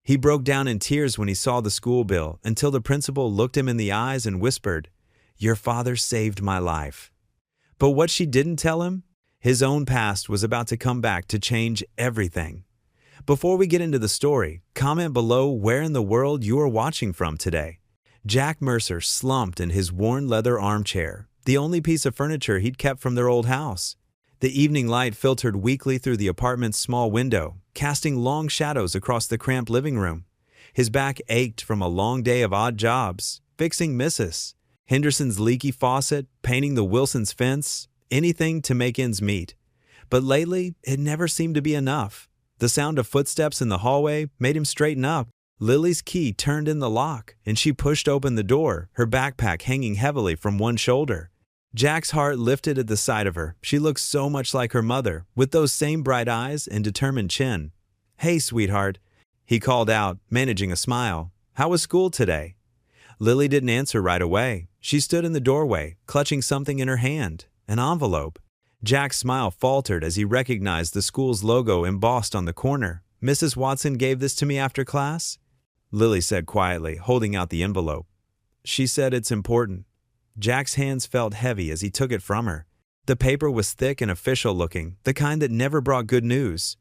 He broke down in tears when he saw the school bill until the principal looked him in the eyes and whispered, "Your father saved my life." But what she didn't tell him? His own past was about to come back to change everything. Before we get into the story, comment below where in the world you are watching from today. Jack Mercer slumped in his worn leather armchair, the only piece of furniture he'd kept from their old house. The evening light filtered weakly through the apartment's small window, casting long shadows across the cramped living room. His back ached from a long day of odd jobs, fixing Mrs. Henderson's leaky faucet, painting the Wilsons' fence, anything to make ends meet. But lately, it never seemed to be enough. The sound of footsteps in the hallway made him straighten up. Lily's key turned in the lock, and she pushed open the door, her backpack hanging heavily from one shoulder. Jack's heart lifted at the sight of her. She looked so much like her mother, with those same bright eyes and determined chin. "Hey, sweetheart," he called out, managing a smile. "How was school today?" Lily didn't answer right away. She stood in the doorway, clutching something in her hand, an envelope. Jack's smile faltered as he recognized the school's logo embossed on the corner. "Mrs. Watson gave this to me after class?" Lily said quietly, holding out the envelope. "She said it's important." Jack's hands felt heavy as he took it from her. The paper was thick and official-looking, the kind that never brought good news.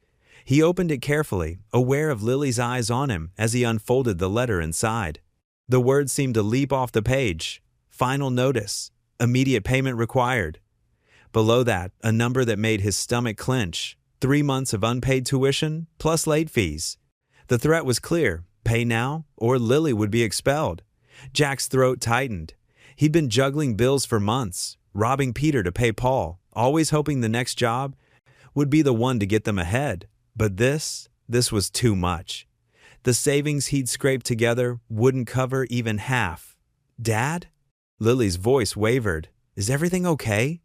He opened it carefully, aware of Lily's eyes on him as he unfolded the letter inside. The words seemed to leap off the page. "Final notice. Immediate payment required." Below that, a number that made his stomach clench. 3 months of unpaid tuition, plus late fees. The threat was clear. Pay now, or Lily would be expelled. Jack's throat tightened. He'd been juggling bills for months, robbing Peter to pay Paul, always hoping the next job would be the one to get them ahead. But this was too much. The savings he'd scraped together wouldn't cover even half. "Dad?" Lily's voice wavered. "Is everything okay?"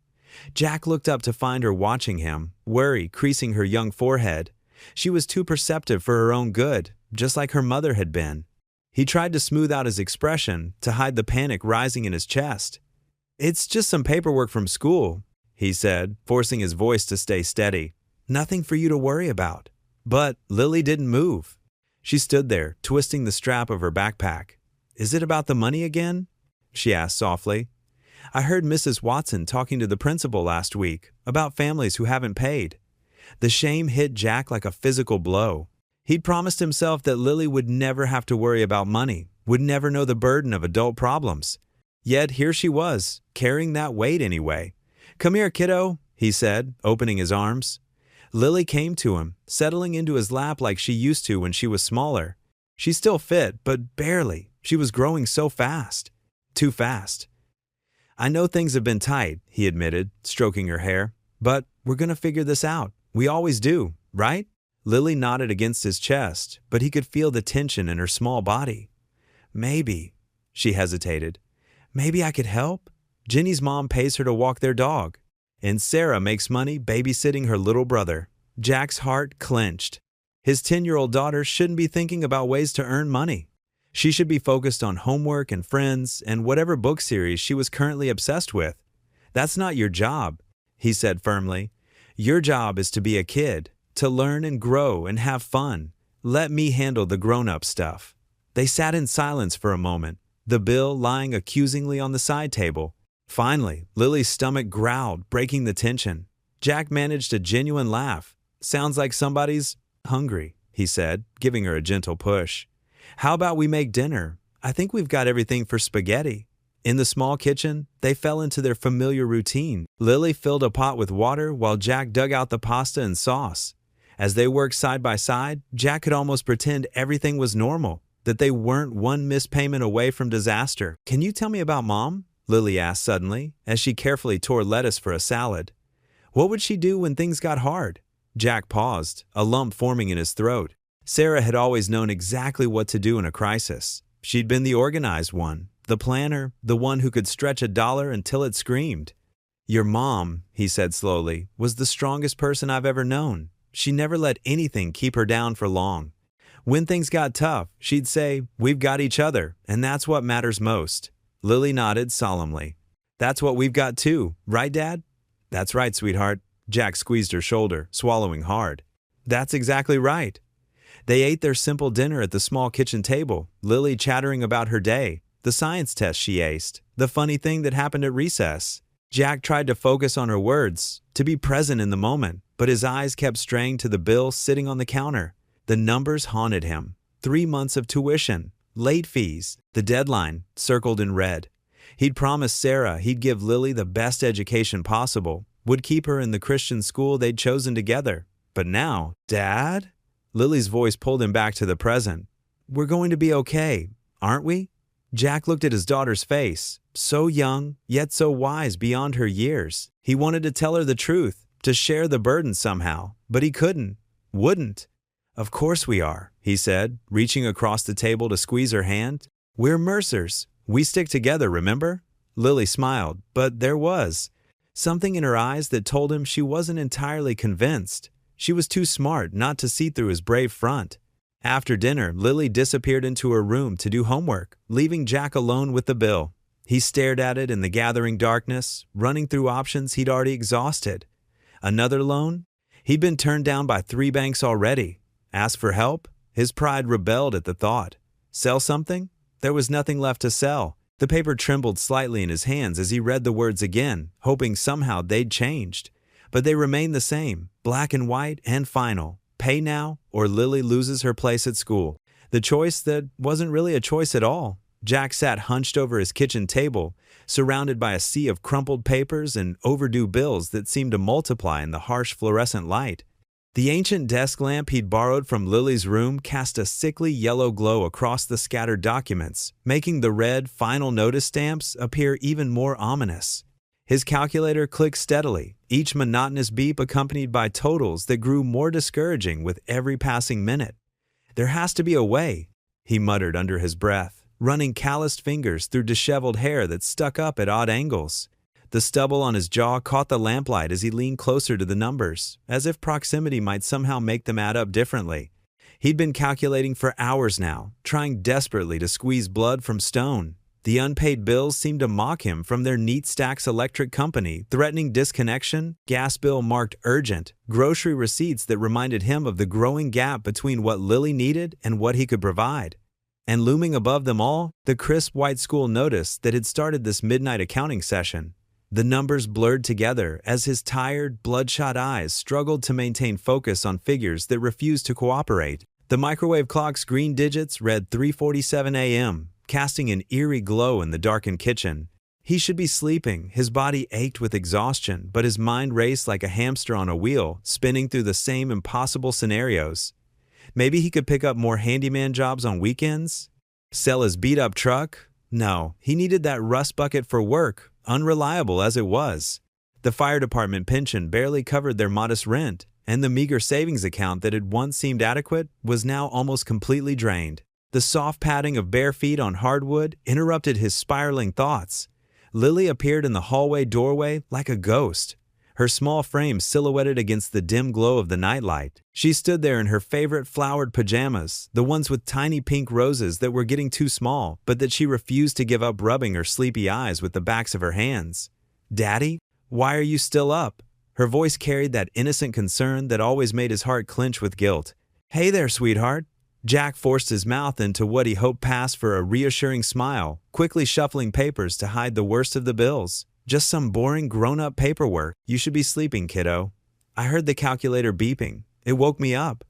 Jack looked up to find her watching him, worry creasing her young forehead. She was too perceptive for her own good, just like her mother had been. He tried to smooth out his expression to hide the panic rising in his chest. "It's just some paperwork from school," he said, forcing his voice to stay steady. "Nothing for you to worry about." But Lily didn't move. She stood there, twisting the strap of her backpack. "Is it about the money again?" she asked softly. "I heard Mrs. Watson talking to the principal last week about families who haven't paid." The shame hit Jack like a physical blow. He'd promised himself that Lily would never have to worry about money, would never know the burden of adult problems. Yet here she was, carrying that weight anyway. "Come here, kiddo," he said, opening his arms. Lily came to him, settling into his lap like she used to when she was smaller. She still fit, but barely. She was growing so fast. Too fast. "I know things have been tight," he admitted, stroking her hair. "But we're gonna figure this out. We always do, right?" Lily nodded against his chest, but he could feel the tension in her small body. "Maybe," she hesitated. "Maybe I could help? Jenny's mom pays her to walk their dog, and Sarah makes money babysitting her little brother." Jack's heart clenched. His 10-year-old daughter shouldn't be thinking about ways to earn money. She should be focused on homework and friends and whatever book series she was currently obsessed with. "That's not your job," he said firmly. "Your job is to be a kid, to learn and grow and have fun. Let me handle the grown-up stuff." They sat in silence for a moment, the bill lying accusingly on the side table. Finally, Lily's stomach growled, breaking the tension. Jack managed a genuine laugh. "Sounds like somebody's hungry," he said, giving her a gentle push. "How about we make dinner? I think we've got everything for spaghetti." In the small kitchen, they fell into their familiar routine. Lily filled a pot with water while Jack dug out the pasta and sauce. As they worked side by side, Jack could almost pretend everything was normal, that they weren't one missed payment away from disaster. "Can you tell me about Mom?" Lily asked suddenly, as she carefully tore lettuce for a salad. "What would she do when things got hard?" Jack paused, a lump forming in his throat. Sarah had always known exactly what to do in a crisis. She'd been the organized one, the planner, the one who could stretch a dollar until it screamed. "Your mom," he said slowly, "was the strongest person I've ever known. She never let anything keep her down for long. When things got tough, she'd say, 'We've got each other, and that's what matters most.'" Lily nodded solemnly. "That's what we've got too, right, Dad?" "That's right, sweetheart." Jack squeezed her shoulder, swallowing hard. "That's exactly right." They ate their simple dinner at the small kitchen table, Lily chattering about her day, the science test she aced, the funny thing that happened at recess. Jack tried to focus on her words, to be present in the moment, but his eyes kept straying to the bill sitting on the counter. The numbers haunted him. 3 months of tuition, late fees, the deadline, circled in red. He'd promised Sarah he'd give Lily the best education possible, would keep her in the Christian school they'd chosen together. But now, Dad? Lily's voice pulled him back to the present. We're going to be okay, aren't we? Jack looked at his daughter's face, so young, yet so wise beyond her years. He wanted to tell her the truth, to share the burden somehow, but he couldn't, wouldn't. Of course we are, he said, reaching across the table to squeeze her hand. We're Mercers. We stick together, remember? Lily smiled, but there was something in her eyes that told him she wasn't entirely convinced. She was too smart not to see through his brave front. After dinner, Lily disappeared into her room to do homework, leaving Jack alone with the bill. He stared at it in the gathering darkness, running through options he'd already exhausted. Another loan? He'd been turned down by 3 banks already. Ask for help? His pride rebelled at the thought. Sell something? There was nothing left to sell. The paper trembled slightly in his hands as he read the words again, hoping somehow they'd changed. But they remained the same, black and white and final. Pay now, or Lily loses her place at school. The choice that wasn't really a choice at all. Jack sat hunched over his kitchen table, surrounded by a sea of crumpled papers and overdue bills that seemed to multiply in the harsh fluorescent light. The ancient desk lamp he'd borrowed from Lily's room cast a sickly yellow glow across the scattered documents, making the red final notice stamps appear even more ominous. His calculator clicked steadily, each monotonous beep accompanied by totals that grew more discouraging with every passing minute. There has to be a way, he muttered under his breath, running calloused fingers through disheveled hair that stuck up at odd angles. The stubble on his jaw caught the lamplight as he leaned closer to the numbers, as if proximity might somehow make them add up differently. He'd been calculating for hours now, trying desperately to squeeze blood from stone. The unpaid bills seemed to mock him from their neat stacks electric company, threatening disconnection, gas bill marked urgent, grocery receipts that reminded him of the growing gap between what Lily needed and what he could provide. And looming above them all, the crisp white school notice that had started this midnight accounting session. The numbers blurred together as his tired, bloodshot eyes struggled to maintain focus on figures that refused to cooperate. The microwave clock's green digits read 3:47 a.m., casting an eerie glow in the darkened kitchen. He should be sleeping. His body ached with exhaustion, but his mind raced like a hamster on a wheel, spinning through the same impossible scenarios. Maybe he could pick up more handyman jobs on weekends? Sell his beat-up truck? No, he needed that rust bucket for work, unreliable as it was. The fire department pension barely covered their modest rent, and the meager savings account that had once seemed adequate was now almost completely drained. The soft padding of bare feet on hardwood interrupted his spiraling thoughts. Lily appeared in the hallway doorway like a ghost, her small frame silhouetted against the dim glow of the nightlight. She stood there in her favorite flowered pajamas, the ones with tiny pink roses that were getting too small, but that she refused to give up rubbing her sleepy eyes with the backs of her hands. "Daddy, why are you still up?" Her voice carried that innocent concern that always made his heart clench with guilt. "Hey there, sweetheart." Jack forced his mouth into what he hoped passed for a reassuring smile, quickly shuffling papers to hide the worst of the bills. "Just some boring grown-up paperwork. You should be sleeping, kiddo." I heard the calculator beeping. It woke me up.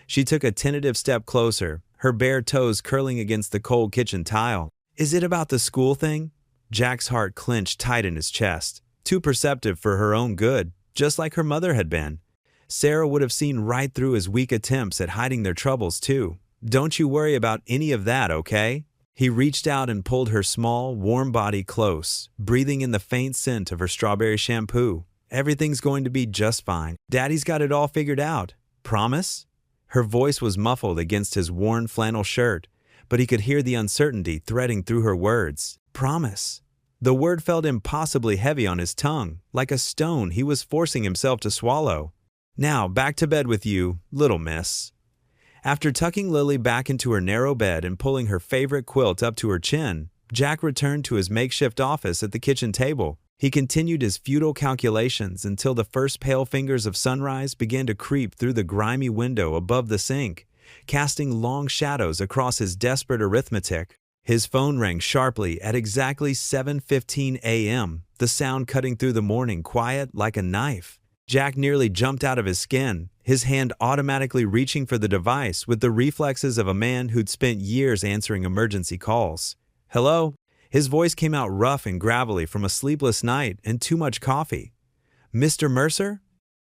She took a tentative step closer, her bare toes curling against the cold kitchen tile. "Is it about the school thing?" Jack's heart clenched tight in his chest, too perceptive for her own good, just like her mother had been. Sarah would have seen right through his weak attempts at hiding their troubles, too. "Don't you worry about any of that, okay?" He reached out and pulled her small, warm body close, breathing in the faint scent of her strawberry shampoo. "Everything's going to be just fine. Daddy's got it all figured out. Promise?" Her voice was muffled against his worn flannel shirt, but he could hear the uncertainty threading through her words. Promise. The word felt impossibly heavy on his tongue, like a stone he was forcing himself to swallow. "Now, back to bed with you, little miss." After tucking Lily back into her narrow bed and pulling her favorite quilt up to her chin, Jack returned to his makeshift office at the kitchen table. He continued his futile calculations until the first pale fingers of sunrise began to creep through the grimy window above the sink, casting long shadows across his desperate arithmetic. His phone rang sharply at exactly 7:15 a.m., the sound cutting through the morning quiet like a knife. Jack nearly jumped out of his skin, his hand automatically reaching for the device with the reflexes of a man who'd spent years answering emergency calls. "Hello?" His voice came out rough and gravelly from a sleepless night and too much coffee. "Mr. Mercer?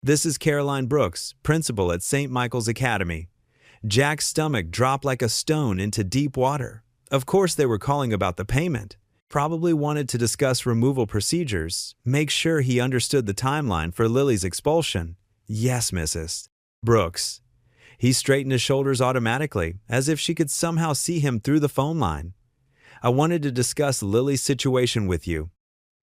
This is Caroline Brooks, principal at St. Michael's Academy." Jack's stomach dropped like a stone into deep water. Of course they were calling about the payment. Probably wanted to discuss removal procedures, make sure he understood the timeline for Lily's expulsion. "Yes, Mrs. Brooks." He straightened his shoulders automatically, as if she could somehow see him through the phone line. "I wanted to discuss Lily's situation with you.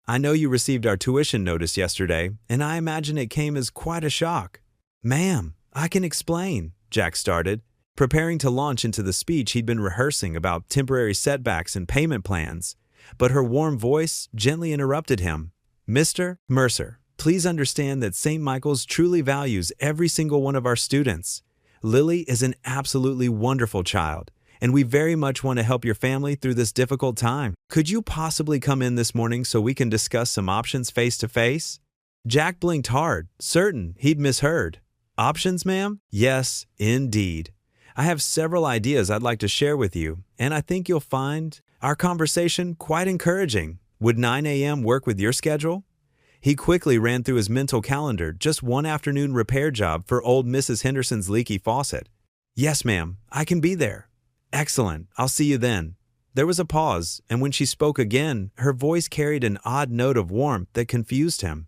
I know you received our tuition notice yesterday, and I imagine it came as quite a shock." "Ma'am, I can explain," Jack started, preparing to launch into the speech he'd been rehearsing about temporary setbacks and payment plans. But her warm voice gently interrupted him. "Mr. Mercer, please understand that St. Michael's truly values every single one of our students. Lily is an absolutely wonderful child, and we very much want to help your family through this difficult time. Could you possibly come in this morning so we can discuss some options face to face?" Jack blinked hard, certain he'd misheard. "Options, ma'am?" "Yes, indeed. I have several ideas I'd like to share with you, and I think you'll find our conversation quite encouraging. Would 9 a.m. work with your schedule?" He quickly ran through his mental calendar just one afternoon repair job for old Mrs. Henderson's leaky faucet. "Yes, ma'am, I can be there." "Excellent, I'll see you then." There was a pause, and when she spoke again, her voice carried an odd note of warmth that confused him.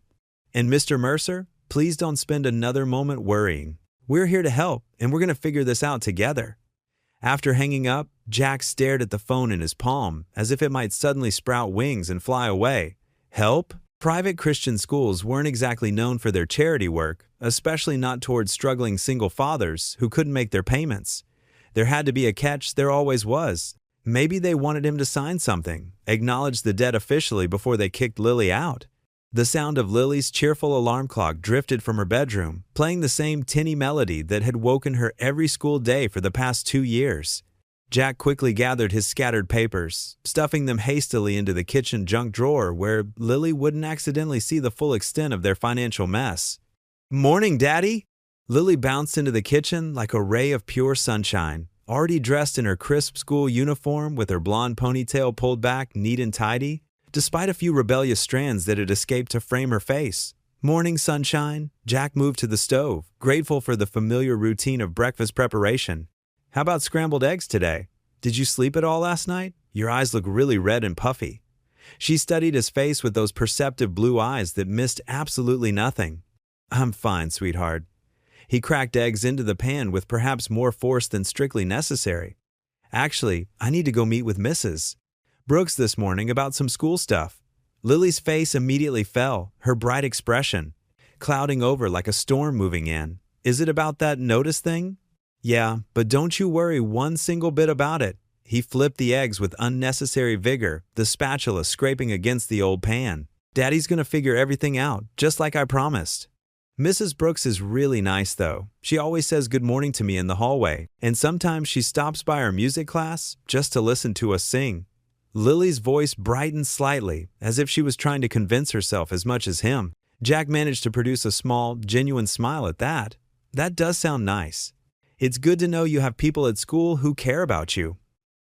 "And Mr. Mercer, please don't spend another moment worrying. We're here to help, and we're going to figure this out together." After hanging up, Jack stared at the phone in his palm, as if it might suddenly sprout wings and fly away. Help? Private Christian schools weren't exactly known for their charity work, especially not towards struggling single fathers who couldn't make their payments. There had to be a catch, there always was. Maybe they wanted him to sign something, acknowledge the debt officially before they kicked Lily out. The sound of Lily's cheerful alarm clock drifted from her bedroom, playing the same tinny melody that had woken her every school day for the past 2 years. Jack quickly gathered his scattered papers, stuffing them hastily into the kitchen junk drawer where Lily wouldn't accidentally see the full extent of their financial mess. "Morning, Daddy!" Lily bounced into the kitchen like a ray of pure sunshine, already dressed in her crisp school uniform with her blonde ponytail pulled back neat and tidy, despite a few rebellious strands that had escaped to frame her face. "Morning, sunshine." Jack moved to the stove, grateful for the familiar routine of breakfast preparation. "How about scrambled eggs today? Did you sleep at all last night? Your eyes look really red and puffy." She studied his face with those perceptive blue eyes that missed absolutely nothing. "I'm fine, sweetheart." He cracked eggs into the pan with perhaps more force than strictly necessary. "Actually, I need to go meet with Mrs. Brooks this morning about some school stuff." Lily's face immediately fell, her bright expression clouding over like a storm moving in. "Is it about that notice thing?" "Yeah, but don't you worry one single bit about it." He flipped the eggs with unnecessary vigor, the spatula scraping against the old pan. "Daddy's gonna figure everything out, just like I promised." Mrs. Brooks is really nice, though. She always says good morning to me in the hallway, and sometimes she stops by our music class just to listen to us sing. Lily's voice brightened slightly, as if she was trying to convince herself as much as him. Jack managed to produce a small, genuine smile at that. "That does sound nice. It's good to know you have people at school who care about you."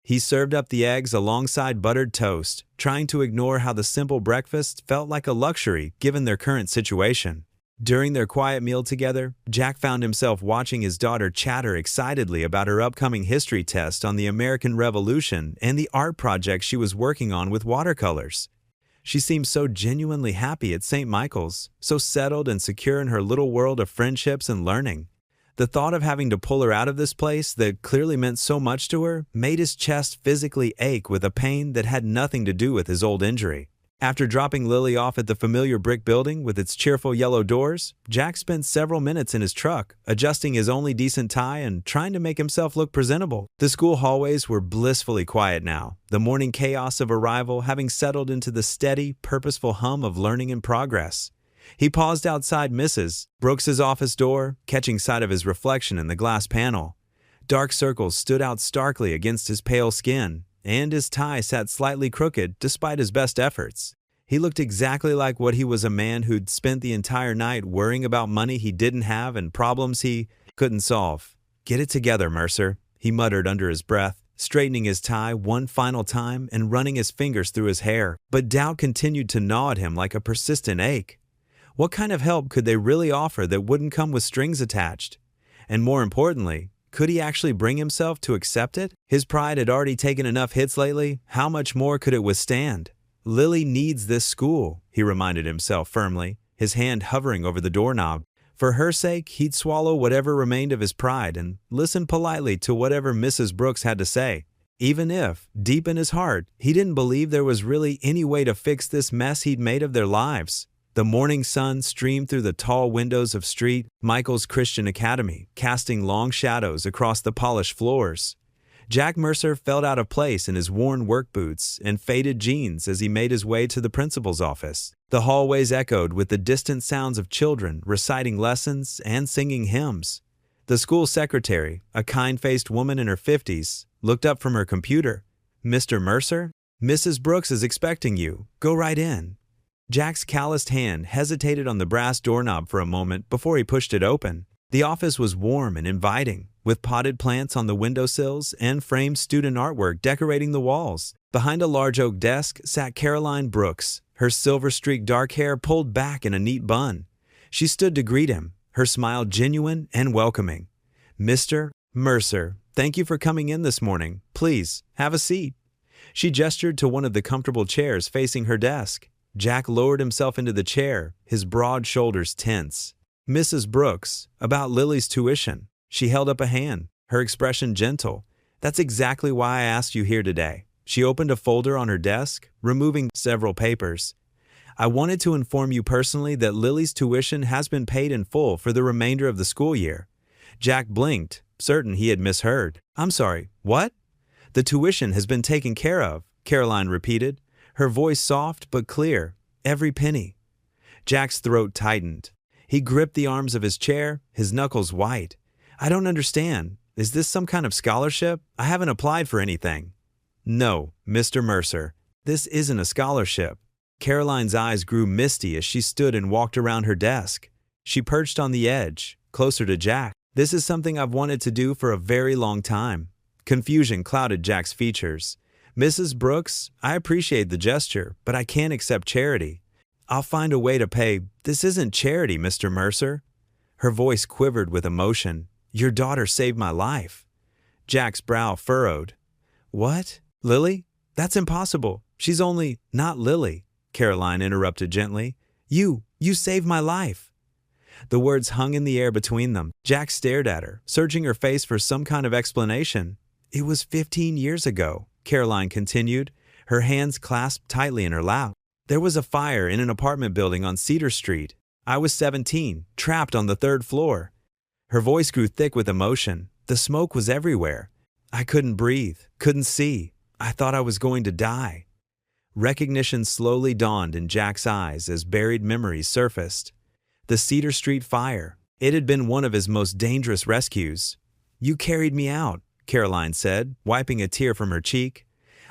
He served up the eggs alongside buttered toast, trying to ignore how the simple breakfast felt like a luxury given their current situation. During their quiet meal together, Jack found himself watching his daughter chatter excitedly about her upcoming history test on the American Revolution and the art project she was working on with watercolors. She seemed so genuinely happy at St. Michael's, so settled and secure in her little world of friendships and learning. The thought of having to pull her out of this place that clearly meant so much to her made his chest physically ache with a pain that had nothing to do with his old injury. After dropping Lily off at the familiar brick building with its cheerful yellow doors, Jack spent several minutes in his truck, adjusting his only decent tie and trying to make himself look presentable. The school hallways were blissfully quiet now, the morning chaos of arrival having settled into the steady, purposeful hum of learning and progress. He paused outside Mrs. Brooks's office door, catching sight of his reflection in the glass panel. Dark circles stood out starkly against his pale skin, and his tie sat slightly crooked despite his best efforts. He looked exactly like what he was, a man who'd spent the entire night worrying about money he didn't have and problems he couldn't solve. "Get it together, Mercer," he muttered under his breath, straightening his tie one final time and running his fingers through his hair. But doubt continued to gnaw at him like a persistent ache. What kind of help could they really offer that wouldn't come with strings attached? And more importantly, could he actually bring himself to accept it? His pride had already taken enough hits lately. How much more could it withstand? Lily needs this school, he reminded himself firmly, his hand hovering over the doorknob. For her sake, he'd swallow whatever remained of his pride and listen politely to whatever Mrs. Brooks had to say. Even if, deep in his heart, he didn't believe there was really any way to fix this mess he'd made of their lives. The morning sun streamed through the tall windows of St. Michael's Christian Academy, casting long shadows across the polished floors. Jack Mercer felt out of place in his worn work boots and faded jeans as he made his way to the principal's office. The hallways echoed with the distant sounds of children reciting lessons and singing hymns. The school secretary, a kind-faced woman in her 50s, looked up from her computer. "Mr. Mercer? Mrs. Brooks is expecting you. Go right in." Jack's calloused hand hesitated on the brass doorknob for a moment before he pushed it open. The office was warm and inviting, with potted plants on the windowsills and framed student artwork decorating the walls. Behind a large oak desk sat Caroline Brooks, her silver-streaked dark hair pulled back in a neat bun. She stood to greet him, her smile genuine and welcoming. "Mr. Mercer, thank you for coming in this morning. Please, have a seat." She gestured to one of the comfortable chairs facing her desk. Jack lowered himself into the chair, his broad shoulders tense. "Mrs. Brooks, about Lily's tuition." She held up a hand, her expression gentle. "That's exactly why I asked you here today." She opened a folder on her desk, removing several papers. "I wanted to inform you personally that Lily's tuition has been paid in full for the remainder of the school year." Jack blinked, certain he had misheard. "I'm sorry, what?" "The tuition has been taken care of," Caroline repeated, her voice soft but clear. "Every penny." Jack's throat tightened. He gripped the arms of his chair, his knuckles white. "I don't understand. Is this some kind of scholarship? I haven't applied for anything." "No, Mr. Mercer, this isn't a scholarship." Caroline's eyes grew misty as she stood and walked around her desk. She perched on the edge, closer to Jack. "This is something I've wanted to do for a very long time." Confusion clouded Jack's features. "Mrs. Brooks, I appreciate the gesture, but I can't accept charity. I'll find a way to pay." "This isn't charity, Mr. Mercer." Her voice quivered with emotion. "Your daughter saved my life." Jack's brow furrowed. "What? Lily? That's impossible. She's only not Lily," Caroline interrupted gently. You saved my life." The words hung in the air between them. Jack stared at her, searching her face for some kind of explanation. "It was 15 years ago," Caroline continued, her hands clasped tightly in her lap. "There was a fire in an apartment building on Cedar Street. I was 17, trapped on the 3rd floor. Her voice grew thick with emotion. "The smoke was everywhere. I couldn't breathe, couldn't see. I thought I was going to die." Recognition slowly dawned in Jack's eyes as buried memories surfaced. The Cedar Street fire. It had been one of his most dangerous rescues. "You carried me out," Caroline said, wiping a tear from her cheek.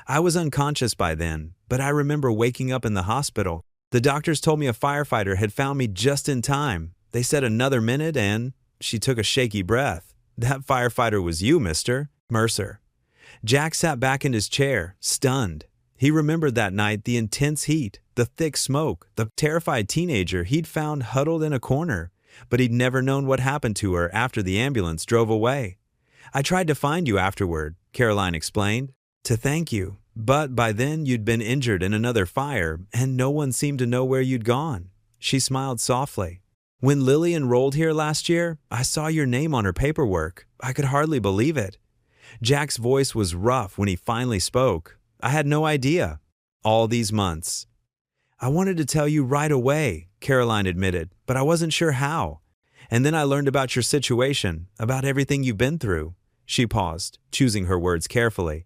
"I was unconscious by then, but I remember waking up in the hospital. The doctors told me a firefighter had found me just in time. They said another minute and—" She took a shaky breath. "That firefighter was you, Mr. Mercer." Jack sat back in his chair, stunned. He remembered that night, the intense heat, the thick smoke, the terrified teenager he'd found huddled in a corner, but he'd never known what happened to her after the ambulance drove away. "I tried to find you afterward," Caroline explained, "to thank you, but by then you'd been injured in another fire, and no one seemed to know where you'd gone." She smiled softly. "When Lily enrolled here last year, I saw your name on her paperwork. I could hardly believe it." Jack's voice was rough when he finally spoke. "I had no idea. All these months." "I wanted to tell you right away," Caroline admitted, "but I wasn't sure how. And then I learned about your situation, about everything you've been through." She paused, choosing her words carefully.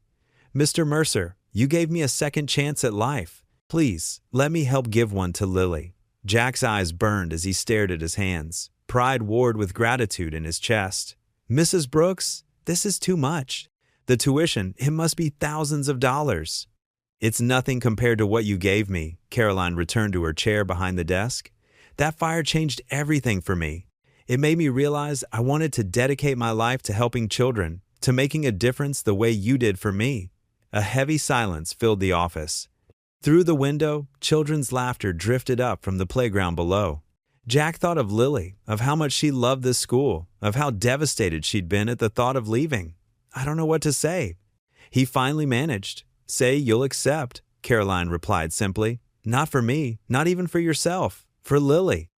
"Mr. Mercer, you gave me a second chance at life. Please, let me help give one to Lily." Jack's eyes burned as he stared at his hands. Pride warred with gratitude in his chest. "Mrs. Brooks, This is too much. The tuition, it must be thousands of dollars. It's nothing compared to what you gave me, Caroline returned to her chair behind the desk. That fire changed everything for me. It made me realize I wanted to dedicate my life to helping children, to making a difference the way you did for me. A heavy silence filled the office. Through the window, children's laughter drifted up from the playground below. Jack thought of Lily, of how much she loved this school, of how devastated she'd been at the thought of leaving. I don't know what to say. He finally managed. Say you'll accept, Caroline replied simply. Not for me, not even for yourself, for Lily.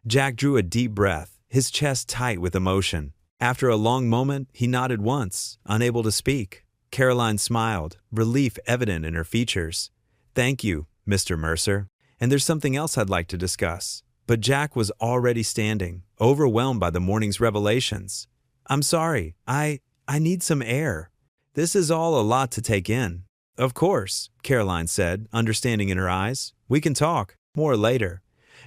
Jack drew a deep breath, his chest tight with emotion. After a long moment, he nodded once, unable to speak. Caroline smiled, relief evident in her features. Thank you, Mr. Mercer. And there's something else I'd like to discuss. But Jack was already standing, overwhelmed by the morning's revelations. I'm sorry, I need some air. This is all a lot to take in. Of course, Caroline said, understanding in her eyes. We can talk, more later.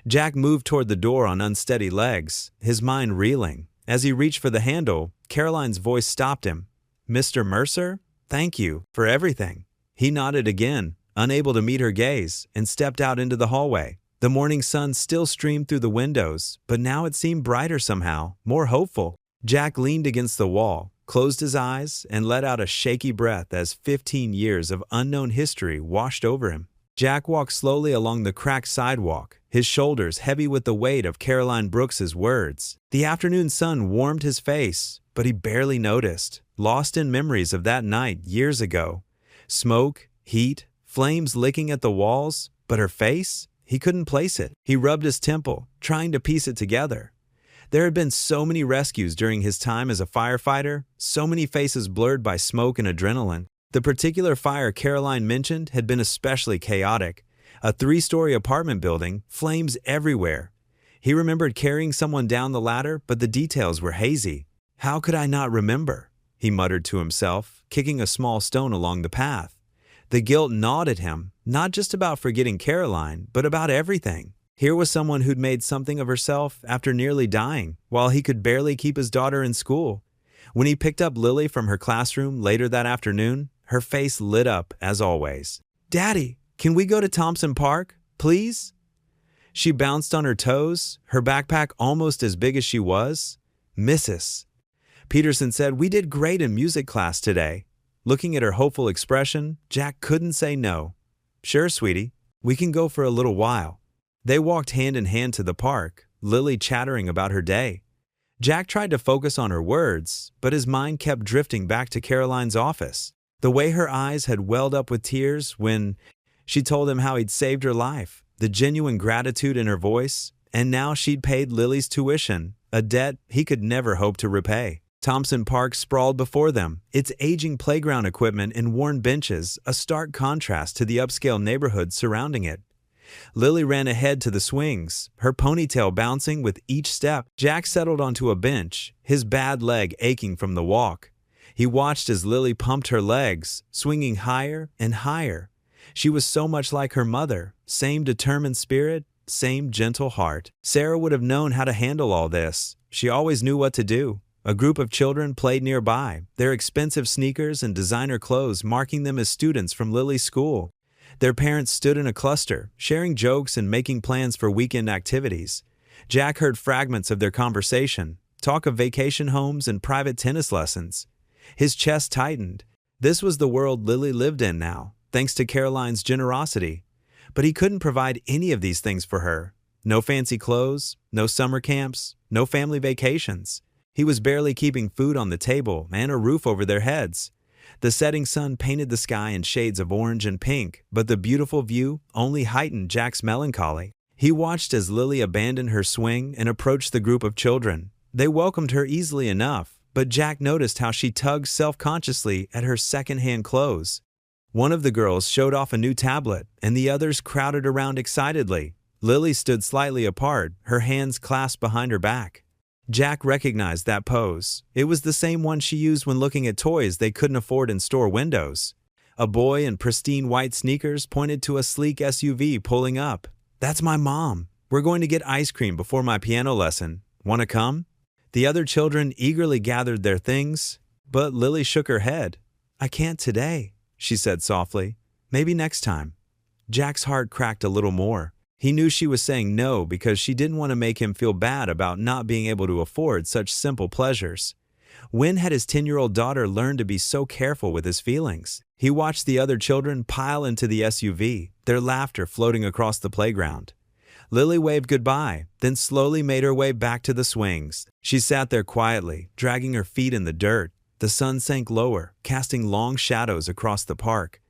Jack moved toward the door on unsteady legs, his mind reeling. As he reached for the handle, Caroline's voice stopped him. Mr. Mercer, thank you for everything. He nodded again, unable to meet her gaze, and stepped out into the hallway. The morning sun still streamed through the windows, but now it seemed brighter somehow, more hopeful. Jack leaned against the wall, closed his eyes, and let out a shaky breath as 15 years of unknown history washed over him. Jack walked slowly along the cracked sidewalk, his shoulders heavy with the weight of Caroline Brooks's words. The afternoon sun warmed his face, but he barely noticed, lost in memories of that night years ago. Smoke, heat, flames licking at the walls, but her face? He couldn't place it. He rubbed his temple, trying to piece it together. There had been so many rescues during his time as a firefighter, so many faces blurred by smoke and adrenaline. The particular fire Caroline mentioned had been especially chaotic. A 3-story apartment building, flames everywhere. He remembered carrying someone down the ladder, but the details were hazy. How could I not remember? He muttered to himself, kicking a small stone along the path. The guilt gnawed at him, not just about forgetting Caroline, but about everything. Here was someone who'd made something of herself after nearly dying, while he could barely keep his daughter in school. When he picked up Lily from her classroom later that afternoon, her face lit up as always. Daddy, can we go to Thompson Park, please? She bounced on her toes, her backpack almost as big as she was. Mrs. Peterson said, we did great in music class today. Looking at her hopeful expression, Jack couldn't say no. Sure, sweetie, we can go for a little while. They walked hand in hand to the park, Lily chattering about her day. Jack tried to focus on her words, but his mind kept drifting back to Caroline's office. The way her eyes had welled up with tears when she told him how he'd saved her life, the genuine gratitude in her voice, and now she'd paid Lily's tuition, a debt he could never hope to repay. Thompson Park sprawled before them, its aging playground equipment and worn benches a stark contrast to the upscale neighborhood surrounding it. Lily ran ahead to the swings, her ponytail bouncing with each step. Jack settled onto a bench, his bad leg aching from the walk. He watched as Lily pumped her legs, swinging higher and higher. She was so much like her mother, same determined spirit, same gentle heart. Sarah would have known how to handle all this. She always knew what to do. A group of children played nearby, their expensive sneakers and designer clothes marking them as students from Lily's school. Their parents stood in a cluster, sharing jokes and making plans for weekend activities. Jack heard fragments of their conversation, talk of vacation homes and private tennis lessons. His chest tightened. This was the world Lily lived in now, thanks to Caroline's generosity. But he couldn't provide any of these things for her. No fancy clothes, no summer camps, no family vacations. He was barely keeping food on the table and a roof over their heads. The setting sun painted the sky in shades of orange and pink, but the beautiful view only heightened Jack's melancholy. He watched as Lily abandoned her swing and approached the group of children. They welcomed her easily enough, but Jack noticed how she tugged self-consciously at her second-hand clothes. One of the girls showed off a new tablet, and the others crowded around excitedly. Lily stood slightly apart, her hands clasped behind her back. Jack recognized that pose. It was the same one she used when looking at toys they couldn't afford in store windows. A boy in pristine white sneakers pointed to a sleek SUV pulling up. That's my mom. We're going to get ice cream before my piano lesson. Want to come? The other children eagerly gathered their things. but Lily shook her head. "I can't today," she said softly. "Maybe next time." Jack's heart cracked a little more. He knew she was saying no because she didn't want to make him feel bad about not being able to afford such simple pleasures. When had his 10-year-old daughter learned to be so careful with his feelings? He watched the other children pile into the SUV, their laughter floating across the playground. Lily waved goodbye, then slowly made her way back to the swings. She sat there quietly, dragging her feet in the dirt. The sun sank lower, casting long shadows across the park.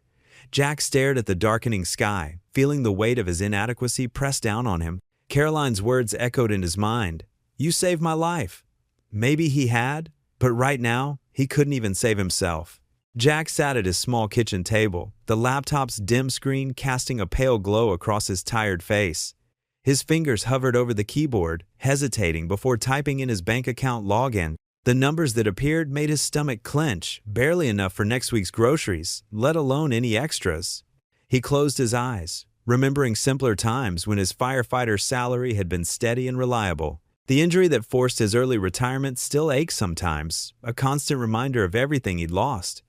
Jack stared at the darkening sky, feeling the weight of his inadequacy press down on him. Caroline's words echoed in his mind. "You saved my life." Maybe he had, but right now, he couldn't even save himself. Jack sat at his small kitchen table, the laptop's dim screen casting a pale glow across his tired face. His fingers hovered over the keyboard, hesitating before typing in his bank account login. The numbers that appeared made his stomach clench, barely enough for next week's groceries, let alone any extras. He closed his eyes, remembering simpler times when his firefighter salary had been steady and reliable. The injury that forced his early retirement still ached sometimes, a constant reminder of everything he'd lost.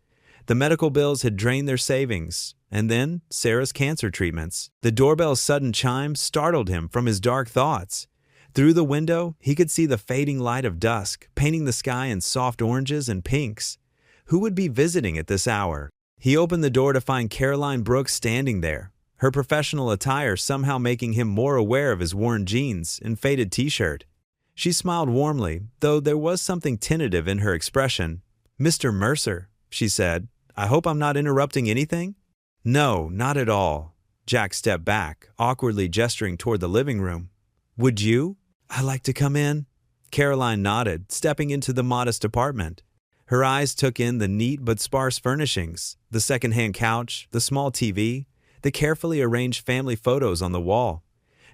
The medical bills had drained their savings, and then Sarah's cancer treatments. The doorbell's sudden chime startled him from his dark thoughts. Through the window, he could see the fading light of dusk, painting the sky in soft oranges and pinks. Who would be visiting at this hour? He opened the door to find Caroline Brooks standing there, her professional attire somehow making him more aware of his worn jeans and faded t-shirt. She smiled warmly, though there was something tentative in her expression. "Mr. Mercer," she said, "I hope I'm not interrupting anything?" "No, not at all." Jack stepped back, awkwardly gesturing toward the living room. "Would you?" "I'd like to come in." Caroline nodded, stepping into the modest apartment. Her eyes took in the neat but sparse furnishings, the second-hand couch, the small TV, the carefully arranged family photos on the wall.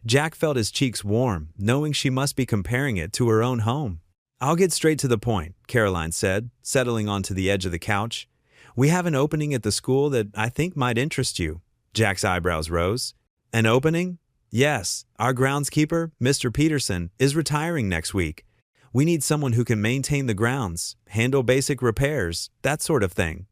Jack felt his cheeks warm, knowing she must be comparing it to her own home. "I'll get straight to the point," Caroline said, settling onto the edge of the couch. "We have an opening at the school that I think might interest you." Jack's eyebrows rose. "An opening?" "Yes, our groundskeeper, Mr. Peterson, is retiring next week. We need someone who can maintain the grounds, handle basic repairs, that sort of thing."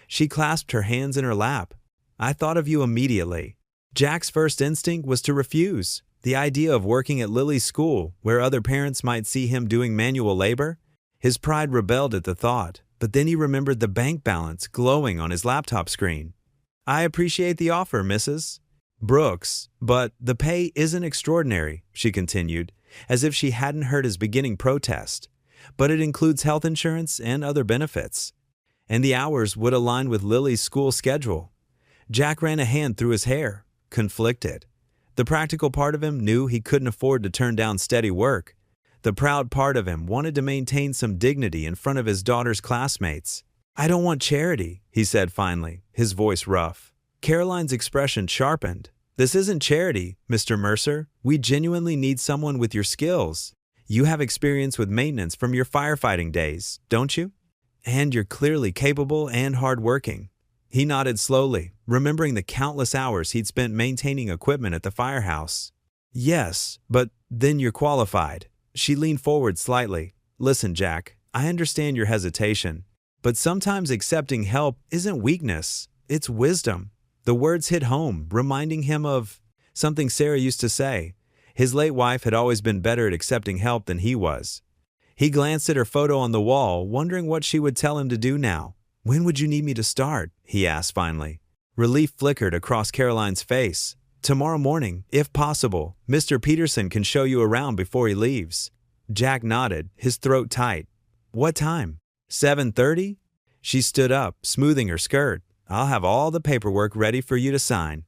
She clasped her hands in her lap. "I thought of you immediately." Jack's first instinct was to refuse. The idea of working at Lily's school, where other parents might see him doing manual labor? His pride rebelled at the thought, but then he remembered the bank balance glowing on his laptop screen. "I appreciate the offer, Mrs. Brooks, but the pay isn't extraordinary," she continued, as if she hadn't heard his beginning protest. "But it includes health insurance and other benefits. And the hours would align with Lily's school schedule." Jack ran a hand through his hair, conflicted. The practical part of him knew he couldn't afford to turn down steady work. The proud part of him wanted to maintain some dignity in front of his daughter's classmates. "I don't want charity," he said finally, his voice rough. Caroline's expression sharpened. "This isn't charity, Mr. Mercer. We genuinely need someone with your skills. You have experience with maintenance from your firefighting days, don't you? And you're clearly capable and hardworking." He nodded slowly, remembering the countless hours he'd spent maintaining equipment at the firehouse. "Yes, but then you're qualified." She leaned forward slightly. "Listen, Jack, I understand your hesitation, but sometimes accepting help isn't weakness, it's wisdom." The words hit home, reminding him of something Sarah used to say. His late wife had always been better at accepting help than he was. He glanced at her photo on the wall, wondering what she would tell him to do now. "When would you need me to start?" he asked finally. Relief flickered across Caroline's face. "Tomorrow morning, if possible. Mr. Peterson can show you around before he leaves." Jack nodded, his throat tight. "What time?" 7:30? She stood up, smoothing her skirt. "I'll have all the paperwork ready for you to sign."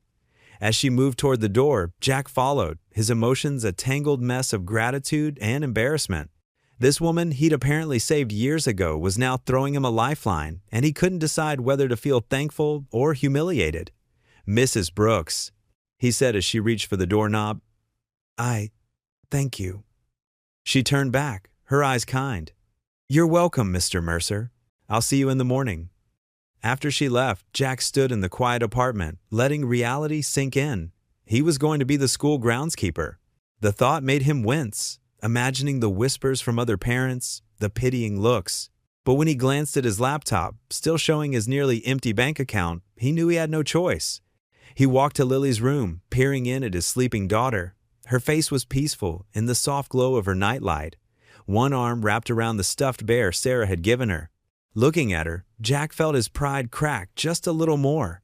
As she moved toward the door, Jack followed, his emotions a tangled mess of gratitude and embarrassment. This woman he'd apparently saved years ago was now throwing him a lifeline, and he couldn't decide whether to feel thankful or humiliated. "Mrs. Brooks," he said as she reached for the doorknob. Thank you." She turned back, her eyes kind. "You're welcome, Mr. Mercer. I'll see you in the morning." After she left, Jack stood in the quiet apartment, letting reality sink in. He was going to be the school groundskeeper. The thought made him wince, imagining the whispers from other parents, the pitying looks. But when he glanced at his laptop, still showing his nearly empty bank account, he knew he had no choice. He walked to Lily's room, peering in at his sleeping daughter. Her face was peaceful in the soft glow of her nightlight, one arm wrapped around the stuffed bear Sarah had given her. Looking at her, Jack felt his pride crack just a little more.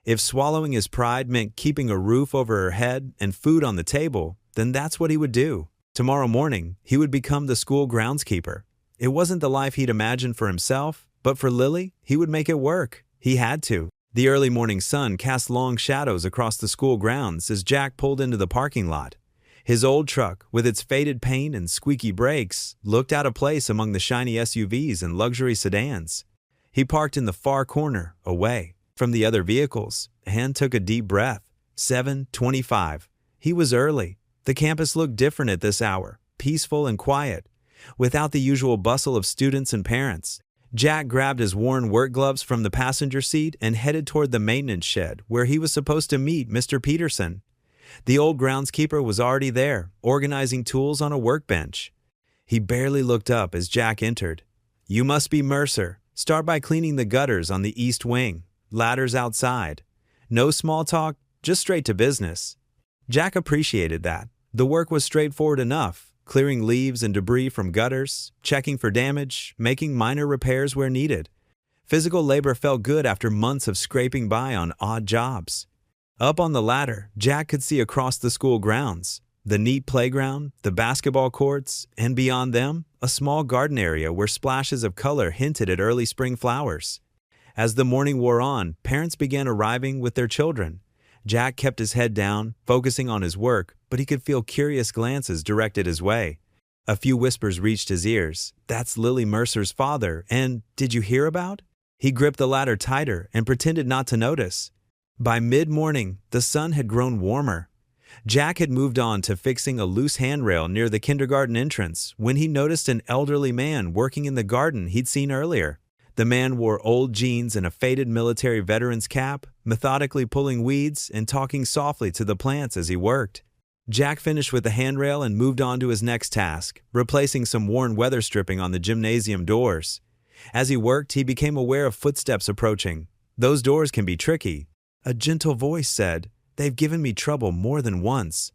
If swallowing his pride meant keeping a roof over her head and food on the table, then that's what he would do. Tomorrow morning, he would become the school groundskeeper. It wasn't the life he'd imagined for himself, but for Lily, he would make it work. He had to. The early morning sun cast long shadows across the school grounds as Jack pulled into the parking lot. His old truck, with its faded paint and squeaky brakes, looked out of place among the shiny SUVs and luxury sedans. He parked in the far corner, away from the other vehicles, and took a deep breath. 7:25. He was early. The campus looked different at this hour, peaceful and quiet, without the usual bustle of students and parents. Jack grabbed his worn work gloves from the passenger seat and headed toward the maintenance shed where he was supposed to meet Mr. Peterson. The old groundskeeper was already there, organizing tools on a workbench. He barely looked up as Jack entered. "You must be Mercer. Start by cleaning the gutters on the east wing. Ladders outside. No small talk, just straight to business." Jack appreciated that. The work was straightforward enough. Clearing leaves and debris from gutters, checking for damage, making minor repairs where needed. Physical labor felt good after months of scraping by on odd jobs. Up on the ladder, Jack could see across the school grounds, the neat playground, the basketball courts, and beyond them, a small garden area where splashes of color hinted at early spring flowers. As the morning wore on, parents began arriving with their children. Jack kept his head down, focusing on his work, but he could feel curious glances directed his way. A few whispers reached his ears. "That's Lily Mercer's father, and did you hear about?" He gripped the ladder tighter and pretended not to notice. By mid-morning, the sun had grown warmer. Jack had moved on to fixing a loose handrail near the kindergarten entrance when he noticed an elderly man working in the garden he'd seen earlier. The man wore old jeans and a faded military veteran's cap, methodically pulling weeds and talking softly to the plants as he worked. Jack finished with the handrail and moved on to his next task, replacing some worn weather stripping on the gymnasium doors. As he worked, he became aware of footsteps approaching. "Those doors can be tricky." A gentle voice said, "They've given me trouble more than once."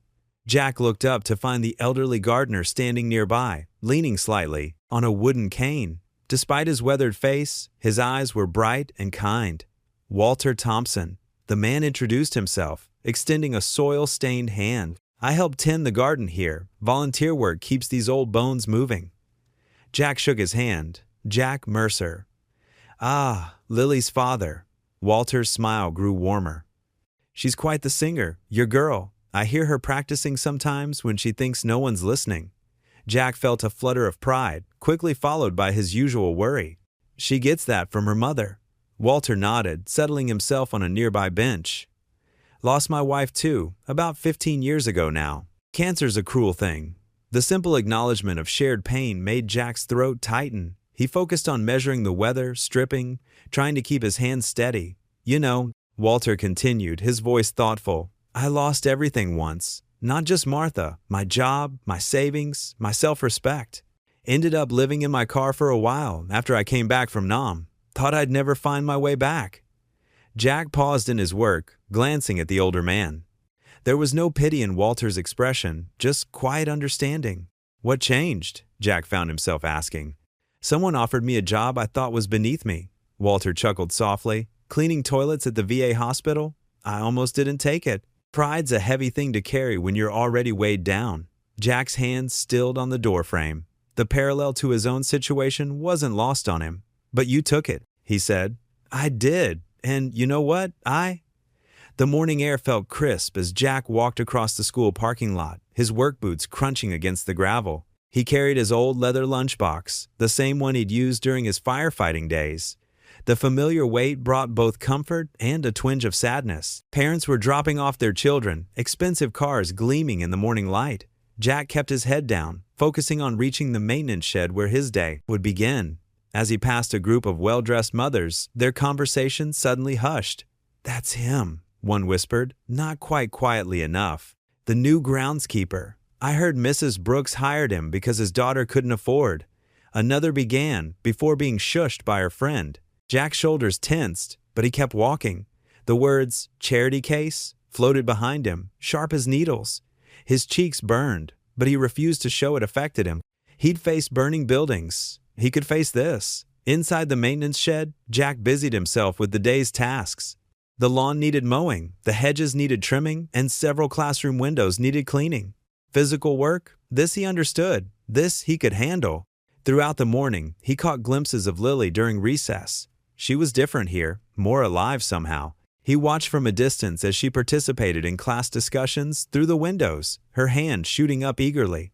Jack looked up to find the elderly gardener standing nearby, leaning slightly, on a wooden cane. Despite his weathered face, his eyes were bright and kind. "Walter Thompson." The man introduced himself, extending a soil-stained hand. "I help tend the garden here. Volunteer work keeps these old bones moving." Jack shook his hand. Jack Mercer. "Ah, Lily's father." Walter's smile grew warmer. "She's quite the singer, your girl. I hear her practicing sometimes when she thinks no one's listening." Jack felt a flutter of pride, quickly followed by his usual worry. "She gets that from her mother." Walter nodded, settling himself on a nearby bench. "Lost my wife too, about 15 years ago now. Cancer's a cruel thing." The simple acknowledgement of shared pain made Jack's throat tighten. He focused on measuring the weather, stripping, trying to keep his hands steady. "You know," Walter continued, his voice thoughtful, "I lost everything once. Not just Martha, my job, my savings, my self-respect. Ended up living in my car for a while after I came back from Nam. Thought I'd never find my way back." Jack paused in his work, glancing at the older man. There was no pity in Walter's expression, just quiet understanding. "What changed?" Jack found himself asking. "Someone offered me a job I thought was beneath me." Walter chuckled softly. "Cleaning toilets at the VA hospital? I almost didn't take it. Pride's a heavy thing to carry when you're already weighed down." Jack's hands stilled on the doorframe. The parallel to his own situation wasn't lost on him. "But you took it," he said. "I did. And you know what? The morning air felt crisp as Jack walked across the school parking lot, his work boots crunching against the gravel. He carried his old leather lunchbox, the same one he'd used during his firefighting days. The familiar weight brought both comfort and a twinge of sadness. Parents were dropping off their children, expensive cars gleaming in the morning light. Jack kept his head down, focusing on reaching the maintenance shed where his day would begin. As he passed a group of well-dressed mothers, their conversation suddenly hushed. "That's him," one whispered, not quite quietly enough. "The new groundskeeper. I heard Mrs. Brooks hired him because his daughter couldn't afford. Another began before being shushed by her friend. Jack's shoulders tensed, but he kept walking. The words, "charity case," floated behind him, sharp as needles. His cheeks burned, but he refused to show it affected him. He'd faced burning buildings. He could face this. Inside the maintenance shed, Jack busied himself with the day's tasks. The lawn needed mowing, the hedges needed trimming, and several classroom windows needed cleaning. Physical work? This he understood. This he could handle. Throughout the morning, he caught glimpses of Lily during recess. She was different here, more alive somehow. He watched from a distance as she participated in class discussions through the windows, her hand shooting up eagerly.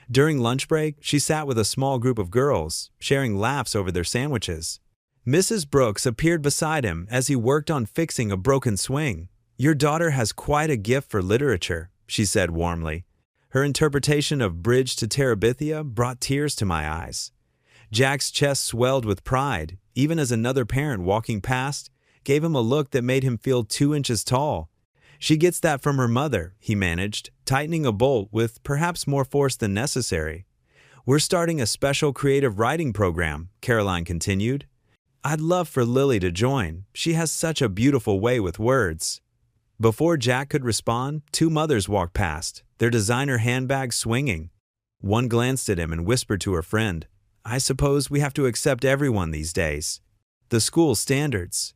During lunch break, she sat with a small group of girls, sharing laughs over their sandwiches. Mrs. Brooks appeared beside him as he worked on fixing a broken swing. "Your daughter has quite a gift for literature," she said warmly. Her interpretation of Bridge to Terabithia brought tears to my eyes. Jack's chest swelled with pride, even as another parent walking past gave him a look that made him feel 2 inches tall. "She gets that from her mother," he managed, tightening a bolt with perhaps more force than necessary. "We're starting a special creative writing program," Caroline continued. "I'd love for Lily to join. She has such a beautiful way with words." Before Jack could respond, 2 mothers walked past, their designer handbags swinging. One glanced at him and whispered to her friend, "I suppose we have to accept everyone these days. The school standards."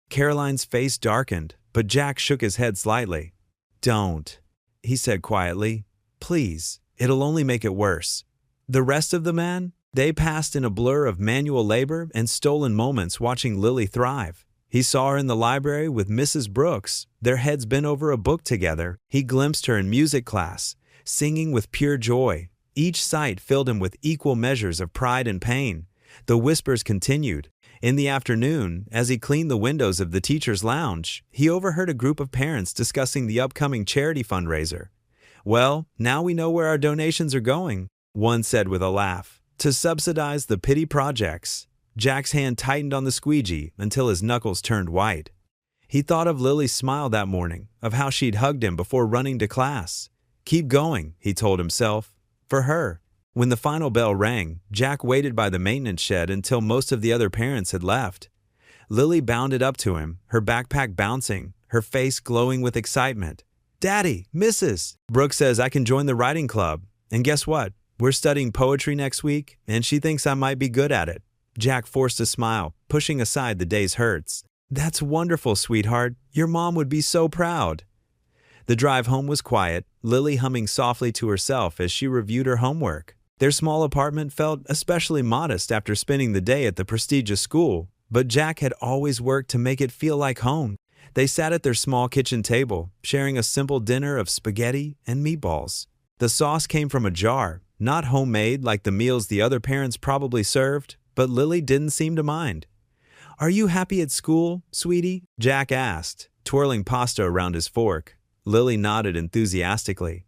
Caroline's face darkened, but Jack shook his head slightly. "Don't," he said quietly. "Please, it'll only make it worse." The rest of the men? They passed in a blur of manual labor and stolen moments watching Lily thrive. He saw her in the library with Mrs. Brooks, their heads bent over a book together. He glimpsed her in music class, singing with pure joy. Each sight filled him with equal measures of pride and pain. The whispers continued. In the afternoon, as he cleaned the windows of the teacher's lounge, he overheard a group of parents discussing the upcoming charity fundraiser. "Well, now we know where our donations are going," one said with a laugh. "To subsidize the pity projects." Jack's hand tightened on the squeegee until his knuckles turned white. He thought of Lily's smile that morning, of how she'd hugged him before running to class. "Keep going," he told himself. For her. When the final bell rang, Jack waited by the maintenance shed until most of the other parents had left. Lily bounded up to him, her backpack bouncing, her face glowing with excitement. "Daddy, Mrs. Brooks says I can join the writing club. And guess what? We're studying poetry next week, and she thinks I might be good at it." Jack forced a smile, pushing aside the day's hurts. "That's wonderful, sweetheart. Your mom would be so proud." The drive home was quiet, Lily humming softly to herself as she reviewed her homework. Their small apartment felt especially modest after spending the day at the prestigious school, but Jack had always worked to make it feel like home. They sat at their small kitchen table, sharing a simple dinner of spaghetti and meatballs. The sauce came from a jar, not homemade like the meals the other parents probably served, but Lily didn't seem to mind. "Are you happy at school, sweetie?" Jack asked, twirling pasta around his fork. Lily nodded enthusiastically.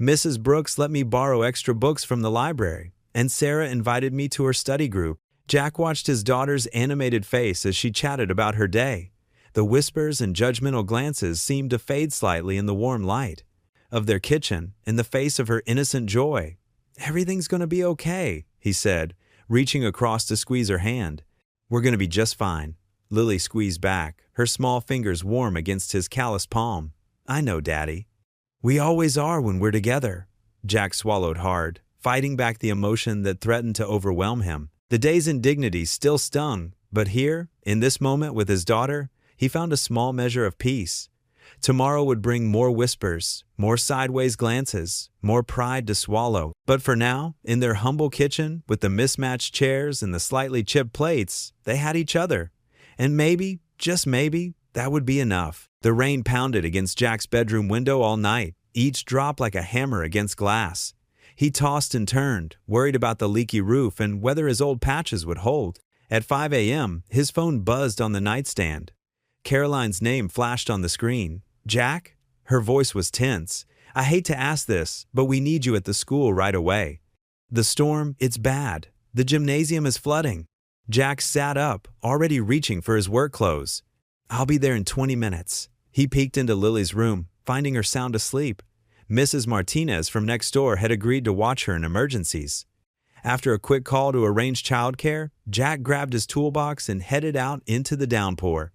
"Mrs. Brooks let me borrow extra books from the library, and Sarah invited me to her study group." Jack watched his daughter's animated face as she chatted about her day. The whispers and judgmental glances seemed to fade slightly in the warm light of their kitchen, in the face of her innocent joy. "Everything's going to be okay," he said, reaching across to squeeze her hand. "We're going to be just fine." Lily squeezed back, her small fingers warm against his calloused palm. "I know, Daddy." "We always are when we're together." Jack swallowed hard, fighting back the emotion that threatened to overwhelm him. The day's indignities still stung, but here, in this moment with his daughter, he found a small measure of peace. Tomorrow would bring more whispers, more sideways glances, more pride to swallow. But for now, in their humble kitchen, with the mismatched chairs and the slightly chipped plates, they had each other. And maybe, just maybe, that would be enough. The rain pounded against Jack's bedroom window all night, each drop like a hammer against glass. He tossed and turned, worried about the leaky roof and whether his old patches would hold. At 5 a.m., his phone buzzed on the nightstand. Caroline's name flashed on the screen. "Jack?" Her voice was tense. "I hate to ask this, but we need you at the school right away." "The storm, it's bad. The gymnasium is flooding." Jack sat up, already reaching for his work clothes. "I'll be there in 20 minutes. He peeked into Lily's room, finding her sound asleep. Mrs. Martinez from next door had agreed to watch her in emergencies. After a quick call to arrange childcare, Jack grabbed his toolbox and headed out into the downpour.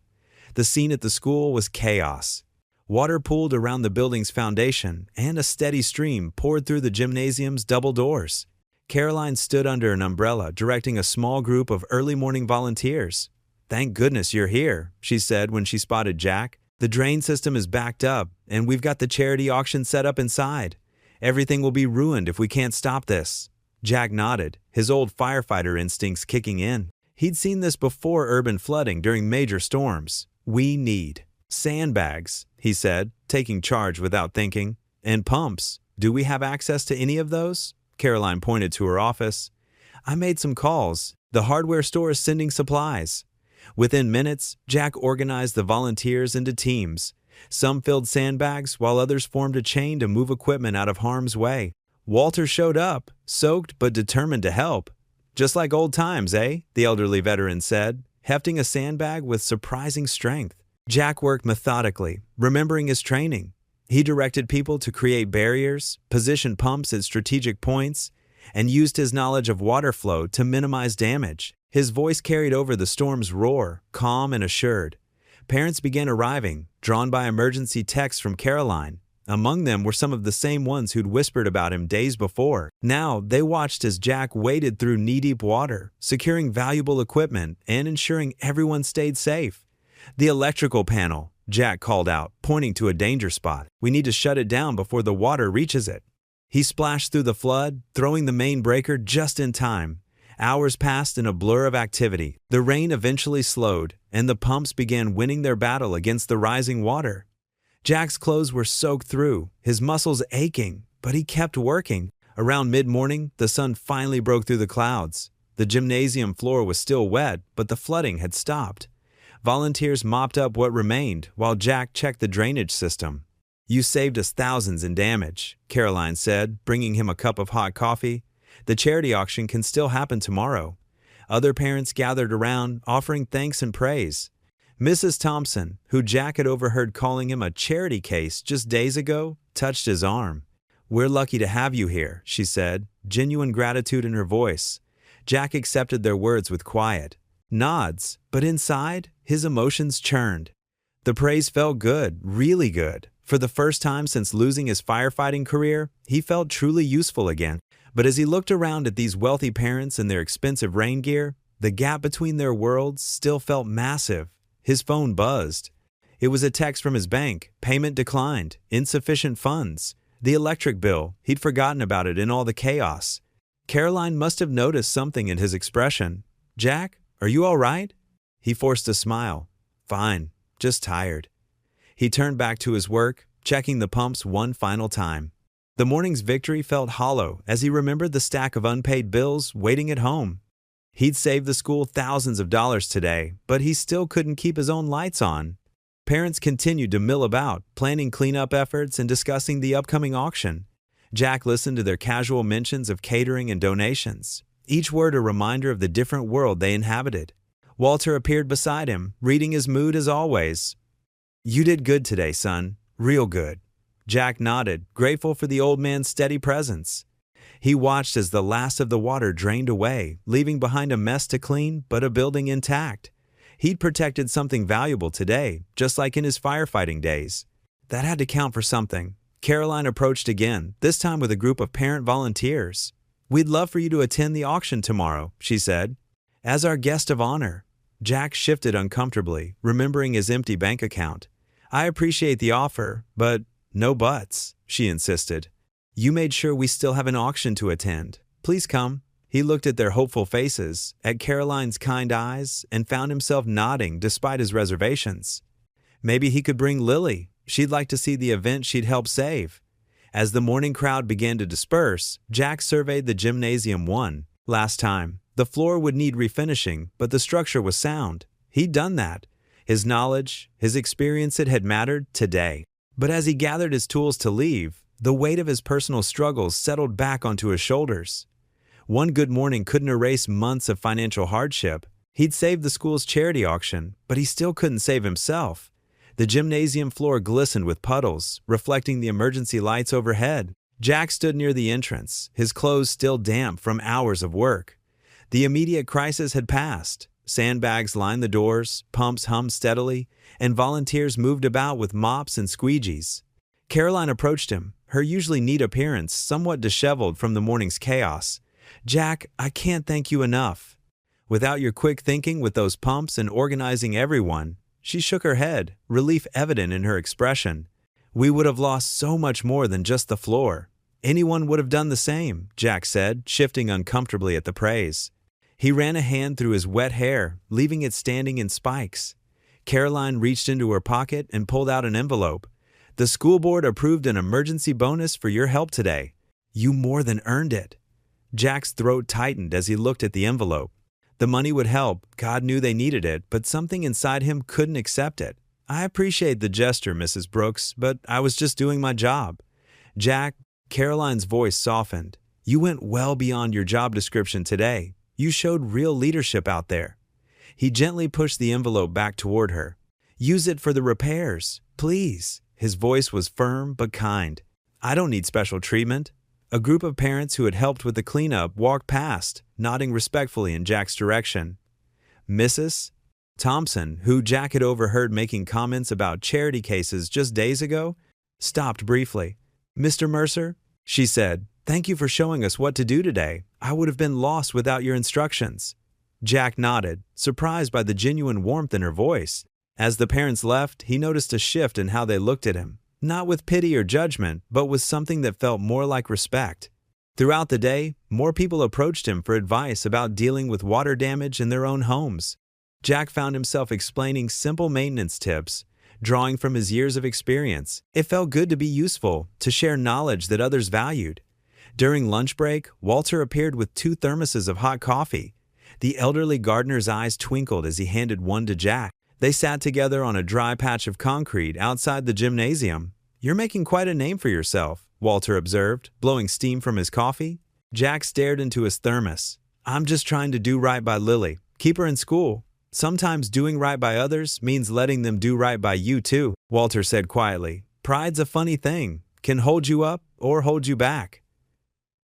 The scene at the school was chaos. Water pooled around the building's foundation, and a steady stream poured through the gymnasium's double doors. Caroline stood under an umbrella, directing a small group of early morning volunteers. "Thank goodness you're here," she said when she spotted Jack. "The drain system is backed up, and we've got the charity auction set up inside. Everything will be ruined if we can't stop this." Jack nodded, his old firefighter instincts kicking in. He'd seen this before urban flooding during major storms. "We need sandbags," he said, taking charge without thinking. "And pumps. Do we have access to any of those?" Caroline pointed to her office. "I made some calls. The hardware store is sending supplies." Within minutes, Jack organized the volunteers into teams. Some filled sandbags, while others formed a chain to move equipment out of harm's way. Walter showed up, soaked but determined to help. "Just like old times, eh?" the elderly veteran said, hefting a sandbag with surprising strength. Jack worked methodically, remembering his training. He directed people to create barriers, position pumps at strategic points, and used his knowledge of water flow to minimize damage. His voice carried over the storm's roar, calm and assured. Parents began arriving, drawn by emergency texts from Caroline. Among them were some of the same ones who'd whispered about him days before. Now, they watched as Jack waded through knee-deep water, securing valuable equipment and ensuring everyone stayed safe. "The electrical panel," Jack called out, pointing to a danger spot. "We need to shut it down before the water reaches it." He splashed through the flood, throwing the main breaker just in time. Hours passed in a blur of activity. The rain eventually slowed, and the pumps began winning their battle against the rising water. Jack's clothes were soaked through, his muscles aching, but he kept working. Around mid-morning, the sun finally broke through the clouds. The gymnasium floor was still wet, but the flooding had stopped. Volunteers mopped up what remained, while Jack checked the drainage system. "You saved us thousands in damage," Caroline said, bringing him a cup of hot coffee. "The charity auction can still happen tomorrow." Other parents gathered around, offering thanks and praise. Mrs. Thompson, who Jack had overheard calling him a charity case just days ago, touched his arm. "We're lucky to have you here," she said, genuine gratitude in her voice. Jack accepted their words with quiet nods, but inside, his emotions churned. The praise felt good, really good. For the first time since losing his firefighting career, he felt truly useful again. But as he looked around at these wealthy parents and their expensive rain gear, the gap between their worlds still felt massive. His phone buzzed. It was a text from his bank. Payment declined. Insufficient funds. The electric bill. He'd forgotten about it in all the chaos. Caroline must have noticed something in his expression. "Jack, are you all right?" He forced a smile. "Fine, just tired." He turned back to his work, checking the pumps one final time. The morning's victory felt hollow as he remembered the stack of unpaid bills waiting at home. He'd saved the school thousands of dollars today, but he still couldn't keep his own lights on. Parents continued to mill about, planning cleanup efforts and discussing the upcoming auction. Jack listened to their casual mentions of catering and donations, each word a reminder of the different world they inhabited. Walter appeared beside him, reading his mood as always. "You did good today, son. Real good." Jack nodded, grateful for the old man's steady presence. He watched as the last of the water drained away, leaving behind a mess to clean, but a building intact. He'd protected something valuable today, just like in his firefighting days. That had to count for something. Caroline approached again, this time with a group of parent volunteers. "We'd love for you to attend the auction tomorrow," she said, "as our guest of honor." Jack shifted uncomfortably, remembering his empty bank account. "I appreciate the offer, but no buts," she insisted. "You made sure we still have an auction to attend. Please come." He looked at their hopeful faces, at Caroline's kind eyes, and found himself nodding despite his reservations. Maybe he could bring Lily. She'd like to see the event she'd helped save. As the morning crowd began to disperse, Jack surveyed the gymnasium one last time. The floor would need refinishing, but the structure was sound. He'd done that. His knowledge, his experience, it had mattered today. But as he gathered his tools to leave, the weight of his personal struggles settled back onto his shoulders. One good morning couldn't erase months of financial hardship. He'd saved the school's charity auction, but he still couldn't save himself. The gymnasium floor glistened with puddles, reflecting the emergency lights overhead. Jack stood near the entrance, his clothes still damp from hours of work. The immediate crisis had passed. Sandbags lined the doors, pumps hummed steadily, and volunteers moved about with mops and squeegees. Caroline approached him, her usually neat appearance somewhat disheveled from the morning's chaos. "Jack, I can't thank you enough." Without your quick thinking with those pumps and organizing everyone, she shook her head, relief evident in her expression. "We would have lost so much more than just the floor." "Anyone would have done the same," Jack said, shifting uncomfortably at the praise. He ran a hand through his wet hair, leaving it standing in spikes. Caroline reached into her pocket and pulled out an envelope. "The school board approved an emergency bonus for your help today. You more than earned it." Jack's throat tightened as he looked at the envelope. The money would help, God knew they needed it, but something inside him couldn't accept it. "I appreciate the gesture, Mrs. Brooks, but I was just doing my job." "Jack," Caroline's voice softened, "you went well beyond your job description today. You showed real leadership out there." He gently pushed the envelope back toward her. "Use it for the repairs, please." His voice was firm but kind. "I don't need special treatment." A group of parents who had helped with the cleanup walked past, nodding respectfully in Jack's direction. Mrs. Thompson, who Jack had overheard making comments about charity cases just days ago, stopped briefly. "Mr. Mercer," she said, "thank you for showing us what to do today. I would have been lost without your instructions." Jack nodded, surprised by the genuine warmth in her voice. As the parents left, he noticed a shift in how they looked at him, not with pity or judgment, but with something that felt more like respect. Throughout the day, more people approached him for advice about dealing with water damage in their own homes. Jack found himself explaining simple maintenance tips, drawing from his years of experience. It felt good to be useful, to share knowledge that others valued. During lunch break, Walter appeared with 2 thermoses of hot coffee. The elderly gardener's eyes twinkled as he handed one to Jack. They sat together on a dry patch of concrete outside the gymnasium. "You're making quite a name for yourself," Walter observed, blowing steam from his coffee. Jack stared into his thermos. "I'm just trying to do right by Lily, keep her in school. Sometimes doing right by others means letting them do right by you too," Walter said quietly. "Pride's a funny thing, can hold you up or hold you back."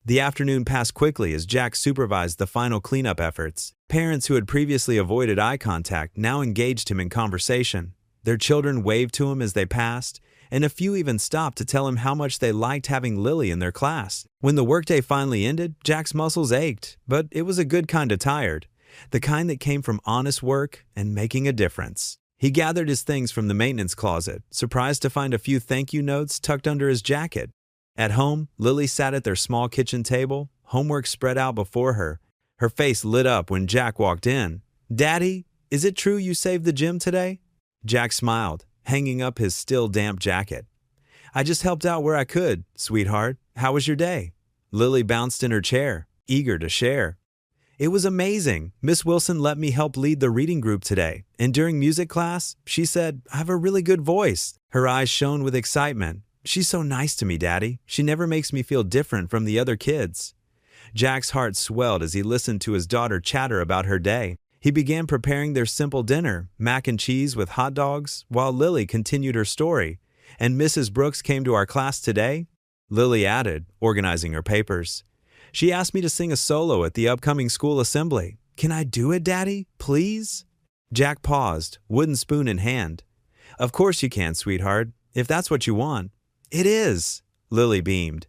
The afternoon passed quickly as Jack supervised the final cleanup efforts. Parents who had previously avoided eye contact now engaged him in conversation. Their children waved to him as they passed, and a few even stopped to tell him how much they liked having Lily in their class. When the workday finally ended, Jack's muscles ached, but it was a good kind of tired, the kind that came from honest work and making a difference. He gathered his things from the maintenance closet, surprised to find a few thank you notes tucked under his jacket. At home, Lily sat at their small kitchen table, homework spread out before her. Her face lit up when Jack walked in. "Daddy, is it true you saved the gym today?" Jack smiled, hanging up his still damp jacket. "I just helped out where I could, sweetheart. How was your day?" Lily bounced in her chair, eager to share. "It was amazing. Miss Wilson let me help lead the reading group today, and during music class, she said, I have a really good voice." Her eyes shone with excitement. "She's so nice to me, Daddy. She never makes me feel different from the other kids." Jack's heart swelled as he listened to his daughter chatter about her day. He began preparing their simple dinner, mac and cheese with hot dogs, while Lily continued her story. "And Mrs. Brooks came to our class today?" Lily added, organizing her papers. "She asked me to sing a solo at the upcoming school assembly. Can I do it, Daddy? Please?" Jack paused, wooden spoon in hand. "Of course you can, sweetheart, if that's what you want." "It is," Lily beamed.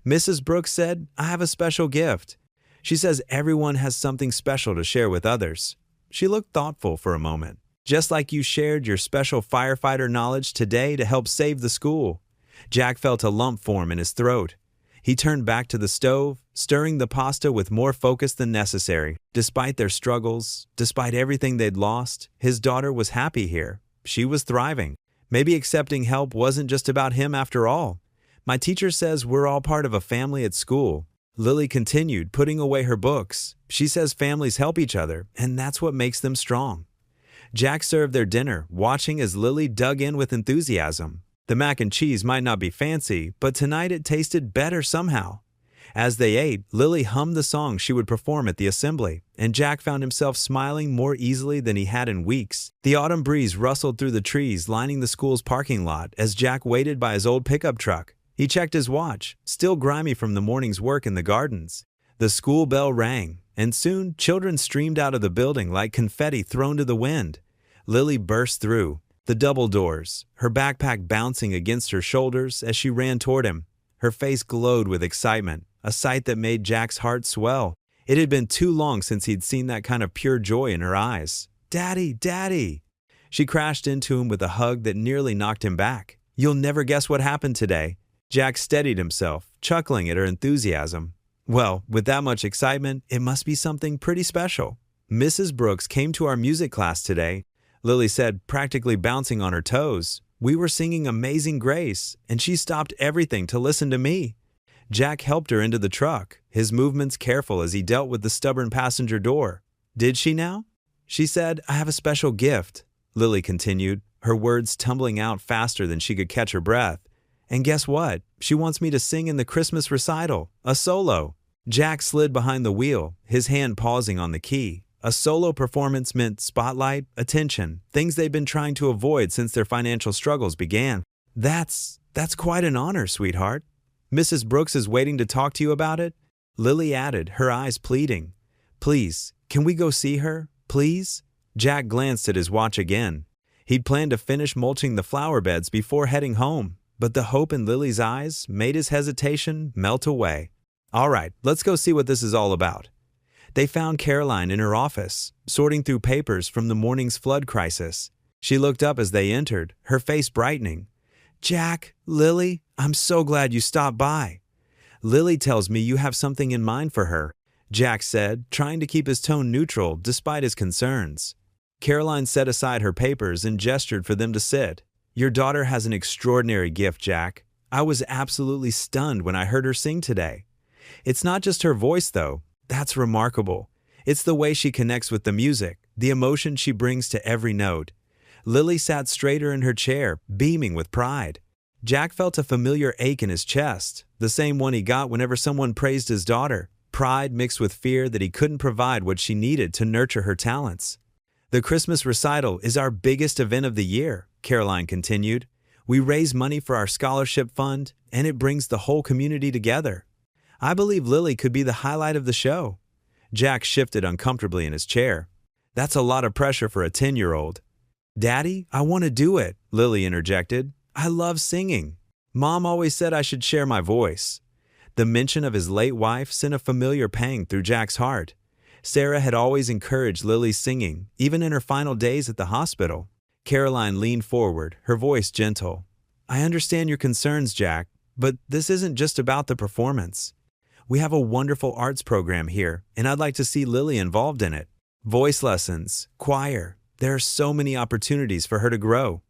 "Mrs. Brooks said, I have a special gift. She says everyone has something special to share with others." She looked thoughtful for a moment. "Just like you shared your special firefighter knowledge today to help save the school." Jack felt a lump form in his throat. He turned back to the stove, stirring the pasta with more focus than necessary. Despite their struggles, despite everything they'd lost, his daughter was happy here. She was thriving. Maybe accepting help wasn't just about him after all. "My teacher says we're all part of a family at school." Lily continued, putting away her books. "She says families help each other, and that's what makes them strong." Jack served their dinner, watching as Lily dug in with enthusiasm. The mac and cheese might not be fancy, but tonight it tasted better somehow. As they ate, Lily hummed the song she would perform at the assembly, and Jack found himself smiling more easily than he had in weeks. The autumn breeze rustled through the trees lining the school's parking lot as Jack waited by his old pickup truck. He checked his watch, still grimy from the morning's work in the gardens. The school bell rang, and soon children streamed out of the building like confetti thrown to the wind. Lily burst through the double doors, her backpack bouncing against her shoulders as she ran toward him. Her face glowed with excitement, a sight that made Jack's heart swell. It had been too long since he'd seen that kind of pure joy in her eyes. "Daddy, Daddy!" She crashed into him with a hug that nearly knocked him back. "You'll never guess what happened today." Jack steadied himself, chuckling at her enthusiasm. "Well, with that much excitement, it must be something pretty special. Mrs. Brooks came to our music class today," Lily said, practically bouncing on her toes. "We were singing Amazing Grace, and she stopped everything to listen to me." Jack helped her into the truck, his movements careful as he dealt with the stubborn passenger door. "Did she now?" "She said, I have a special gift," Lily continued, her words tumbling out faster than she could catch her breath. "And guess what? She wants me to sing in the Christmas recital, a solo." Jack slid behind the wheel, his hand pausing on the key. A solo performance meant spotlight, attention, things they'd been trying to avoid since their financial struggles began. That's quite an honor, sweetheart. Mrs. Brooks is waiting to talk to you about it," Lily added, her eyes pleading. "Please, can we go see her? Please?" Jack glanced at his watch again. He'd planned to finish mulching the flower beds before heading home, but the hope in Lily's eyes made his hesitation melt away. "All right, let's go see what this is all about." They found Caroline in her office, sorting through papers from the morning's flood crisis. She looked up as they entered, her face brightening. "Jack, Lily, I'm so glad you stopped by." "Lily tells me you have something in mind for her," Jack said, trying to keep his tone neutral despite his concerns. Caroline set aside her papers and gestured for them to sit. "Your daughter has an extraordinary gift, Jack. I was absolutely stunned when I heard her sing today. It's not just her voice, though. That's remarkable. It's the way she connects with the music, the emotion she brings to every note." Lily sat straighter in her chair, beaming with pride. Jack felt a familiar ache in his chest, the same one he got whenever someone praised his daughter, pride mixed with fear that he couldn't provide what she needed to nurture her talents. "The Christmas recital is our biggest event of the year," Caroline continued. "We raise money for our scholarship fund, and it brings the whole community together. I believe Lily could be the highlight of the show." Jack shifted uncomfortably in his chair. "That's a lot of pressure for a 10-year-old. "Daddy, I want to do it," Lily interjected. "I love singing. Mom always said I should share my voice." The mention of his late wife sent a familiar pang through Jack's heart. Sarah had always encouraged Lily's singing, even in her final days at the hospital. Caroline leaned forward, her voice gentle. "I understand your concerns, Jack, but this isn't just about the performance. We have a wonderful arts program here, and I'd like to see Lily involved in it. Voice lessons, choir. There are so many opportunities for her to grow."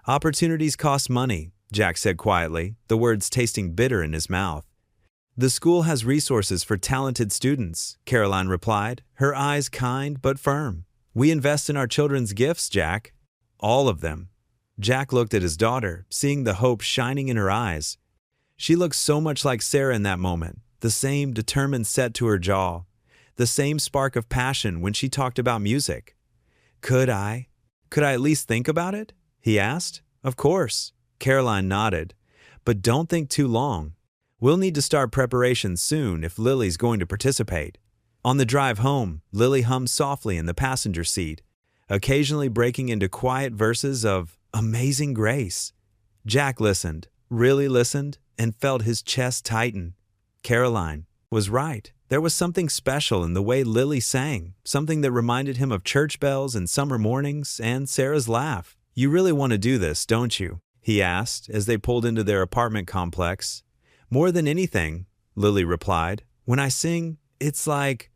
"Opportunities cost money," Jack said quietly, the words tasting bitter in his mouth. "The school has resources for talented students," Caroline replied, her eyes kind but firm. "We invest in our children's gifts, Jack. All of them." Jack looked at his daughter, seeing the hope shining in her eyes. She looked so much like Sarah in that moment, the same determined set to her jaw, the same spark of passion when she talked about music. Could I at least think about it?" he asked. "Of course," Caroline nodded. "But don't think too long. We'll need to start preparations soon if Lily's going to participate." On the drive home, Lily hummed softly in the passenger seat, occasionally breaking into quiet verses of Amazing Grace. Jack listened, really listened, and felt his chest tighten. Caroline was right. There was something special in the way Lily sang, something that reminded him of church bells and summer mornings and Sarah's laugh. "You really want to do this, don't you?" he asked as they pulled into their apartment complex. "More than anything," Lily replied. "When I sing, it's like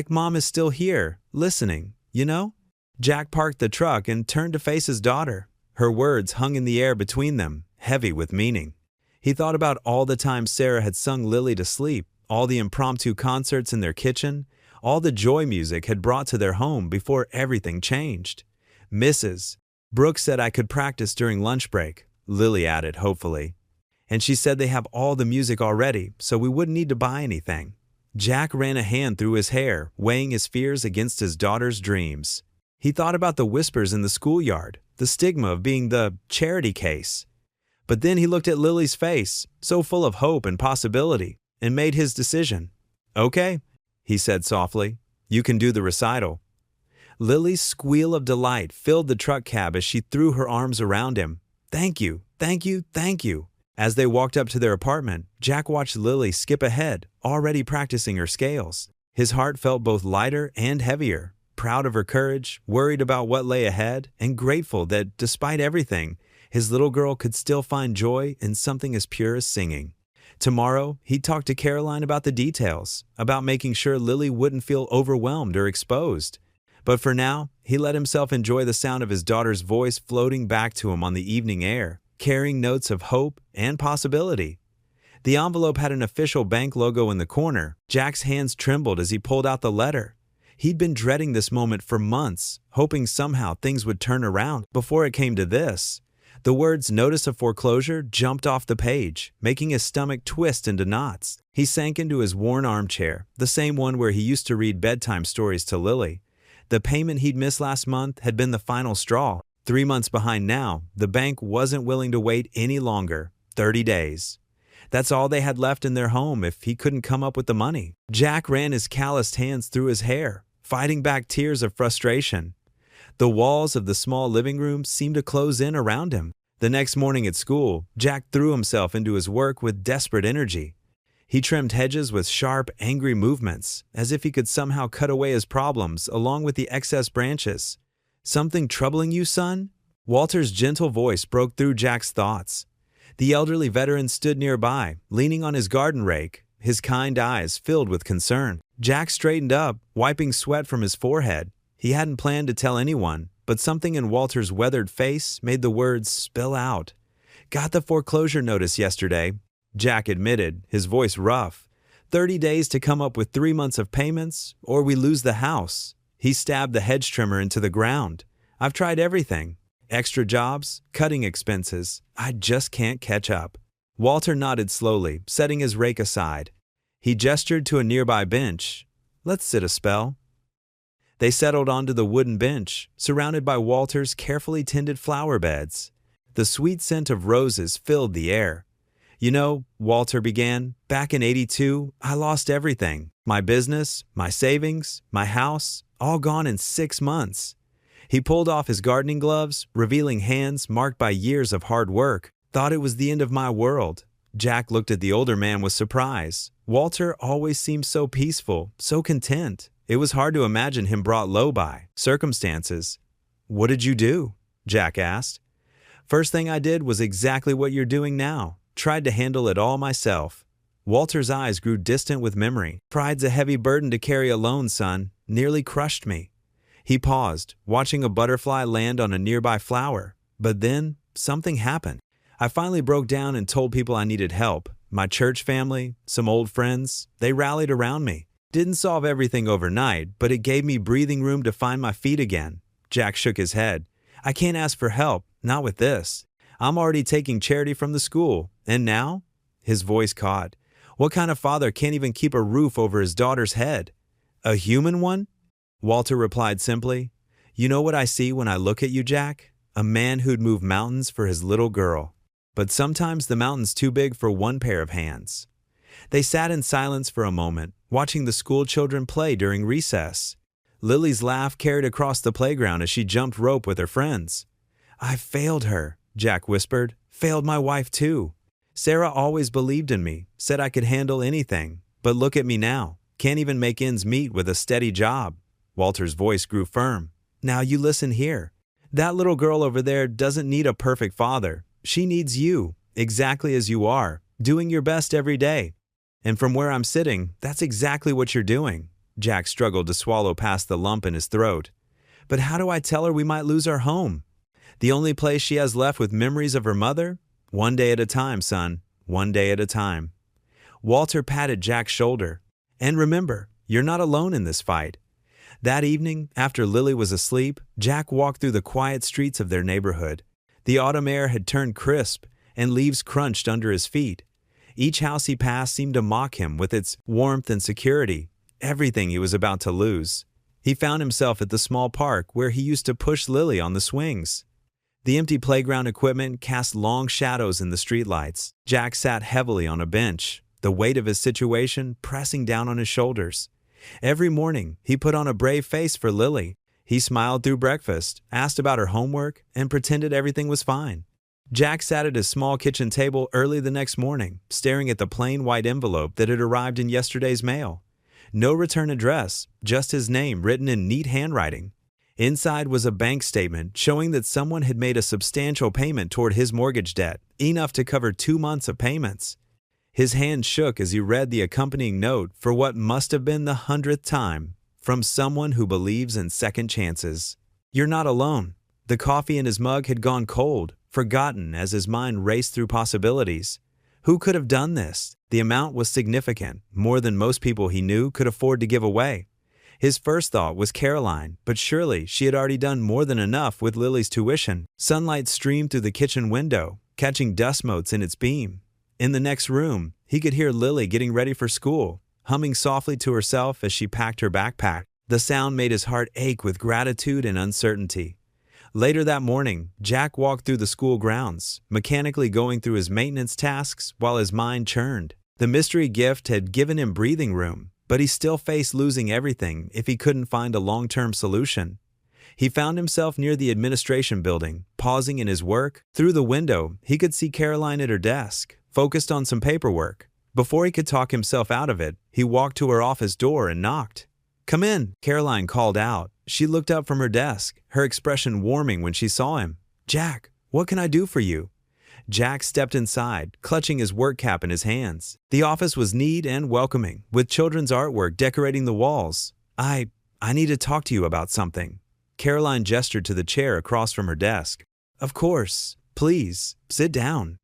Mom is still here, listening, you know?" Jack parked the truck and turned to face his daughter. Her words hung in the air between them, heavy with meaning. He thought about all the times Sarah had sung Lily to sleep, all the impromptu concerts in their kitchen, all the joy music had brought to their home before everything changed. "Mrs. Brooks said I could practice during lunch break," Lily added hopefully. "And she said they have all the music already, so we wouldn't need to buy anything." Jack ran a hand through his hair, weighing his fears against his daughter's dreams. He thought about the whispers in the schoolyard, the stigma of being the charity case. But then he looked at Lily's face, so full of hope and possibility, and made his decision. "Okay," he said softly, "you can do the recital." Lily's squeal of delight filled the truck cab as she threw her arms around him. "Thank you, thank you, thank you." As they walked up to their apartment, Jack watched Lily skip ahead, already practicing her scales. His heart felt both lighter and heavier, proud of her courage, worried about what lay ahead, and grateful that, despite everything, his little girl could still find joy in something as pure as singing. Tomorrow, he'd talk to Caroline about the details, about making sure Lily wouldn't feel overwhelmed or exposed. But for now, he let himself enjoy the sound of his daughter's voice floating back to him on the evening air, carrying notes of hope and possibility. The envelope had an official bank logo in the corner. Jack's hands trembled as he pulled out the letter. He'd been dreading this moment for months, hoping somehow things would turn around before it came to this. The words "Notice of Foreclosure" jumped off the page, making his stomach twist into knots. He sank into his worn armchair, the same one where he used to read bedtime stories to Lily. The payment he'd missed last month had been the final straw. 3 months behind now, the bank wasn't willing to wait any longer. 30 days. That's all they had left in their home if he couldn't come up with the money. Jack ran his calloused hands through his hair, fighting back tears of frustration. The walls of the small living room seemed to close in around him. The next morning at school, Jack threw himself into his work with desperate energy. He trimmed hedges with sharp, angry movements, as if he could somehow cut away his problems along with the excess branches. "Something troubling you, son?" Walter's gentle voice broke through Jack's thoughts. The elderly veteran stood nearby, leaning on his garden rake, his kind eyes filled with concern. Jack straightened up, wiping sweat from his forehead. He hadn't planned to tell anyone, but something in Walter's weathered face made the words spill out. "Got the foreclosure notice yesterday," Jack admitted, his voice rough. 30 days to come up with 3 months of payments, or we lose the house." He stabbed the hedge trimmer into the ground. "I've tried everything. Extra jobs, cutting expenses. I just can't catch up." Walter nodded slowly, setting his rake aside. He gestured to a nearby bench. "Let's sit a spell." They settled onto the wooden bench, surrounded by Walter's carefully tended flower beds. The sweet scent of roses filled the air. "You know," Walter began, "back in '82, I lost everything. My business, my savings, my house, all gone in 6 months." He pulled off his gardening gloves, revealing hands marked by years of hard work. "Thought it was the end of my world." Jack looked at the older man with surprise. Walter always seemed so peaceful, so content. It was hard to imagine him brought low by circumstances. "What did you do?" Jack asked. "First thing I did was exactly what you're doing now. Tried to handle it all myself." Walter's eyes grew distant with memory. "Pride's a heavy burden to carry alone, son. Nearly crushed me." He paused, watching a butterfly land on a nearby flower. But then, something happened. "I finally broke down and told people I needed help. My church family, some old friends, they rallied around me. Didn't solve everything overnight, but it gave me breathing room to find my feet again." Jack shook his head. "I can't ask for help, not with this. I'm already taking charity from the school. And now?" His voice caught. "What kind of father can't even keep a roof over his daughter's head?" "A human one?" Walter replied simply. "You know what I see when I look at you, Jack? A man who'd move mountains for his little girl. But sometimes the mountain's too big for one pair of hands." They sat in silence for a moment, watching the school children play during recess. Lily's laugh carried across the playground as she jumped rope with her friends. "I failed her," Jack whispered. "Failed my wife too. Sarah always believed in me, said I could handle anything. But look at me now. Can't even make ends meet with a steady job." Walter's voice grew firm. "Now you listen here. That little girl over there doesn't need a perfect father. She needs you, exactly as you are, doing your best every day. And from where I'm sitting, that's exactly what you're doing." Jack struggled to swallow past the lump in his throat. "But how do I tell her we might lose our home? The only place she has left with memories of her mother? One day at a time, son. One day at a time." Walter patted Jack's shoulder. "And remember, you're not alone in this fight." That evening, after Lily was asleep, Jack walked through the quiet streets of their neighborhood. The autumn air had turned crisp, and leaves crunched under his feet. Each house he passed seemed to mock him with its warmth and security, everything he was about to lose. He found himself at the small park where he used to push Lily on the swings. The empty playground equipment cast long shadows in the streetlights. Jack sat heavily on a bench, the weight of his situation pressing down on his shoulders. Every morning, he put on a brave face for Lily. He smiled through breakfast, asked about her homework, and pretended everything was fine. Jack sat at his small kitchen table early the next morning, staring at the plain white envelope that had arrived in yesterday's mail. No return address, just his name written in neat handwriting. Inside was a bank statement showing that someone had made a substantial payment toward his mortgage debt, enough to cover 2 months of payments. His hand shook as he read the accompanying note for what must have been the 100th time, from someone who believes in second chances. "You're not alone." The coffee in his mug had gone cold, forgotten as his mind raced through possibilities. Who could have done this? The amount was significant, more than most people he knew could afford to give away. His first thought was Caroline, but surely she had already done more than enough with Lily's tuition. Sunlight streamed through the kitchen window, catching dust motes in its beam. In the next room, he could hear Lily getting ready for school, humming softly to herself as she packed her backpack. The sound made his heart ache with gratitude and uncertainty. Later that morning, Jack walked through the school grounds, mechanically going through his maintenance tasks while his mind churned. The mystery gift had given him breathing room, but he still faced losing everything if he couldn't find a long-term solution. He found himself near the administration building, pausing in his work. Through the window, he could see Caroline at her desk, focused on some paperwork. Before he could talk himself out of it, he walked to her office door and knocked. "Come in," Caroline called out. She looked up from her desk, her expression warming when she saw him. "Jack, what can I do for you?" Jack stepped inside, clutching his work cap in his hands. The office was neat and welcoming, with children's artwork decorating the walls. I need to talk to you about something." Caroline gestured to the chair across from her desk. "Of course. Please, sit down."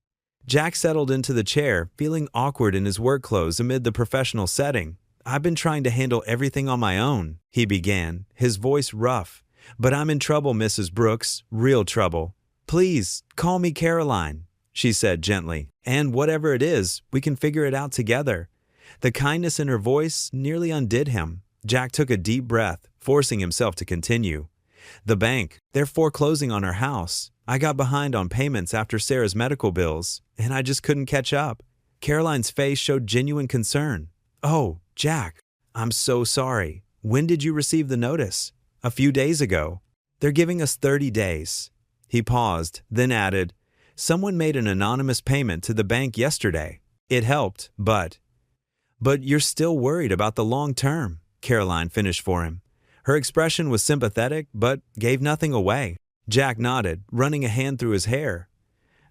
Jack settled into the chair, feeling awkward in his work clothes amid the professional setting. "I've been trying to handle everything on my own," he began, his voice rough. "But I'm in trouble, Mrs. Brooks, real trouble." "Please, call me Caroline," she said gently. "And whatever it is, we can figure it out together." The kindness in her voice nearly undid him. Jack took a deep breath, forcing himself to continue. "The bank, they're foreclosing on our house. I got behind on payments after Sarah's medical bills, and I just couldn't catch up." Caroline's face showed genuine concern. "Oh, Jack, I'm so sorry. When did you receive the notice?" "A few days ago." "They're giving us 30 days. He paused, then added, "Someone made an anonymous payment to the bank yesterday. It helped, but you're still worried about the long term," Caroline finished for him. Her expression was sympathetic, but gave nothing away. Jack nodded, running a hand through his hair.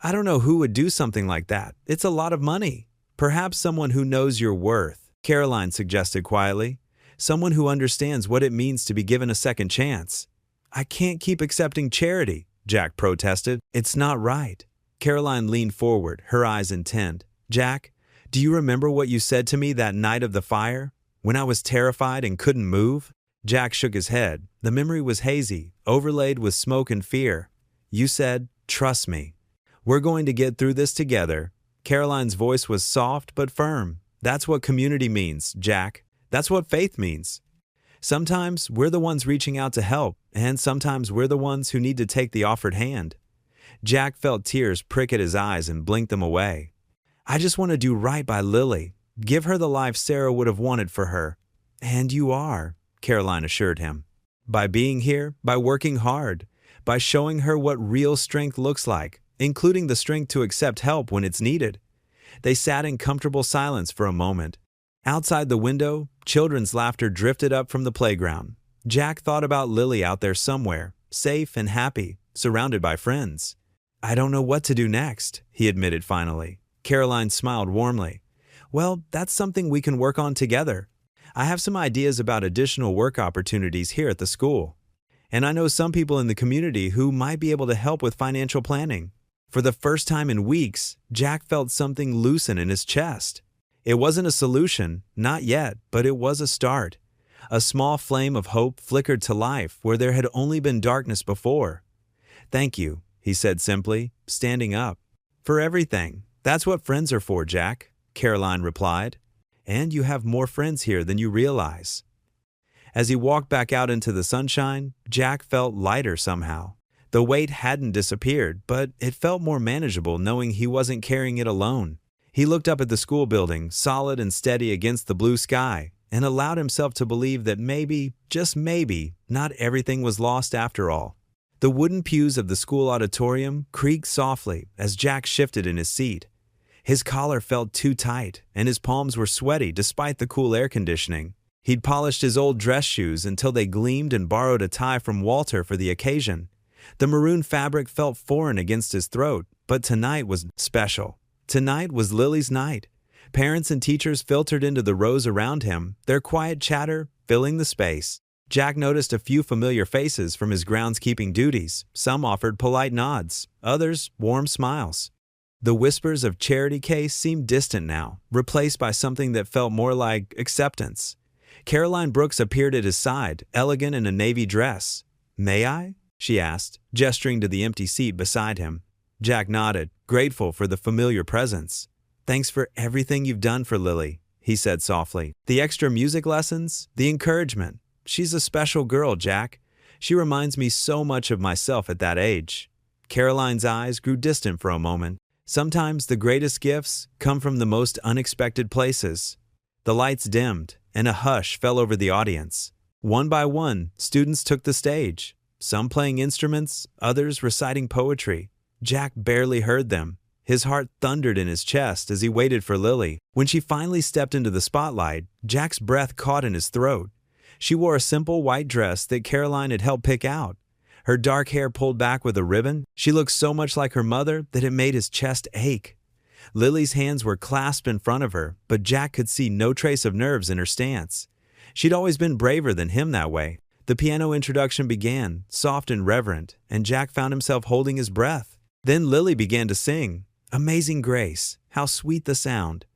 "I don't know who would do something like that. It's a lot of money." "Perhaps someone who knows your worth," Caroline suggested quietly. "Someone who understands what it means to be given a second chance." "I can't keep accepting charity," Jack protested. "It's not right." Caroline leaned forward, her eyes intent. "Jack, do you remember what you said to me that night of the fire, when I was terrified and couldn't move?" Jack shook his head. The memory was hazy, overlaid with smoke and fear. "You said, 'Trust me. We're going to get through this together.'" Caroline's voice was soft but firm. "That's what community means, Jack. That's what faith means. Sometimes we're the ones reaching out to help, and sometimes we're the ones who need to take the offered hand." Jack felt tears prick at his eyes and blinked them away. "I just want to do right by Lily, give her the life Sarah would have wanted for her." "And you are," Caroline assured him. "By being here, by working hard, by showing her what real strength looks like, including the strength to accept help when it's needed." They sat in comfortable silence for a moment. Outside the window, children's laughter drifted up from the playground. Jack thought about Lily out there somewhere, safe and happy, surrounded by friends. "I don't know what to do next," he admitted finally. Caroline smiled warmly. "Well, that's something we can work on together. I have some ideas about additional work opportunities here at the school. And I know some people in the community who might be able to help with financial planning." For the first time in weeks, Jack felt something loosen in his chest. It wasn't a solution, not yet, but it was a start. A small flame of hope flickered to life where there had only been darkness before. "Thank you," he said simply, standing up. "For everything. That's what friends are for, Jack," Caroline replied. "And you have more friends here than you realize." As he walked back out into the sunshine, Jack felt lighter somehow. The weight hadn't disappeared, but it felt more manageable knowing he wasn't carrying it alone. He looked up at the school building, solid and steady against the blue sky, and allowed himself to believe that maybe, just maybe, not everything was lost after all. The wooden pews of the school auditorium creaked softly as Jack shifted in his seat. His collar felt too tight, and his palms were sweaty despite the cool air conditioning. He'd polished his old dress shoes until they gleamed and borrowed a tie from Walter for the occasion. The maroon fabric felt foreign against his throat, but tonight was special. Tonight was Lily's night. Parents and teachers filtered into the rows around him, their quiet chatter filling the space. Jack noticed a few familiar faces from his groundskeeping duties. Some offered polite nods, others warm smiles. The whispers of Charity Case seemed distant now, replaced by something that felt more like acceptance. Caroline Brooks appeared at his side, elegant in a navy dress. "May I?" she asked, gesturing to the empty seat beside him. Jack nodded, grateful for the familiar presence. "Thanks for everything you've done for Lily," he said softly. "The extra music lessons, the encouragement. She's a special girl, Jack. She reminds me so much of myself at that age." Caroline's eyes grew distant for a moment. Sometimes the greatest gifts come from the most unexpected places. The lights dimmed, and a hush fell over the audience. One by one, students took the stage, some playing instruments, others reciting poetry. Jack barely heard them. His heart thundered in his chest as he waited for Lily. When she finally stepped into the spotlight, Jack's breath caught in his throat. She wore a simple white dress that Caroline had helped pick out. Her dark hair pulled back with a ribbon, she looked so much like her mother that it made his chest ache. Lily's hands were clasped in front of her, but Jack could see no trace of nerves in her stance. She'd always been braver than him that way. The piano introduction began, soft and reverent, and Jack found himself holding his breath. Then Lily began to sing. Amazing Grace, how sweet the sound.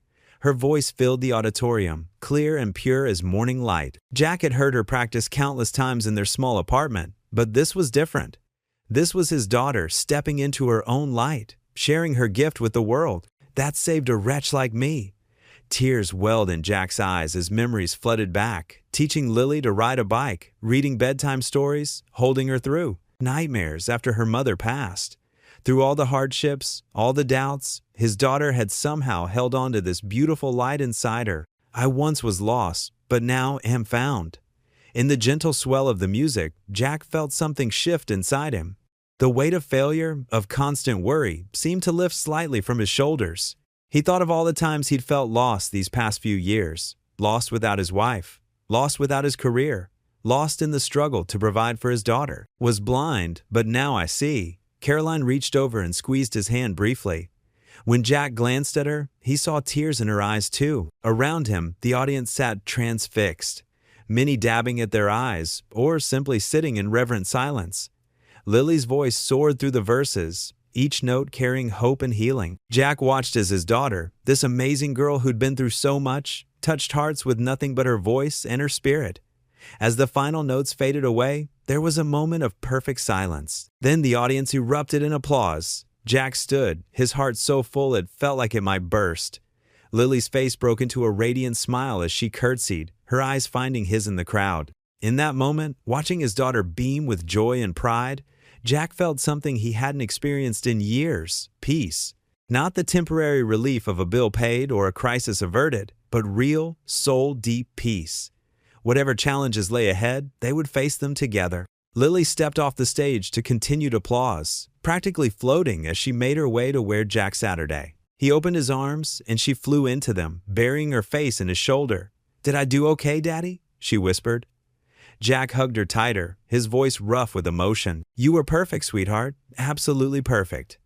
Her voice filled the auditorium, clear and pure as morning light. Jack had heard her practice countless times in their small apartment, but this was different. This was his daughter stepping into her own light, sharing her gift with the world. That saved a wretch like me. Tears welled in Jack's eyes as memories flooded back, teaching Lily to ride a bike, reading bedtime stories, holding her through nightmares after her mother passed. Through all the hardships, all the doubts, his daughter had somehow held on to this beautiful light inside her. I once was lost, but now am found. In the gentle swell of the music, Jack felt something shift inside him. The weight of failure, of constant worry, seemed to lift slightly from his shoulders. He thought of all the times he'd felt lost these past few years. Lost without his wife, lost without his career, lost in the struggle to provide for his daughter. Was blind, but now I see. Caroline reached over and squeezed his hand briefly. When Jack glanced at her, he saw tears in her eyes too. Around him, the audience sat transfixed, many dabbing at their eyes or simply sitting in reverent silence. Lily's voice soared through the verses, each note carrying hope and healing. Jack watched as his daughter, this amazing girl who'd been through so much, touched hearts with nothing but her voice and her spirit. As the final notes faded away, there was a moment of perfect silence. Then the audience erupted in applause. Jack stood, his heart so full it felt like it might burst. Lily's face broke into a radiant smile as she curtsied, her eyes finding his in the crowd. In that moment, watching his daughter beam with joy and pride, Jack felt something he hadn't experienced in years: peace. Not the temporary relief of a bill paid or a crisis averted, but real, soul-deep peace. Whatever challenges lay ahead, they would face them together. Lily stepped off the stage to continued applause, practically floating as she made her way to where Jack sat. He opened his arms, and she flew into them, burying her face in his shoulder. "Did I do okay, Daddy?" she whispered. Jack hugged her tighter, his voice rough with emotion. "You were perfect, sweetheart. Absolutely perfect."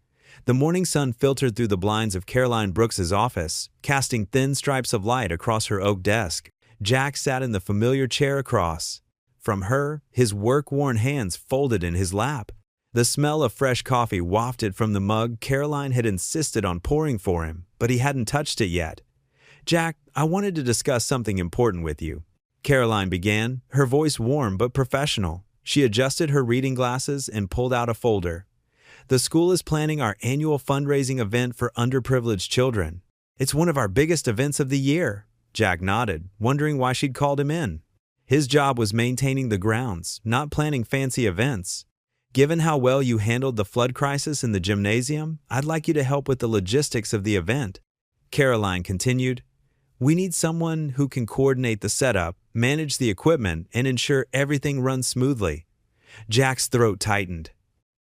The morning sun filtered through the blinds of Caroline Brooks's office, casting thin stripes of light across her oak desk. Jack sat in the familiar chair across from her, his work-worn hands folded in his lap. The smell of fresh coffee wafted from the mug Caroline had insisted on pouring for him, but he hadn't touched it yet. "Jack, I wanted to discuss something important with you," Caroline began, her voice warm but professional. She adjusted her reading glasses and pulled out a folder. "The school is planning our annual fundraising event for underprivileged children. It's one of our biggest events of the year." Jack nodded, wondering why she'd called him in. His job was maintaining the grounds, not planning fancy events. Given how well you handled the flood crisis in the gymnasium, I'd like you to help with the logistics of the event. Caroline continued, We need someone who can coordinate the setup, manage the equipment, and ensure everything runs smoothly. Jack's throat tightened.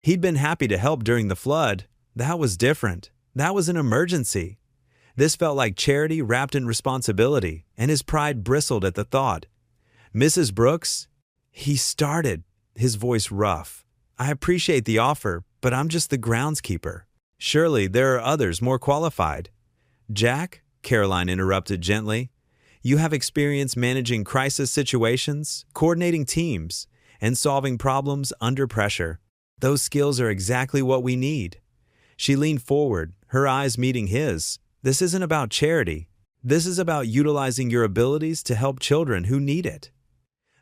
He'd been happy to help during the flood. That was different. That was an emergency. This felt like charity wrapped in responsibility, and his pride bristled at the thought. Mrs. Brooks? He started, his voice rough. I appreciate the offer, but I'm just the groundskeeper. Surely there are others more qualified. Jack, Caroline interrupted gently, you have experience managing crisis situations, coordinating teams, and solving problems under pressure. Those skills are exactly what we need. She leaned forward, her eyes meeting his. This isn't about charity. This is about utilizing your abilities to help children who need it.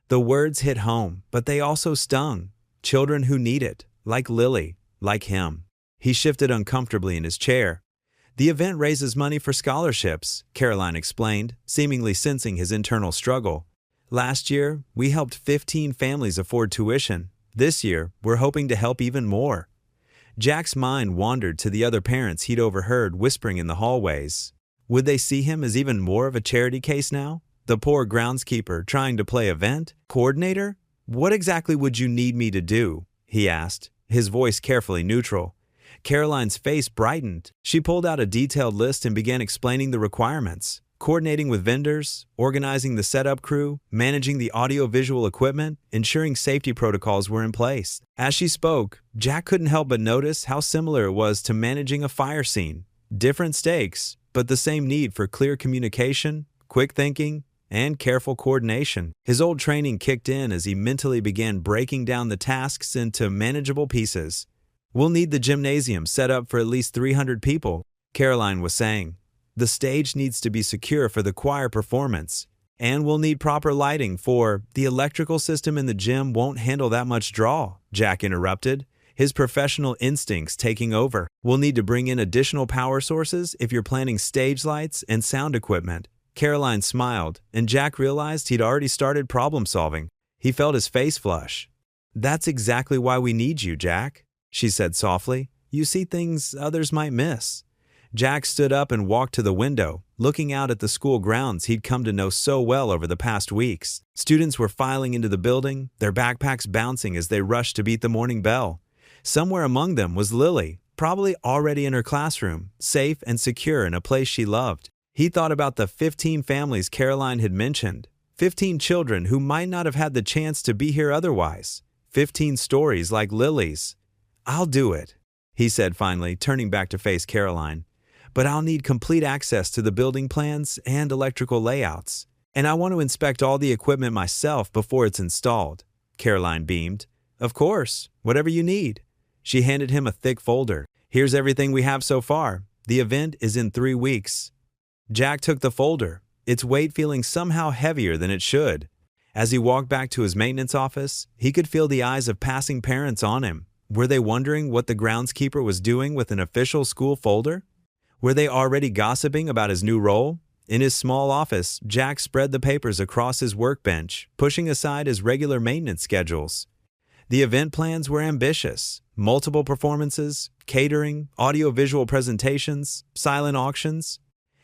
The words hit home, but they also stung. Children who need it, like Lily, like him. He shifted uncomfortably in his chair. The event raises money for scholarships, Caroline explained, seemingly sensing his internal struggle. Last year, we helped 15 families afford tuition. This year, we're hoping to help even more. Jack's mind wandered to the other parents he'd overheard whispering in the hallways. Would they see him as even more of a charity case now? The poor groundskeeper trying to play event coordinator? What exactly would you need me to do? He asked, his voice carefully neutral. Caroline's face brightened. She pulled out a detailed list and began explaining the requirements. Coordinating with vendors, organizing the setup crew, managing the audio-visual equipment, ensuring safety protocols were in place. As she spoke, Jack couldn't help but notice how similar it was to managing a fire scene. Different stakes, but the same need for clear communication, quick thinking, and careful coordination. His old training kicked in as he mentally began breaking down the tasks into manageable pieces. We'll need the gymnasium set up for at least 300 people, Caroline was saying. The stage needs to be secure for the choir performance, and we'll need proper lighting for the electrical system in the gym won't handle that much draw, Jack interrupted, his professional instincts taking over. We'll need to bring in additional power sources if you're planning stage lights and sound equipment. Caroline smiled, and Jack realized he'd already started problem solving. He felt his face flush. That's exactly why we need you, Jack, she said softly. You see things others might miss. Jack stood up and walked to the window, looking out at the school grounds he'd come to know so well over the past weeks. Students were filing into the building, their backpacks bouncing as they rushed to beat the morning bell. Somewhere among them was Lily, probably already in her classroom, safe and secure in a place she loved. He thought about the 15 families Caroline had mentioned, 15 children who might not have had the chance to be here otherwise, 15 stories like Lily's. I'll do it, he said finally, turning back to face Caroline. But I'll need complete access to the building plans and electrical layouts. And I want to inspect all the equipment myself before it's installed. Caroline beamed. Of course, whatever you need. She handed him a thick folder. Here's everything we have so far. The event is in 3 weeks. Jack took the folder, its weight feeling somehow heavier than it should. As he walked back to his maintenance office, he could feel the eyes of passing parents on him. Were they wondering what the groundskeeper was doing with an official school folder? Were they already gossiping about his new role? In his small office, Jack spread the papers across his workbench, pushing aside his regular maintenance schedules. The event plans were ambitious. Multiple performances, catering, audio-visual presentations, silent auctions.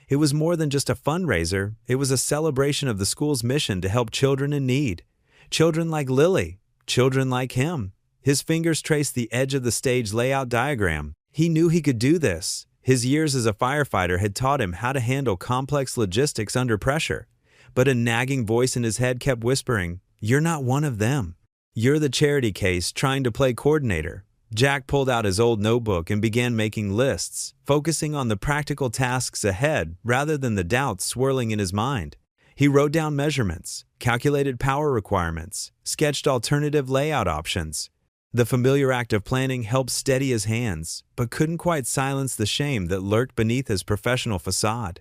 It was more than just a fundraiser. It was a celebration of the school's mission to help children in need. Children like Lily. Children like him. His fingers traced the edge of the stage layout diagram. He knew he could do this. His years as a firefighter had taught him how to handle complex logistics under pressure. But a nagging voice in his head kept whispering, "You're not one of them. You're the charity case trying to play coordinator." Jack pulled out his old notebook and began making lists, focusing on the practical tasks ahead rather than the doubts swirling in his mind. He wrote down measurements, calculated power requirements, sketched alternative layout options. The familiar act of planning helped steady his hands, but couldn't quite silence the shame that lurked beneath his professional facade.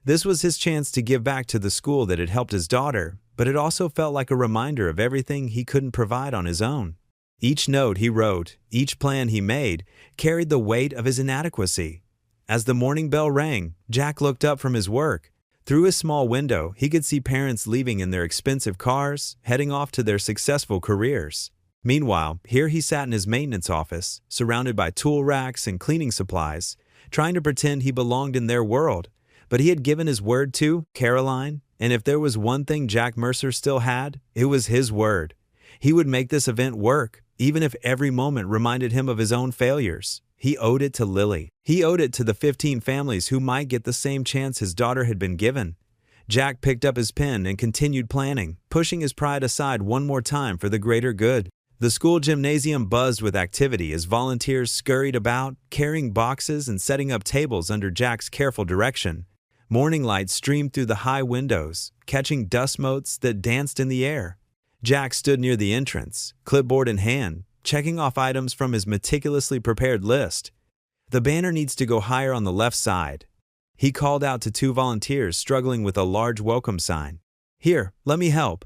This was his chance to give back to the school that had helped his daughter, but it also felt like a reminder of everything he couldn't provide on his own. Each note he wrote, each plan he made, carried the weight of his inadequacy. As the morning bell rang, Jack looked up from his work. Through his small window, he could see parents leaving in their expensive cars, heading off to their successful careers. Meanwhile, here he sat in his maintenance office, surrounded by tool racks and cleaning supplies, trying to pretend he belonged in their world. But he had given his word to Caroline, and if there was one thing Jack Mercer still had, it was his word. He would make this event work, even if every moment reminded him of his own failures. He owed it to Lily. He owed it to the 15 families who might get the same chance his daughter had been given. Jack picked up his pen and continued planning, pushing his pride aside one more time for the greater good. The school gymnasium buzzed with activity as volunteers scurried about, carrying boxes and setting up tables under Jack's careful direction. Morning light streamed through the high windows, catching dust motes that danced in the air. Jack stood near the entrance, clipboard in hand, checking off items from his meticulously prepared list. The banner needs to go higher on the left side. He called out to 2 volunteers struggling with a large welcome sign. "Here, let me help."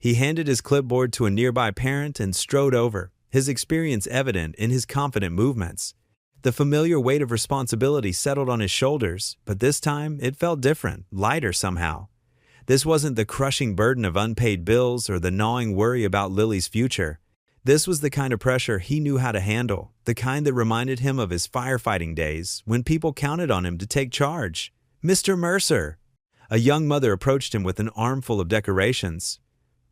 He handed his clipboard to a nearby parent and strode over, his experience evident in his confident movements. The familiar weight of responsibility settled on his shoulders, but this time it felt different, lighter somehow. This wasn't the crushing burden of unpaid bills or the gnawing worry about Lily's future. This was the kind of pressure he knew how to handle, the kind that reminded him of his firefighting days when people counted on him to take charge. "Mr. Mercer!" A young mother approached him with an armful of decorations.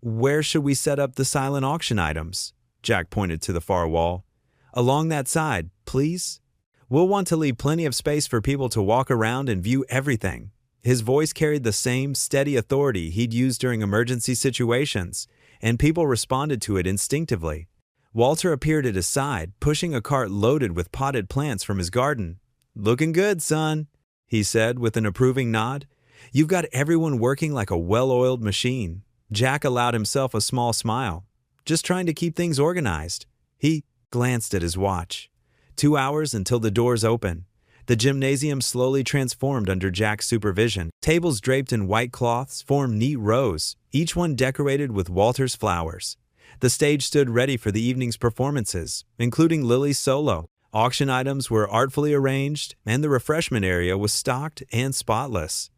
"Where should we set up the silent auction items?" Jack pointed to the far wall. "Along that side, please. We'll want to leave plenty of space for people to walk around and view everything." His voice carried the same steady authority he'd used during emergency situations, and people responded to it instinctively. Walter appeared at his side, pushing a cart loaded with potted plants from his garden. "Looking good, son," he said with an approving nod. "You've got everyone working like a well-oiled machine." Jack allowed himself a small smile. "Just trying to keep things organized." He glanced at his watch. 2 hours until the doors open. The gymnasium slowly transformed under Jack's supervision. Tables draped in white cloths formed neat rows, each one decorated with Walter's flowers. The stage stood ready for the evening's performances, including Lily's solo. Auction items were artfully arranged, and the refreshment area was stocked and spotless.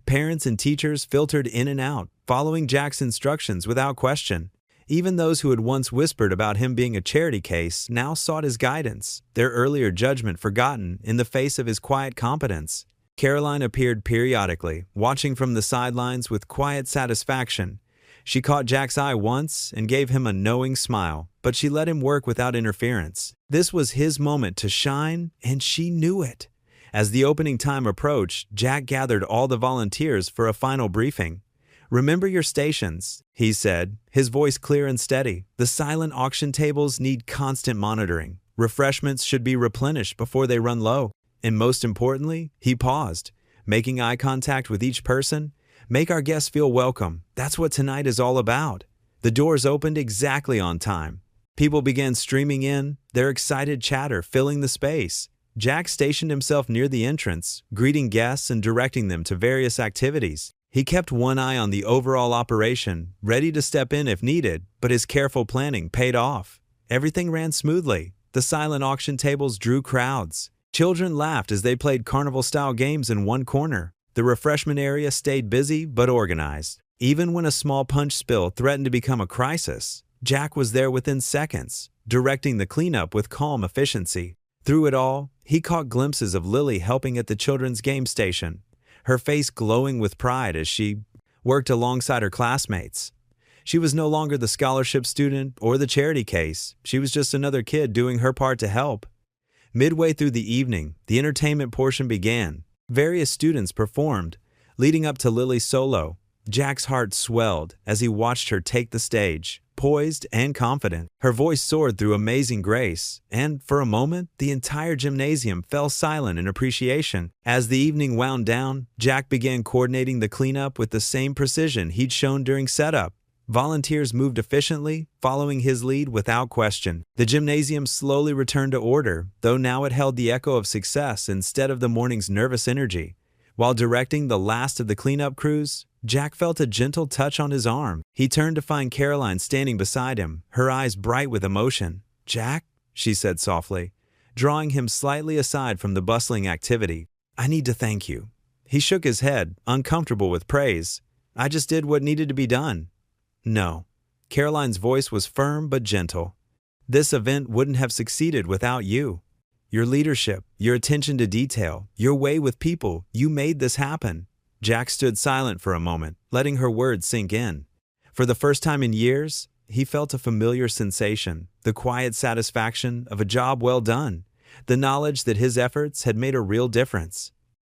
Parents and teachers filtered in and out, following Jack's instructions without question. Even those who had once whispered about him being a charity case now sought his guidance, their earlier judgment forgotten in the face of his quiet competence. Caroline appeared periodically, watching from the sidelines with quiet satisfaction. She caught Jack's eye once and gave him a knowing smile, but she let him work without interference. This was his moment to shine, and she knew it. As the opening time approached, Jack gathered all the volunteers for a final briefing. "Remember your stations," he said, his voice clear and steady. "The silent auction tables need constant monitoring. Refreshments should be replenished before they run low. And most importantly," he paused, making eye contact with each person, "make our guests feel welcome. That's what tonight is all about." The doors opened exactly on time. People began streaming in, their excited chatter filling the space. Jack stationed himself near the entrance, greeting guests and directing them to various activities. He kept one eye on the overall operation, ready to step in if needed, but his careful planning paid off. Everything ran smoothly. The silent auction tables drew crowds. Children laughed as they played carnival-style games in one corner. The refreshment area stayed busy but organized. Even when a small punch spill threatened to become a crisis, Jack was there within seconds, directing the cleanup with calm efficiency. Through it all, he caught glimpses of Lily helping at the children's game station, her face glowing with pride as she worked alongside her classmates. She was no longer the scholarship student or the charity case. She was just another kid doing her part to help. Midway through the evening, the entertainment portion began. Various students performed, leading up to Lily's solo. Jack's heart swelled as he watched her take the stage, poised and confident. Her voice soared through amazing grace, and for a moment, the entire gymnasium fell silent in appreciation. As the evening wound down, Jack began coordinating the cleanup with the same precision he'd shown during setup. Volunteers moved efficiently, following his lead without question. The gymnasium slowly returned to order, though now it held the echo of success instead of the morning's nervous energy. While directing the last of the cleanup crews, Jack felt a gentle touch on his arm. He turned to find Caroline standing beside him, her eyes bright with emotion. "Jack," she said softly, drawing him slightly aside from the bustling activity, "I need to thank you." He shook his head, uncomfortable with praise. "I just did what needed to be done." "No." Caroline's voice was firm but gentle. This event wouldn't have succeeded without you. Your leadership, your attention to detail, your way with people, you made this happen. Jack stood silent for a moment, letting her words sink in. For the first time in years, he felt a familiar sensation, the quiet satisfaction of a job well done, the knowledge that his efforts had made a real difference.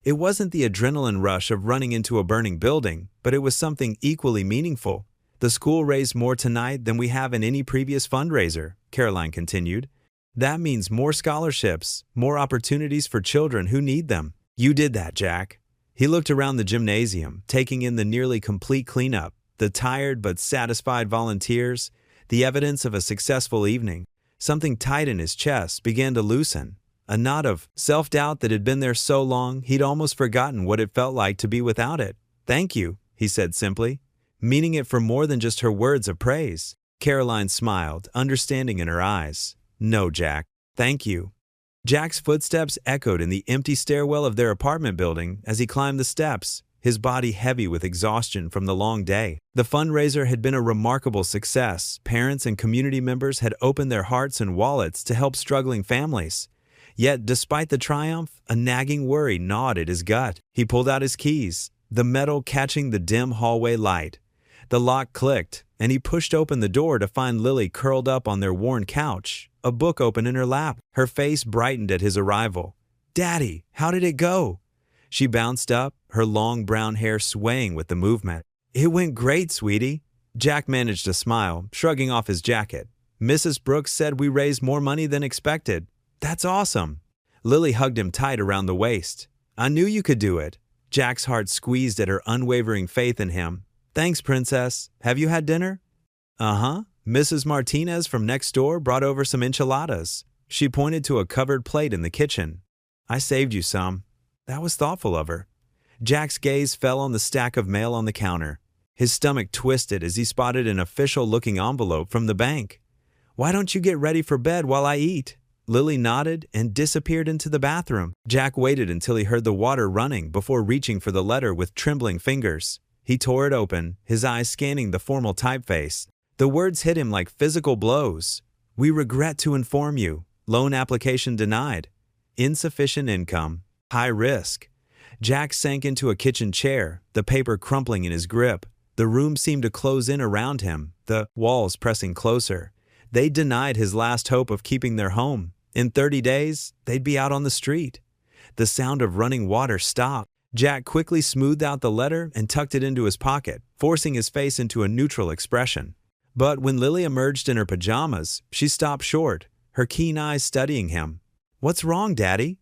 It wasn't the adrenaline rush of running into a burning building, but it was something equally meaningful. The school raised more tonight than we have in any previous fundraiser, Caroline continued. That means more scholarships, more opportunities for children who need them. You did that, Jack. He looked around the gymnasium, taking in the nearly complete cleanup, the tired but satisfied volunteers, the evidence of a successful evening. Something tight in his chest began to loosen. A knot of self-doubt that had been there so long he'd almost forgotten what it felt like to be without it. Thank you, he said simply, meaning it for more than just her words of praise. Caroline smiled, understanding in her eyes. No, Jack. Thank you. Jack's footsteps echoed in the empty stairwell of their apartment building as he climbed the steps, his body heavy with exhaustion from the long day. The fundraiser had been a remarkable success. Parents and community members had opened their hearts and wallets to help struggling families. Yet, despite the triumph, a nagging worry gnawed at his gut. He pulled out his keys, the metal catching the dim hallway light. The lock clicked, and he pushed open the door to find Lily curled up on their worn couch, a book open in her lap. Her face brightened at his arrival. "Daddy, how did it go?" She bounced up, her long brown hair swaying with the movement. "It went great, sweetie." Jack managed a smile, shrugging off his jacket. "Mrs. Brooks said we raised more money than expected." "That's awesome." Lily hugged him tight around the waist. "I knew you could do it." Jack's heart squeezed at her unwavering faith in him. "Thanks, Princess. Have you had dinner?" "Uh-huh. Mrs. Martinez from next door brought over some enchiladas." She pointed to a covered plate in the kitchen. "I saved you some." That was thoughtful of her. Jack's gaze fell on the stack of mail on the counter. His stomach twisted as he spotted an official-looking envelope from the bank. "Why don't you get ready for bed while I eat?" Lily nodded and disappeared into the bathroom. Jack waited until he heard the water running before reaching for the letter with trembling fingers. He tore it open, his eyes scanning the formal typeface. The words hit him like physical blows. "We regret to inform you. Loan application denied. Insufficient income. High risk." Jack sank into a kitchen chair, the paper crumpling in his grip. The room seemed to close in around him, the walls pressing closer. They denied his last hope of keeping their home. In 30 days, they'd be out on the street. The sound of running water stopped. Jack quickly smoothed out the letter and tucked it into his pocket, forcing his face into a neutral expression. But when Lily emerged in her pajamas, she stopped short, her keen eyes studying him. "What's wrong, Daddy?"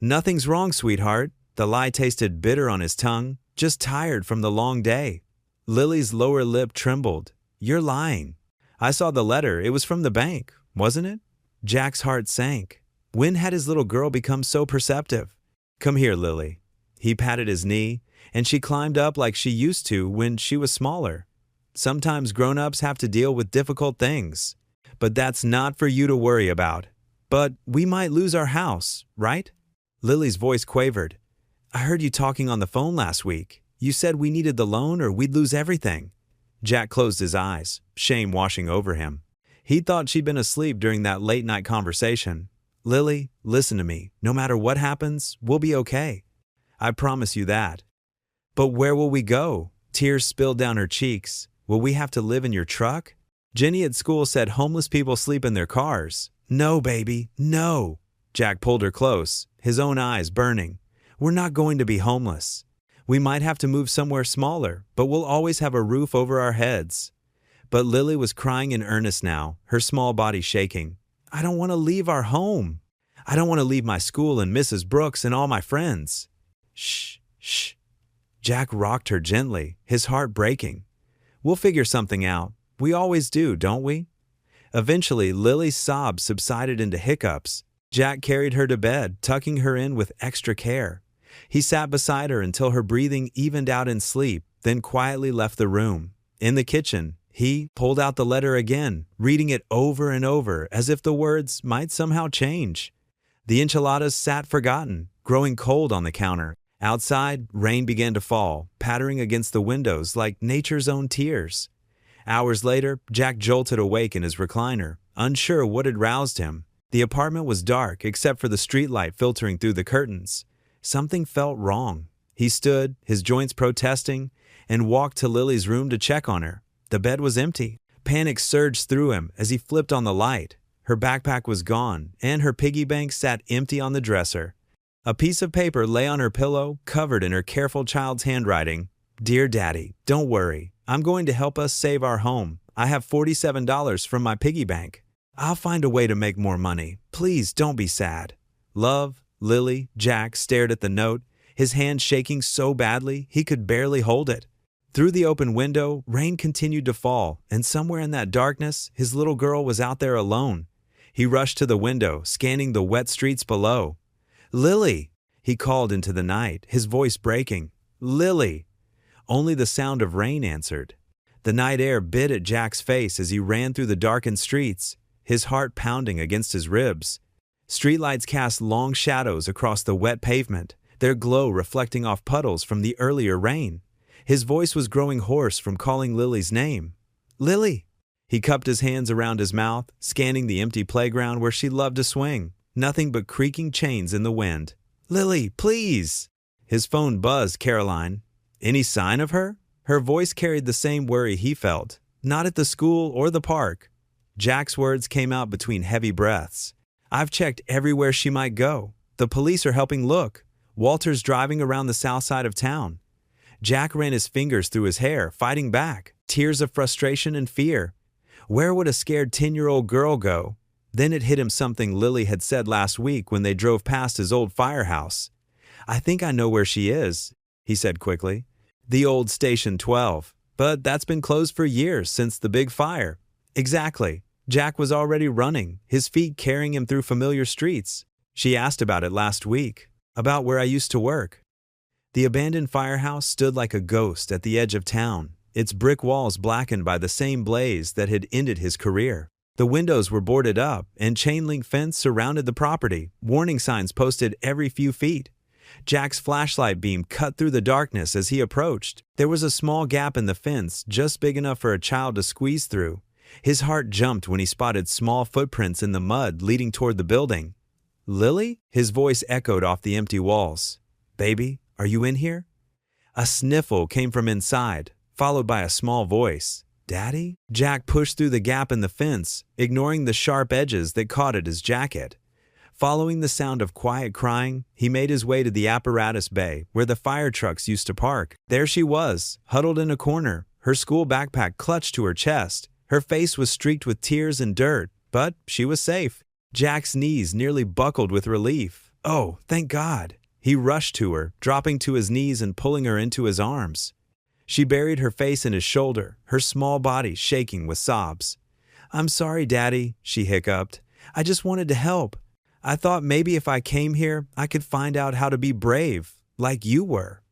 "Nothing's wrong, sweetheart." The lie tasted bitter on his tongue, just tired from the long day. Lily's lower lip trembled. "You're lying." "I saw the letter. It was from the bank, wasn't it?" Jack's heart sank. When had his little girl become so perceptive? "Come here, Lily." He patted his knee, and she climbed up like she used to when she was smaller. Sometimes grown-ups have to deal with difficult things. But that's not for you to worry about. "But we might lose our house, right?" Lily's voice quavered. "I heard you talking on the phone last week. You said we needed the loan or we'd lose everything." Jack closed his eyes, shame washing over him. He thought she'd been asleep during that late-night conversation. "Lily, listen to me. No matter what happens, we'll be okay. I promise you that." "But where will we go?" Tears spilled down her cheeks. "Will we have to live in your truck?" Jenny at school said homeless people sleep in their cars. "No, baby, no." Jack pulled her close, his own eyes burning. "We're not going to be homeless. We might have to move somewhere smaller, but we'll always have a roof over our heads." But Lily was crying in earnest now, her small body shaking. "I don't want to leave our home. I don't want to leave my school and Mrs. Brooks and all my friends." "Shh, shh." Jack rocked her gently, his heart breaking. "We'll figure something out. We always do, don't we?" Eventually, Lily's sobs subsided into hiccups. Jack carried her to bed, tucking her in with extra care. He sat beside her until her breathing evened out in sleep, then quietly left the room. In the kitchen, he pulled out the letter again, reading it over and over as if the words might somehow change. The enchiladas sat forgotten, growing cold on the counter. Outside, rain began to fall, pattering against the windows like nature's own tears. Hours later, Jack jolted awake in his recliner, unsure what had roused him. The apartment was dark except for the streetlight filtering through the curtains. Something felt wrong. He stood, his joints protesting, and walked to Lily's room to check on her. The bed was empty. Panic surged through him as he flipped on the light. Her backpack was gone, and her piggy bank sat empty on the dresser. A piece of paper lay on her pillow, covered in her careful child's handwriting. "Dear Daddy, don't worry. I'm going to help us save our home. I have $47 from my piggy bank. I'll find a way to make more money. Please don't be sad. Love, Lily." Jack stared at the note, his hand shaking so badly he could barely hold it. Through the open window, rain continued to fall, and somewhere in that darkness, his little girl was out there alone. He rushed to the window, scanning the wet streets below. "Lily!" he called into the night, his voice breaking. "Lily!" Only the sound of rain answered. The night air bit at Jack's face as he ran through the darkened streets, his heart pounding against his ribs. Streetlights cast long shadows across the wet pavement, their glow reflecting off puddles from the earlier rain. His voice was growing hoarse from calling Lily's name. "Lily!" He cupped his hands around his mouth, scanning the empty playground where she loved to swing. Nothing but creaking chains in the wind. "Lily, please!" His phone buzzed Caroline. Any sign of her? Her voice carried the same worry he felt. Not at the school or the park. Jack's words came out between heavy breaths. "I've checked everywhere she might go. The police are helping look. Walter's driving around the south side of town." Jack ran his fingers through his hair, fighting back, tears of frustration and fear. Where would a scared 10-year-old girl go? Then it hit him something Lily had said last week when they drove past his old firehouse. "I think I know where she is," he said quickly. "The old Station 12. But that's been closed for years since the big fire." Exactly. Jack was already running, his feet carrying him through familiar streets. "She asked about it last week, about where I used to work." The abandoned firehouse stood like a ghost at the edge of town, its brick walls blackened by the same blaze that had ended his career. The windows were boarded up, and chain-link fence surrounded the property, warning signs posted every few feet. Jack's flashlight beam cut through the darkness as he approached. There was a small gap in the fence, just big enough for a child to squeeze through. His heart jumped when he spotted small footprints in the mud leading toward the building. "Lily?" His voice echoed off the empty walls. "Baby, are you in here?" A sniffle came from inside, followed by a small voice. "Daddy?" Jack pushed through the gap in the fence, ignoring the sharp edges that caught at his jacket. Following the sound of quiet crying, he made his way to the apparatus bay where the fire trucks used to park. There she was, huddled in a corner, her school backpack clutched to her chest. Her face was streaked with tears and dirt, but she was safe. Jack's knees nearly buckled with relief. "Oh, thank God." He rushed to her, dropping to his knees and pulling her into his arms. She buried her face in his shoulder, her small body shaking with sobs. "I'm sorry, Daddy," she hiccuped. "I just wanted to help. I thought maybe if I came here, I could find out how to be brave, like you were."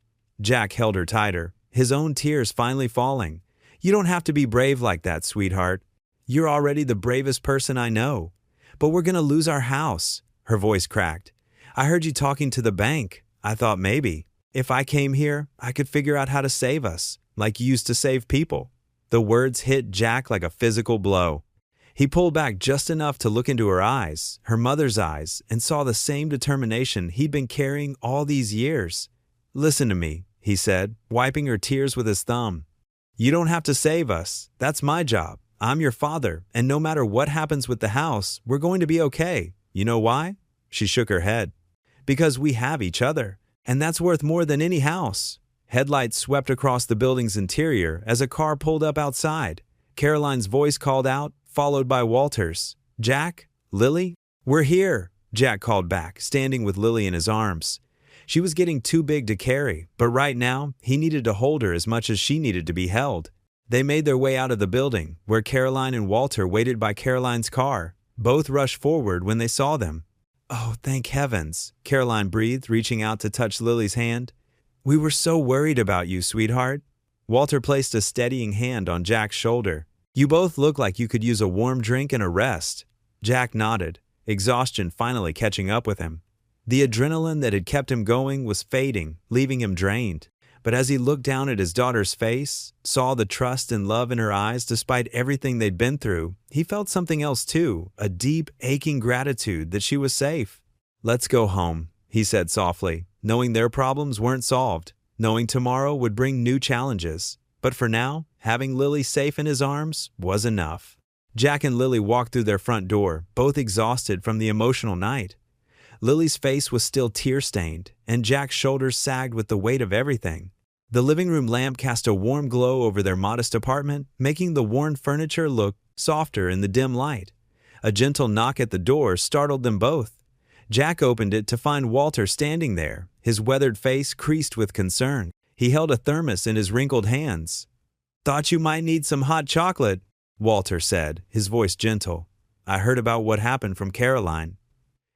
Jack held her tighter, his own tears finally falling. "You don't have to be brave like that, sweetheart. You're already the bravest person I know. But we're going to lose our house." Her voice cracked. "I heard you talking to the bank. I thought maybe, if I came here, I could figure out how to save us, like you used to save people." The words hit Jack like a physical blow. He pulled back just enough to look into her eyes, her mother's eyes, and saw the same determination he'd been carrying all these years. "Listen to me," he said, wiping her tears with his thumb. "You don't have to save us. That's my job. I'm your father, and no matter what happens with the house, we're going to be okay. You know why?" She shook her head. "Because we have each other, and that's worth more than any house." Headlights swept across the building's interior as a car pulled up outside. Caroline's voice called out, followed by Walter's. "Jack? Lily?" "We're here," Jack called back, standing with Lily in his arms. She was getting too big to carry, but right now, he needed to hold her as much as she needed to be held. They made their way out of the building, where Caroline and Walter waited by Caroline's car. Both rushed forward when they saw them. "Oh, thank heavens," Caroline breathed, reaching out to touch Lily's hand. "We were so worried about you, sweetheart." Walter placed a steadying hand on Jack's shoulder. "You both look like you could use a warm drink and a rest." Jack nodded, exhaustion finally catching up with him. The adrenaline that had kept him going was fading, leaving him drained. But as he looked down at his daughter's face, saw the trust and love in her eyes despite everything they'd been through, he felt something else too, a deep, aching gratitude that she was safe. "Let's go home," he said softly, knowing their problems weren't solved, knowing tomorrow would bring new challenges. But for now, having Lily safe in his arms was enough. Jack and Lily walked through their front door, both exhausted from the emotional night. Lily's face was still tear-stained, and Jack's shoulders sagged with the weight of everything. The living room lamp cast a warm glow over their modest apartment, making the worn furniture look softer in the dim light. A gentle knock at the door startled them both. Jack opened it to find Walter standing there, his weathered face creased with concern. He held a thermos in his wrinkled hands. "Thought you might need some hot chocolate," Walter said, his voice gentle. "I heard about what happened from Caroline."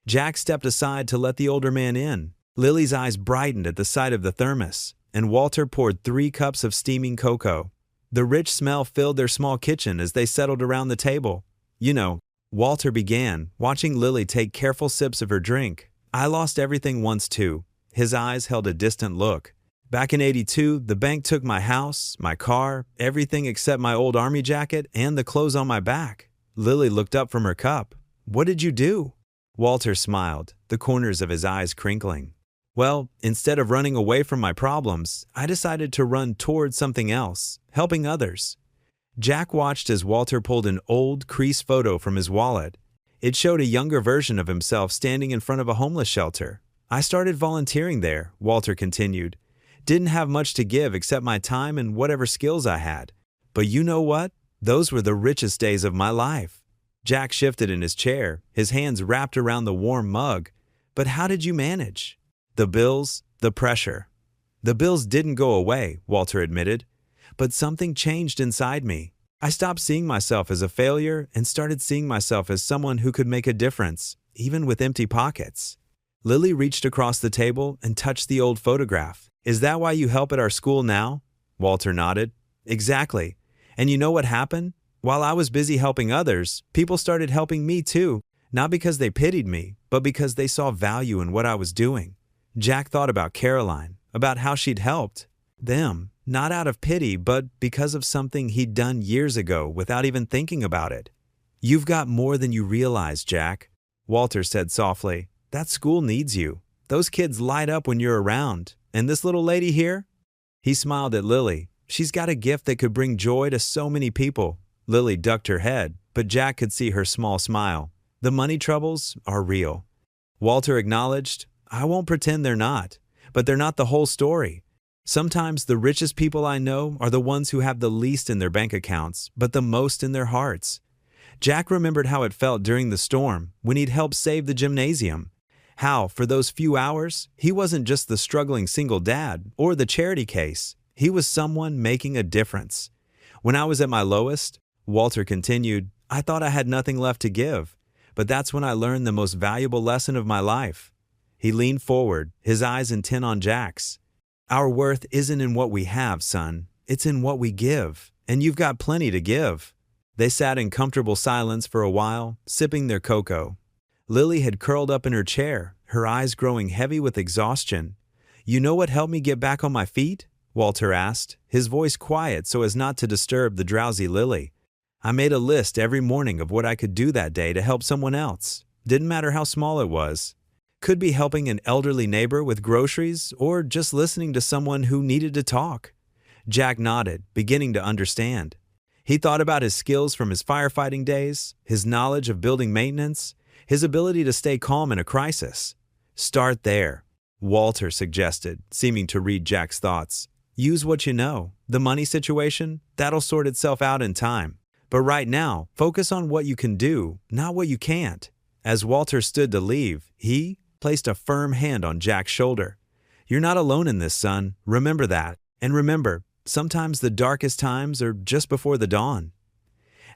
Jack stepped aside to let the older man in. Lily's eyes brightened at the sight of the thermos, and Walter poured 3 cups of steaming cocoa. The rich smell filled their small kitchen as they settled around the table. "You know," Walter began, watching Lily take careful sips of her drink, "I lost everything once too." His eyes held a distant look. "Back in '82, the bank took my house, my car, everything except my old army jacket and the clothes on my back." Lily looked up from her cup. "What did you do?" Walter smiled, the corners of his eyes crinkling. "Well, instead of running away from my problems, I decided to run towards something else, helping others." Jack watched as Walter pulled an old, creased photo from his wallet. It showed a younger version of himself standing in front of a homeless shelter. "I started volunteering there," Walter continued. "Didn't have much to give except my time and whatever skills I had. But you know what? Those were the richest days of my life." Jack shifted in his chair, his hands wrapped around the warm mug. "But how did you manage?" "The bills, the pressure." "The bills didn't go away," Walter admitted. "But something changed inside me. I stopped seeing myself as a failure and started seeing myself as someone who could make a difference, even with empty pockets." Lily reached across the table and touched the old photograph. "Is that why you help at our school now?" Walter nodded. "Exactly. And you know what happened? While I was busy helping others, people started helping me too, not because they pitied me, but because they saw value in what I was doing." Jack thought about Caroline, about how she'd helped them, not out of pity, but because of something he'd done years ago without even thinking about it. "You've got more than you realize, Jack," Walter said softly. "That school needs you. Those kids light up when you're around. And this little lady here?" He smiled at Lily. "She's got a gift that could bring joy to so many people." Lily ducked her head, but Jack could see her small smile. "The money troubles are real." Walter acknowledged, "I won't pretend they're not, but they're not the whole story. Sometimes the richest people I know are the ones who have the least in their bank accounts, but the most in their hearts." Jack remembered how it felt during the storm, when he'd helped save the gymnasium. How, for those few hours, he wasn't just the struggling single dad or the charity case. He was someone making a difference. "When I was at my lowest," Walter continued, "I thought I had nothing left to give, but that's when I learned the most valuable lesson of my life." He leaned forward, his eyes intent on Jack's. "Our worth isn't in what we have, son. It's in what we give, and you've got plenty to give." They sat in comfortable silence for a while, sipping their cocoa. Lily had curled up in her chair, her eyes growing heavy with exhaustion. "You know what helped me get back on my feet?" Walter asked, his voice quiet so as not to disturb the drowsy Lily. "I made a list every morning of what I could do that day to help someone else. Didn't matter how small it was. Could be helping an elderly neighbor with groceries or just listening to someone who needed to talk." Jack nodded, beginning to understand. He thought about his skills from his firefighting days, his knowledge of building maintenance, his ability to stay calm in a crisis. "Start there," Walter suggested, seeming to read Jack's thoughts. "Use what you know. The money situation, that'll sort itself out in time. But right now, focus on what you can do, not what you can't." As Walter stood to leave, he placed a firm hand on Jack's shoulder. "You're not alone in this, son. Remember that. And remember, sometimes the darkest times are just before the dawn."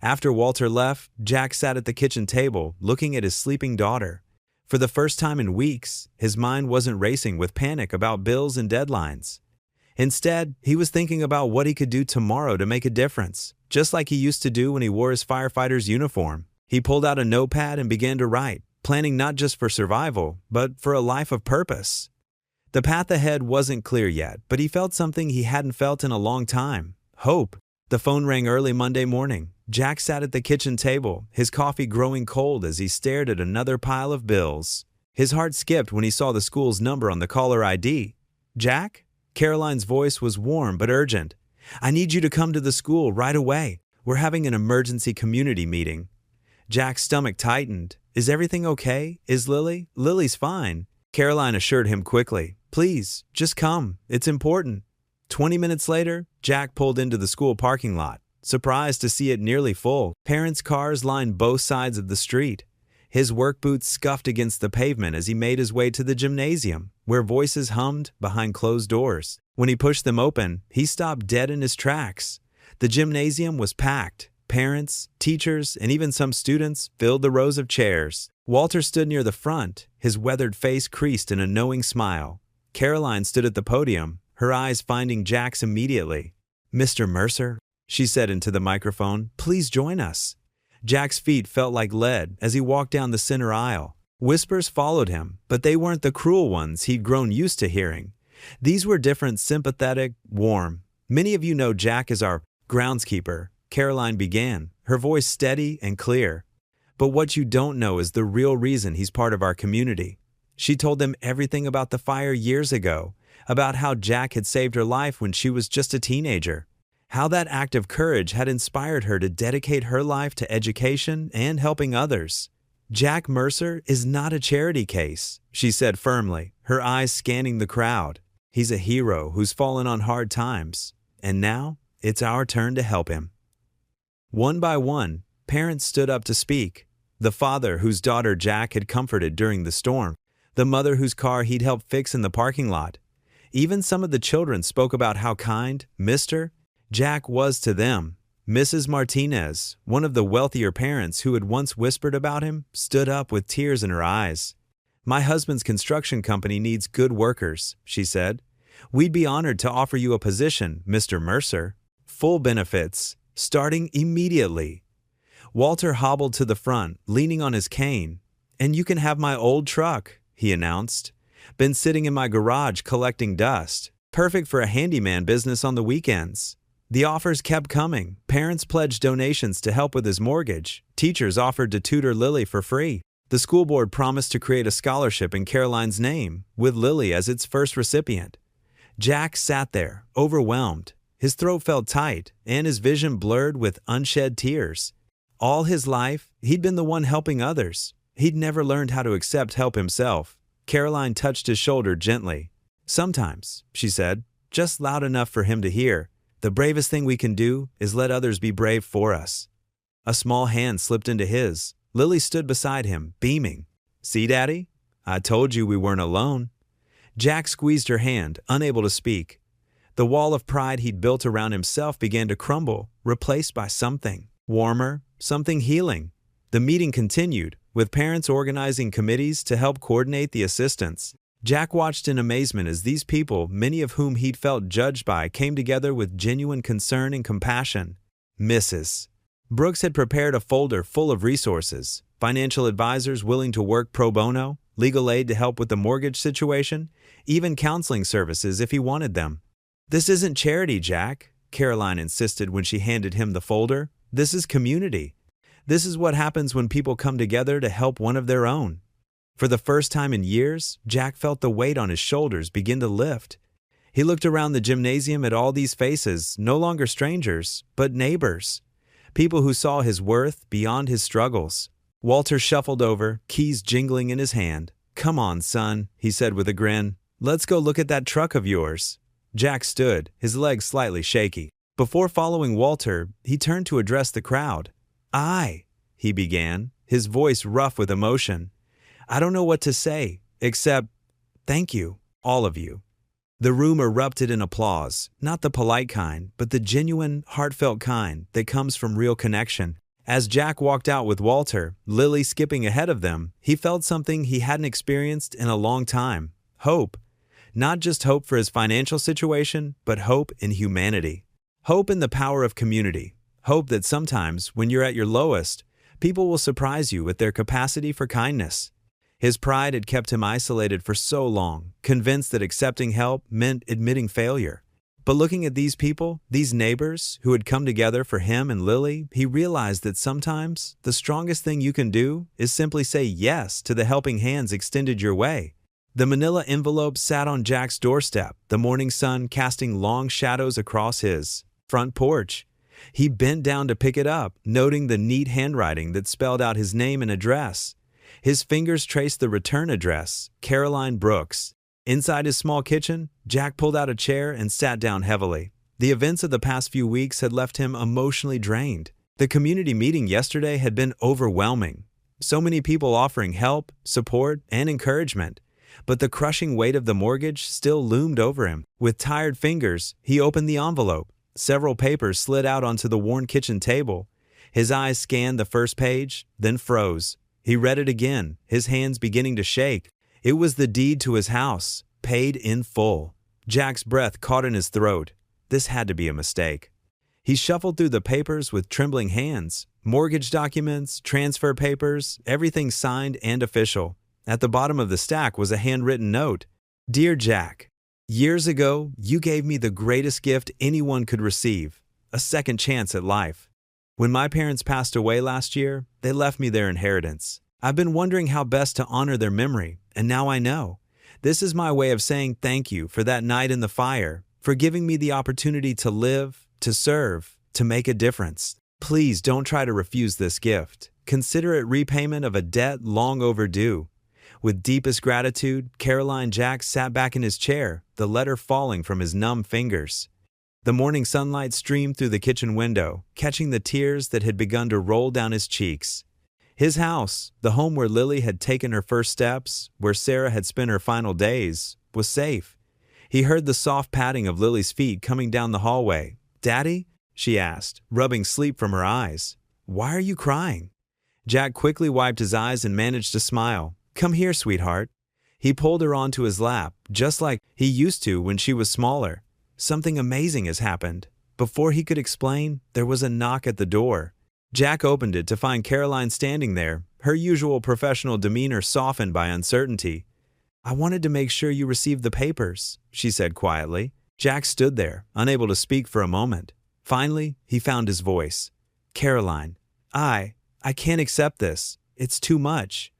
After Walter left, Jack sat at the kitchen table, looking at his sleeping daughter. For the first time in weeks, his mind wasn't racing with panic about bills and deadlines. Instead, he was thinking about what he could do tomorrow to make a difference, just like he used to do when he wore his firefighter's uniform. He pulled out a notepad and began to write, planning not just for survival, but for a life of purpose. The path ahead wasn't clear yet, but he felt something he hadn't felt in a long time: hope. The phone rang early Monday morning. Jack sat at the kitchen table, his coffee growing cold as he stared at another pile of bills. His heart skipped when he saw the school's number on the caller ID. "Jack?" Caroline's voice was warm but urgent. "I need you to come to the school right away. We're having an emergency community meeting." Jack's stomach tightened. "Is everything okay? Is Lily?" "Lily's fine," Caroline assured him quickly. "Please, just come. It's important." 20 minutes later, Jack pulled into the school parking lot, surprised to see it nearly full. Parents' cars lined both sides of the street. His work boots scuffed against the pavement as he made his way to the gymnasium, where voices hummed behind closed doors. When he pushed them open, he stopped dead in his tracks. The gymnasium was packed. Parents, teachers, and even some students filled the rows of chairs. Walter stood near the front, his weathered face creased in a knowing smile. Caroline stood at the podium, her eyes finding Jack's immediately. "Mr. Mercer," she said into the microphone, "please join us." Jack's feet felt like lead as he walked down the center aisle. Whispers followed him, but they weren't the cruel ones he'd grown used to hearing. These were different, sympathetic, warm. "Many of you know Jack as our groundskeeper," Caroline began, her voice steady and clear. "But what you don't know is the real reason he's part of our community." She told them everything about the fire years ago, about how Jack had saved her life when she was just a teenager, how that act of courage had inspired her to dedicate her life to education and helping others. "Jack Mercer is not a charity case," she said firmly, her eyes scanning the crowd. "He's a hero who's fallen on hard times, and now it's our turn to help him." One by one, parents stood up to speak. The father whose daughter Jack had comforted during the storm, the mother whose car he'd helped fix in the parking lot. Even some of the children spoke about how kind Mr. Jack was to them. Mrs. Martinez, one of the wealthier parents who had once whispered about him, stood up with tears in her eyes. "My husband's construction company needs good workers," she said. "We'd be honored to offer you a position, Mr. Mercer. Full benefits, starting immediately." Walter hobbled to the front, leaning on his cane. "And you can have my old truck," he announced. "Been sitting in my garage collecting dust. Perfect for a handyman business on the weekends." The offers kept coming. Parents pledged donations to help with his mortgage. Teachers offered to tutor Lily for free. The school board promised to create a scholarship in Caroline's name, with Lily as its first recipient. Jack sat there, overwhelmed. His throat felt tight, and his vision blurred with unshed tears. All his life, he'd been the one helping others. He'd never learned how to accept help himself. Caroline touched his shoulder gently. "Sometimes," she said, just loud enough for him to hear, "the bravest thing we can do is let others be brave for us." A small hand slipped into his. Lily stood beside him, beaming. "See, Daddy? I told you we weren't alone." Jack squeezed her hand, unable to speak. The wall of pride he'd built around himself began to crumble, replaced by something warmer, something healing. The meeting continued, with parents organizing committees to help coordinate the assistance. Jack watched in amazement as these people, many of whom he'd felt judged by, came together with genuine concern and compassion. Mrs. Brooks had prepared a folder full of resources: financial advisors willing to work pro bono, legal aid to help with the mortgage situation, even counseling services if he wanted them. "This isn't charity, Jack," Caroline insisted when she handed him the folder. "This is community. This is what happens when people come together to help one of their own." For the first time in years, Jack felt the weight on his shoulders begin to lift. He looked around the gymnasium at all these faces, no longer strangers, but neighbors. People who saw his worth beyond his struggles. Walter shuffled over, keys jingling in his hand. "Come on, son," he said with a grin. "Let's go look at that truck of yours." Jack stood, his legs slightly shaky. Before following Walter, he turned to address the crowd. He began, his voice rough with emotion. "I don't know what to say, except thank you, all of you." The room erupted in applause, not the polite kind, but the genuine, heartfelt kind that comes from real connection. As Jack walked out with Walter, Lily skipping ahead of them, he felt something he hadn't experienced in a long time: hope. Not just hope for his financial situation, but hope in humanity. Hope in the power of community. Hope that sometimes, when you're at your lowest, people will surprise you with their capacity for kindness. His pride had kept him isolated for so long, convinced that accepting help meant admitting failure. But looking at these people, these neighbors who had come together for him and Lily, he realized that sometimes the strongest thing you can do is simply say yes to the helping hands extended your way. The manila envelope sat on Jack's doorstep, the morning sun casting long shadows across his front porch. He bent down to pick it up, noting the neat handwriting that spelled out his name and address. His fingers traced the return address, Caroline Brooks. Inside his small kitchen, Jack pulled out a chair and sat down heavily. The events of the past few weeks had left him emotionally drained. The community meeting yesterday had been overwhelming. So many people offering help, support, and encouragement. But the crushing weight of the mortgage still loomed over him. With tired fingers, he opened the envelope. Several papers slid out onto the worn kitchen table. His eyes scanned the first page, then froze. He read it again, his hands beginning to shake. It was the deed to his house, paid in full. Jack's breath caught in his throat. This had to be a mistake. He shuffled through the papers with trembling hands. Mortgage documents, transfer papers, everything signed and official. At the bottom of the stack was a handwritten note. Dear Jack, years ago, you gave me the greatest gift anyone could receive, a second chance at life. When my parents passed away last year, they left me their inheritance. I've been wondering how best to honor their memory, and now I know. This is my way of saying thank you for that night in the fire, for giving me the opportunity to live, to serve, to make a difference. Please don't try to refuse this gift. Consider it repayment of a debt long overdue. With deepest gratitude, Caroline. Jack sat back in his chair, the letter falling from his numb fingers. The morning sunlight streamed through the kitchen window, catching the tears that had begun to roll down his cheeks. His house, the home where Lily had taken her first steps, where Sarah had spent her final days, was safe. He heard the soft padding of Lily's feet coming down the hallway. "Daddy?" she asked, rubbing sleep from her eyes. "Why are you crying?" Jack quickly wiped his eyes and managed to smile. "Come here, sweetheart." He pulled her onto his lap, just like he used to when she was smaller. "Something amazing has happened." Before he could explain, there was a knock at the door. Jack opened it to find Caroline standing there, her usual professional demeanor softened by uncertainty. "I wanted to make sure you received the papers," she said quietly. Jack stood there, unable to speak for a moment. Finally, he found his voice. "Caroline, I can't accept this. It's too much."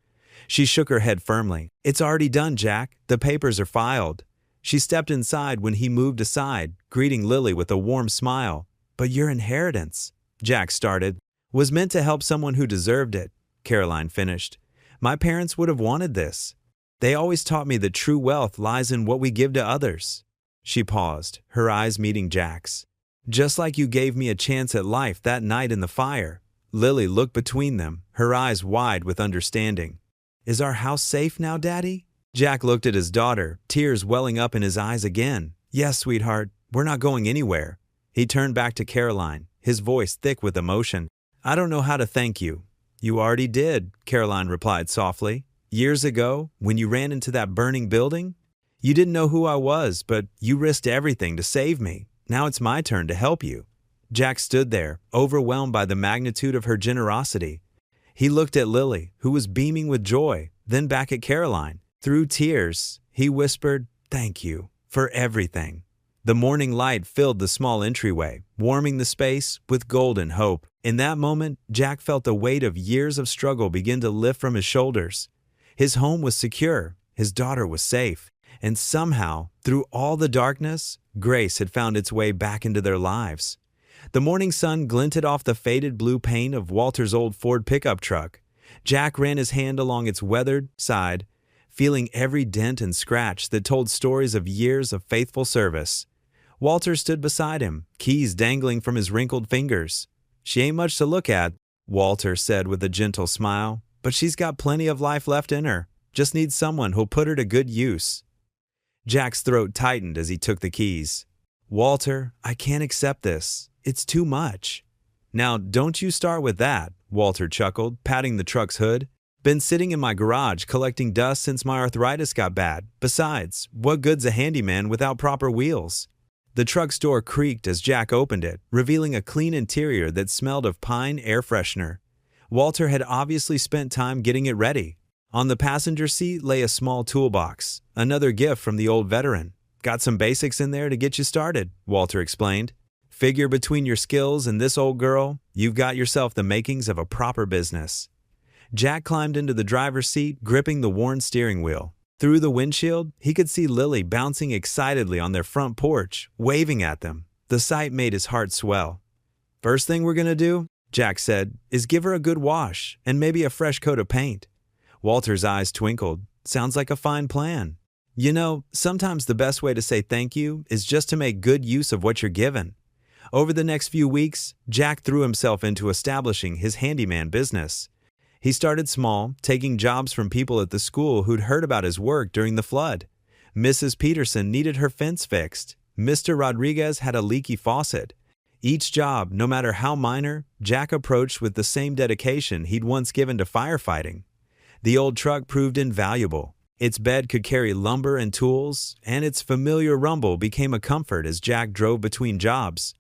She shook her head firmly. "It's already done, Jack. The papers are filed." She stepped inside when he moved aside, greeting Lily with a warm smile. "But your inheritance," Jack started, "was meant to help someone who deserved it," Caroline finished. "My parents would have wanted this. They always taught me that true wealth lies in what we give to others." She paused, her eyes meeting Jack's. "Just like you gave me a chance at life that night in the fire." Lily looked between them, her eyes wide with understanding. "Is our house safe now, Daddy?" Jack looked at his daughter, tears welling up in his eyes again. "Yes, sweetheart, we're not going anywhere." He turned back to Caroline, his voice thick with emotion. "I don't know how to thank you." "You already did," Caroline replied softly. "Years ago, when you ran into that burning building, you didn't know who I was, but you risked everything to save me. Now it's my turn to help you." Jack stood there, overwhelmed by the magnitude of her generosity. He looked at Lily, who was beaming with joy, then back at Caroline. Through tears, he whispered, "Thank you for everything." The morning light filled the small entryway, warming the space with golden hope. In that moment, Jack felt the weight of years of struggle begin to lift from his shoulders. His home was secure, his daughter was safe, and somehow, through all the darkness, grace had found its way back into their lives. The morning sun glinted off the faded blue paint of Walter's old Ford pickup truck. Jack ran his hand along its weathered side, feeling every dent and scratch that told stories of years of faithful service. Walter stood beside him, keys dangling from his wrinkled fingers. "She ain't much to look at," Walter said with a gentle smile, "but she's got plenty of life left in her. Just needs someone who'll put her to good use." Jack's throat tightened as he took the keys. "Walter, I can't accept this. It's too much." "Now, don't you start with that," Walter chuckled, patting the truck's hood. "Been sitting in my garage collecting dust since my arthritis got bad. Besides, what good's a handyman without proper wheels?" The truck's door creaked as Jack opened it, revealing a clean interior that smelled of pine air freshener. Walter had obviously spent time getting it ready. On the passenger seat lay a small toolbox, another gift from the old veteran. Got some basics in there to get you started, Walter explained. Figure between your skills and this old girl, you've got yourself the makings of a proper business. Jack climbed into the driver's seat, gripping the worn steering wheel. Through the windshield, he could see Lily bouncing excitedly on their front porch, waving at them. The sight made his heart swell. First thing we're gonna do, Jack said, is give her a good wash and maybe a fresh coat of paint. Walter's eyes twinkled. Sounds like a fine plan. You know, sometimes the best way to say thank you is just to make good use of what you're given. Over the next few weeks, Jack threw himself into establishing his handyman business. He started small, taking jobs from people at the school who'd heard about his work during the flood. Mrs. Peterson needed her fence fixed. Mr. Rodriguez had a leaky faucet. Each job, no matter how minor, Jack approached with the same dedication he'd once given to firefighting. The old truck proved invaluable. Its bed could carry lumber and tools, and its familiar rumble became a comfort as Jack drove between jobs.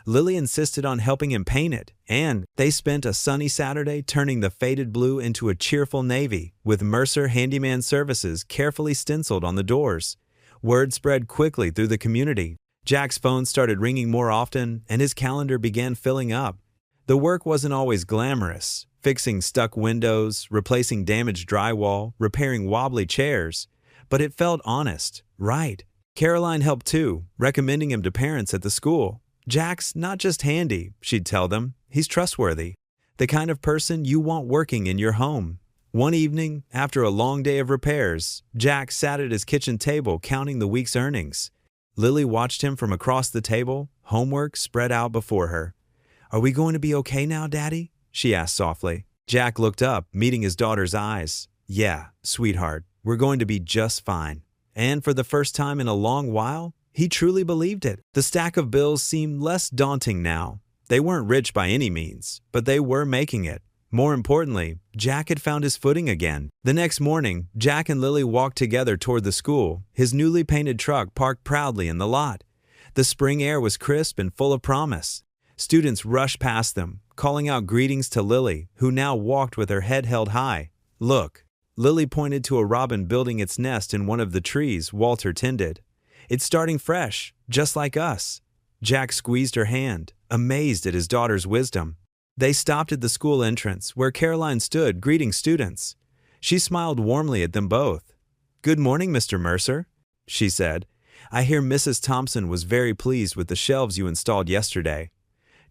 Lily insisted on helping him paint it, and they spent a sunny Saturday turning the faded blue into a cheerful navy, with Mercer Handyman Services carefully stenciled on the doors. Word spread quickly through the community. Jack's phone started ringing more often, and his calendar began filling up. The work wasn't always glamorous, fixing stuck windows, replacing damaged drywall, repairing wobbly chairs, but it felt honest, right. Caroline helped too, recommending him to parents at the school. Jack's not just handy, she'd tell them, he's trustworthy, the kind of person you want working in your home. One evening, after a long day of repairs, Jack sat at his kitchen table counting the week's earnings. Lily watched him from across the table, homework spread out before her. Are we going to be okay now, Daddy? She asked softly. Jack looked up, meeting his daughter's eyes. Yeah, sweetheart, we're going to be just fine. And for the first time in a long while, he truly believed it. The stack of bills seemed less daunting now. They weren't rich by any means, but they were making it. More importantly, Jack had found his footing again. The next morning, Jack and Lily walked together toward the school, his newly painted truck parked proudly in the lot. The spring air was crisp and full of promise. Students rushed past them, calling out greetings to Lily, who now walked with her head held high. Look, Lily pointed to a robin building its nest in one of the trees Walter tended. It's starting fresh, just like us. Jack squeezed her hand, amazed at his daughter's wisdom. They stopped at the school entrance, where Caroline stood greeting students. She smiled warmly at them both. Good morning, Mr. Mercer, she said. I hear Mrs. Thompson was very pleased with the shelves you installed yesterday.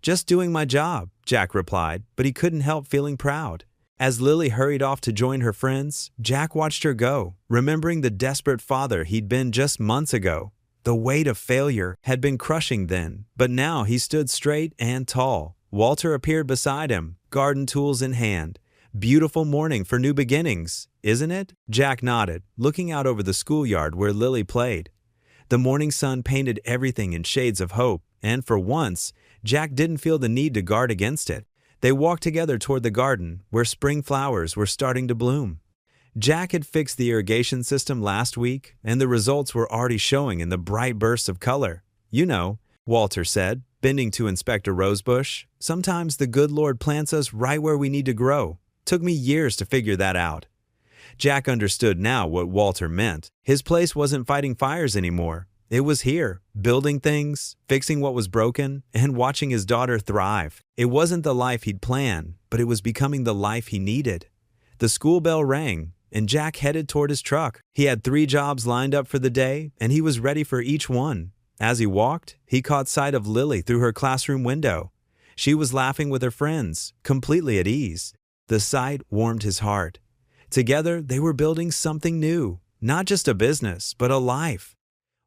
Just doing my job, Jack replied, but he couldn't help feeling proud. As Lily hurried off to join her friends, Jack watched her go, remembering the desperate father he'd been just months ago. The weight of failure had been crushing then, but now he stood straight and tall. Walter appeared beside him, garden tools in hand. Beautiful morning for new beginnings, isn't it? Jack nodded, looking out over the schoolyard where Lily played. The morning sun painted everything in shades of hope, and for once, Jack didn't feel the need to guard against it. They walked together toward the garden, where spring flowers were starting to bloom. Jack had fixed the irrigation system last week, and the results were already showing in the bright bursts of color. You know, Walter said, bending to inspect a rosebush, sometimes the good Lord plants us right where we need to grow. Took me years to figure that out. Jack understood now what Walter meant. His place wasn't fighting fires anymore. It was here, building things, fixing what was broken, and watching his daughter thrive. It wasn't the life he'd planned, but it was becoming the life he needed. The school bell rang, and Jack headed toward his truck. He had 3 jobs lined up for the day, and he was ready for each one. As he walked, he caught sight of Lily through her classroom window. She was laughing with her friends, completely at ease. The sight warmed his heart. Together, they were building something new, not just a business, but a life.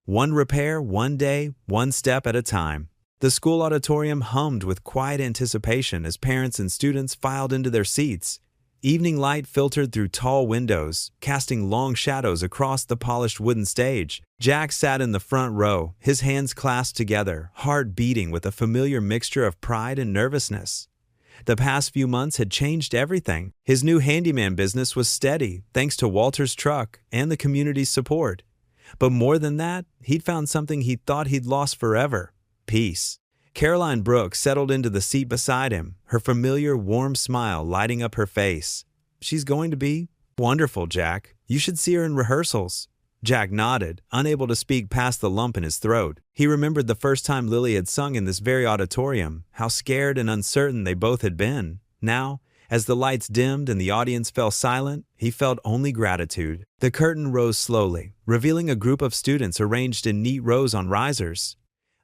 One repair, one day, one step at a time. The school auditorium hummed with quiet anticipation as parents and students filed into their seats. Evening light filtered through tall windows, casting long shadows across the polished wooden stage. Jack sat in the front row, his hands clasped together, heart beating with a familiar mixture of pride and nervousness. The past few months had changed everything. His new handyman business was steady, thanks to Walter's truck and the community's support. But more than that, he'd found something he thought he'd lost forever: peace. Caroline Brooks settled into the seat beside him, her familiar warm smile lighting up her face. She's going to be Wonderful, Jack. You should see her in rehearsals. Jack nodded, unable to speak past the lump in his throat. He remembered the first time Lily had sung in this very auditorium, how scared and uncertain they both had been. Now, as the lights dimmed and the audience fell silent, he felt only gratitude. The curtain rose slowly, revealing a group of students arranged in neat rows on risers.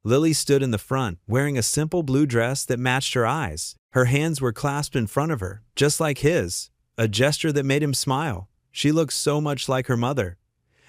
Lily stood in the front, wearing a simple blue dress that matched her eyes. Her hands were clasped in front of her, just like his, a gesture that made him smile. She looked so much like her mother.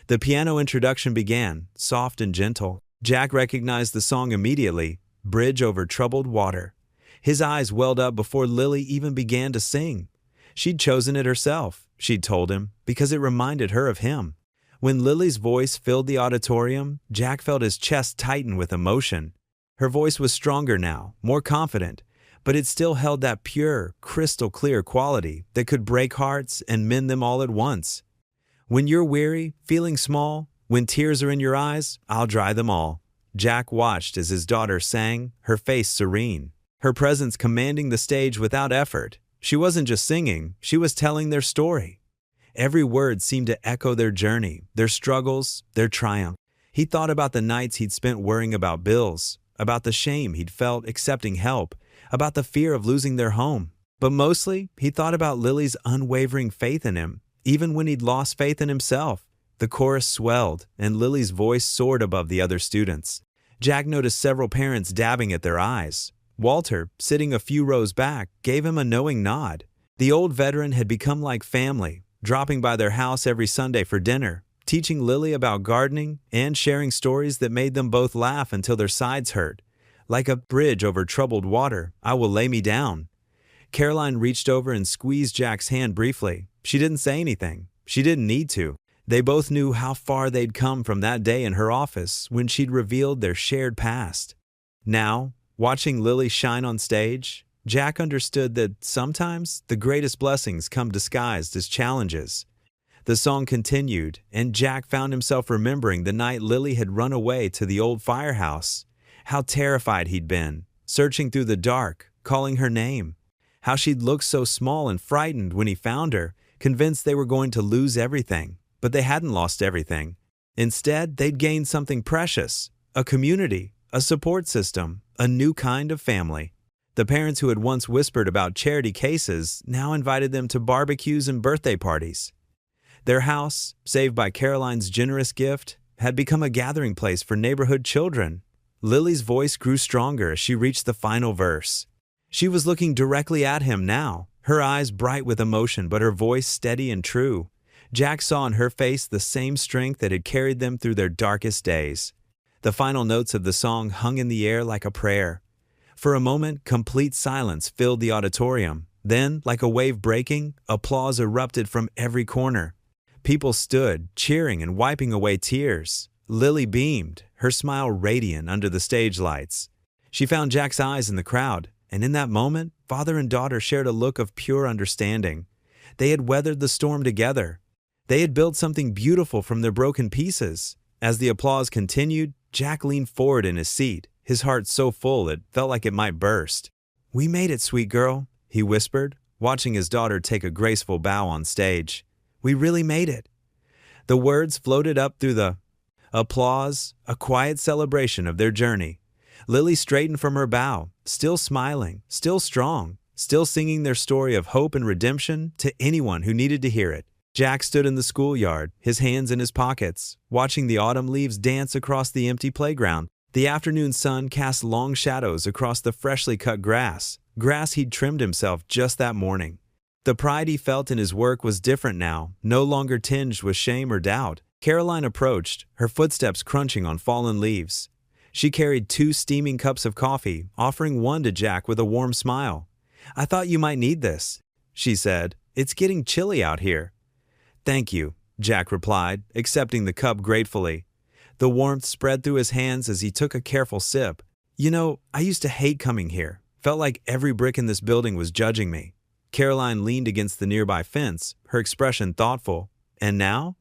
The piano introduction began, soft and gentle. Jack recognized the song immediately, Bridge Over Troubled Water. His eyes welled up before Lily even began to sing. She'd chosen it herself, she'd told him, because it reminded her of him. When Lily's voice filled the auditorium, Jack felt his chest tighten with emotion. Her voice was stronger now, more confident, but it still held that pure, crystal-clear quality that could break hearts and mend them all at once. When you're weary, feeling small, when tears are in your eyes, I'll dry them all. Jack watched as his daughter sang, her face serene, her presence commanding the stage without effort. She wasn't just singing, she was telling their story. Every word seemed to echo their journey, their struggles, their triumph. He thought about the nights he'd spent worrying about bills, about the shame he'd felt accepting help, about the fear of losing their home. But mostly, he thought about Lily's unwavering faith in him, even when he'd lost faith in himself. The chorus swelled, and Lily's voice soared above the other students. Jack noticed several parents dabbing at their eyes. Walter, sitting a few rows back, gave him a knowing nod. The old veteran had become like family, dropping by their house every Sunday for dinner, teaching Lily about gardening and sharing stories that made them both laugh until their sides hurt. Like a bridge over troubled water, I will lay me down. Caroline reached over and squeezed Jack's hand briefly. She didn't say anything. She didn't need to. They both knew how far they'd come from that day in her office when she'd revealed their shared past. Now, watching Lily shine on stage, Jack understood that sometimes the greatest blessings come disguised as challenges. The song continued, and Jack found himself remembering the night Lily had run away to the old firehouse. How terrified he'd been, searching through the dark, calling her name. How she'd looked so small and frightened when he found her, convinced they were going to lose everything. But they hadn't lost everything. Instead, they'd gained something precious, a community, a support system, a new kind of family. The parents who had once whispered about charity cases now invited them to barbecues and birthday parties. Their house, saved by Caroline's generous gift, had become a gathering place for neighborhood children. Lily's voice grew stronger as she reached the final verse. She was looking directly at him now, her eyes bright with emotion but her voice steady and true. Jack saw in her face the same strength that had carried them through their darkest days. The final notes of the song hung in the air like a prayer. For a moment, complete silence filled the auditorium. Then, like a wave breaking, applause erupted from every corner. People stood, cheering and wiping away tears. Lily beamed, her smile radiant under the stage lights. She found Jack's eyes in the crowd, and in that moment, father and daughter shared a look of pure understanding. They had weathered the storm together. They had built something beautiful from their broken pieces. As the applause continued, Jack leaned forward in his seat, his heart so full it felt like it might burst. "We made it, sweet girl," he whispered, watching his daughter take a graceful bow on stage. "We really made it." The words floated up through the applause, a quiet celebration of their journey. Lily straightened from her bow, still smiling, still strong, still singing their story of hope and redemption to anyone who needed to hear it. Jack stood in the schoolyard, his hands in his pockets, watching the autumn leaves dance across the empty playground. The afternoon sun cast long shadows across the freshly cut grass he'd trimmed himself just that morning. The pride he felt in his work was different now, no longer tinged with shame or doubt. Caroline approached, her footsteps crunching on fallen leaves. She carried 2 steaming cups of coffee, offering one to Jack with a warm smile. "I thought you might need this," she said. "It's getting chilly out here." "Thank you," Jack replied, accepting the cup gratefully. The warmth spread through his hands as he took a careful sip. "You know, I used to hate coming here. Felt like every brick in this building was judging me." Caroline leaned against the nearby fence, her expression thoughtful. "And now?"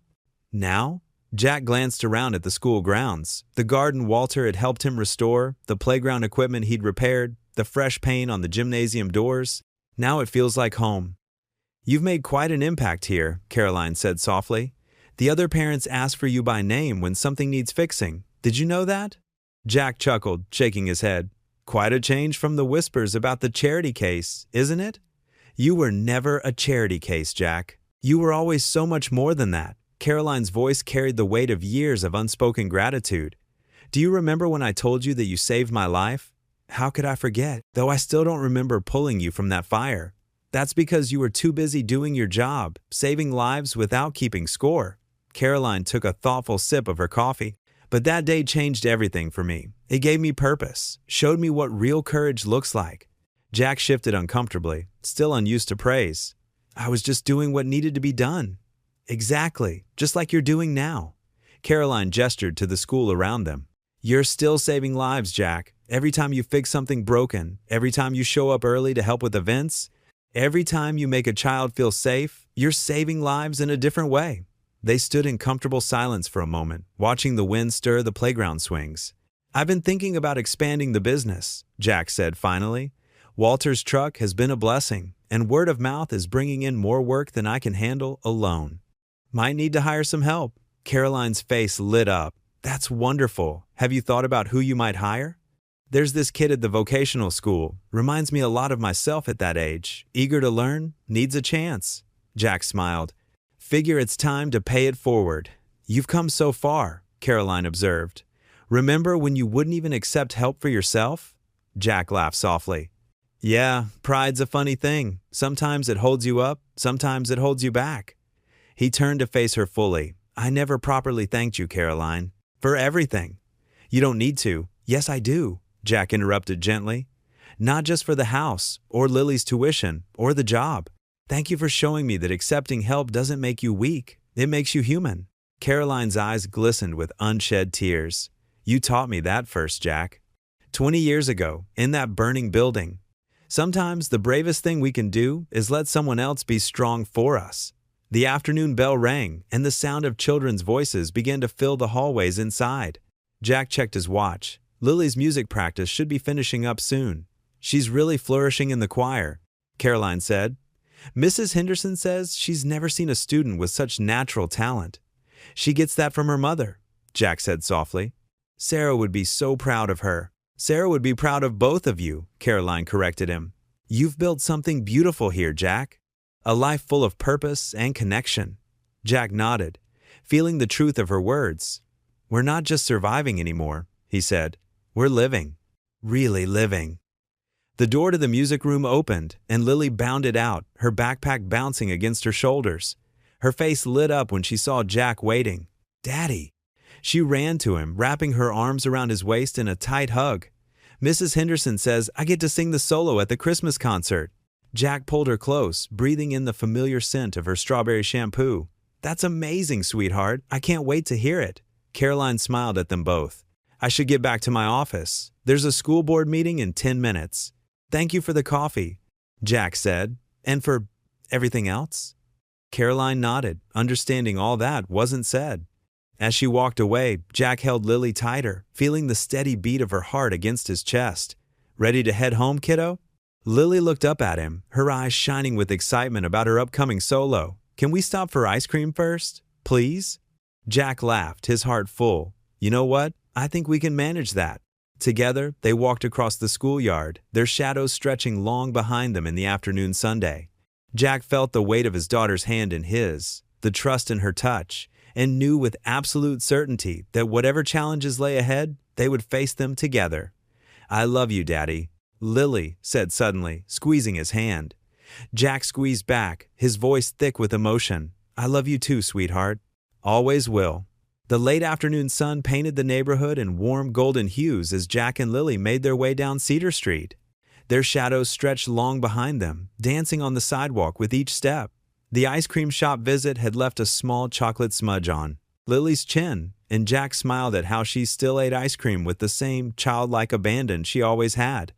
"Now?" Jack glanced around at the school grounds. The garden Walter had helped him restore, the playground equipment he'd repaired, the fresh paint on the gymnasium doors. "Now it feels like home." You've made quite an impact here, Caroline said softly. The other parents ask for you by name when something needs fixing. Did you know that? Jack chuckled, shaking his head. Quite a change from the whispers about the charity case, isn't it? You were never a charity case, Jack. You were always so much more than that. Caroline's voice carried the weight of years of unspoken gratitude. Do you remember when I told you that you saved my life? How could I forget, though I still don't remember pulling you from that fire. That's because you were too busy doing your job, saving lives without keeping score. Caroline took a thoughtful sip of her coffee. But that day changed everything for me. It gave me purpose, showed me what real courage looks like. Jack shifted uncomfortably, still unused to praise. I was just doing what needed to be done. Exactly, just like you're doing now. Caroline gestured to the school around them. You're still saving lives, Jack. Every time you fix something broken, every time you show up early to help with events, every time you make a child feel safe, you're saving lives in a different way. They stood in comfortable silence for a moment, watching the wind stir the playground swings. I've been thinking about expanding the business, Jack said finally. Walter's truck has been a blessing, and word of mouth is bringing in more work than I can handle alone. Might need to hire some help. Caroline's face lit up. That's wonderful. Have you thought about who you might hire? There's this kid at the vocational school. Reminds me a lot of myself at that age. Eager to learn, needs a chance. Jack smiled. Figure it's time to pay it forward. You've come so far, Caroline observed. Remember when you wouldn't even accept help for yourself? Jack laughed softly. Yeah, pride's a funny thing. Sometimes it holds you up, sometimes it holds you back. He turned to face her fully. I never properly thanked you, Caroline, for everything. You don't need to. Yes, I do, Jack interrupted gently. Not just for the house, or Lily's tuition, or the job. Thank you for showing me that accepting help doesn't make you weak. It makes you human. Caroline's eyes glistened with unshed tears. You taught me that first, Jack. 20 years ago, in that burning building. Sometimes the bravest thing we can do is let someone else be strong for us. The afternoon bell rang, and the sound of children's voices began to fill the hallways inside. Jack checked his watch. Lily's music practice should be finishing up soon. She's really flourishing in the choir, Caroline said. Mrs. Henderson says she's never seen a student with such natural talent. She gets that from her mother, Jack said softly. Sarah would be so proud of her. Sarah would be proud of both of you, Caroline corrected him. You've built something beautiful here, Jack. A life full of purpose and connection. Jack nodded, feeling the truth of her words. We're not just surviving anymore, he said. We're living. Really living. The door to the music room opened, and Lily bounded out, her backpack bouncing against her shoulders. Her face lit up when she saw Jack waiting. Daddy! She ran to him, wrapping her arms around his waist in a tight hug. Mrs. Henderson says I get to sing the solo at the Christmas concert. Jack pulled her close, breathing in the familiar scent of her strawberry shampoo. That's amazing, sweetheart. I can't wait to hear it. Caroline smiled at them both. I should get back to my office. There's a school board meeting in 10 minutes. Thank you for the coffee, Jack said. And for everything else? Caroline nodded, understanding all that wasn't said. As she walked away, Jack held Lily tighter, feeling the steady beat of her heart against his chest. Ready to head home, kiddo? Lily looked up at him, her eyes shining with excitement about her upcoming solo. Can we stop for ice cream first, please? Jack laughed, his heart full. You know what? I think we can manage that. Together, they walked across the schoolyard, their shadows stretching long behind them in the afternoon sunday. Jack felt the weight of his daughter's hand in his, the trust in her touch, and knew with absolute certainty that whatever challenges lay ahead, they would face them together. I love you, Daddy, Lily said suddenly, squeezing his hand. Jack squeezed back, his voice thick with emotion. I love you too, sweetheart. Always will. The late afternoon sun painted the neighborhood in warm golden hues as Jack and Lily made their way down Cedar Street. Their shadows stretched long behind them, dancing on the sidewalk with each step. The ice cream shop visit had left a small chocolate smudge on Lily's chin, and Jack smiled at how she still ate ice cream with the same childlike abandon she always had.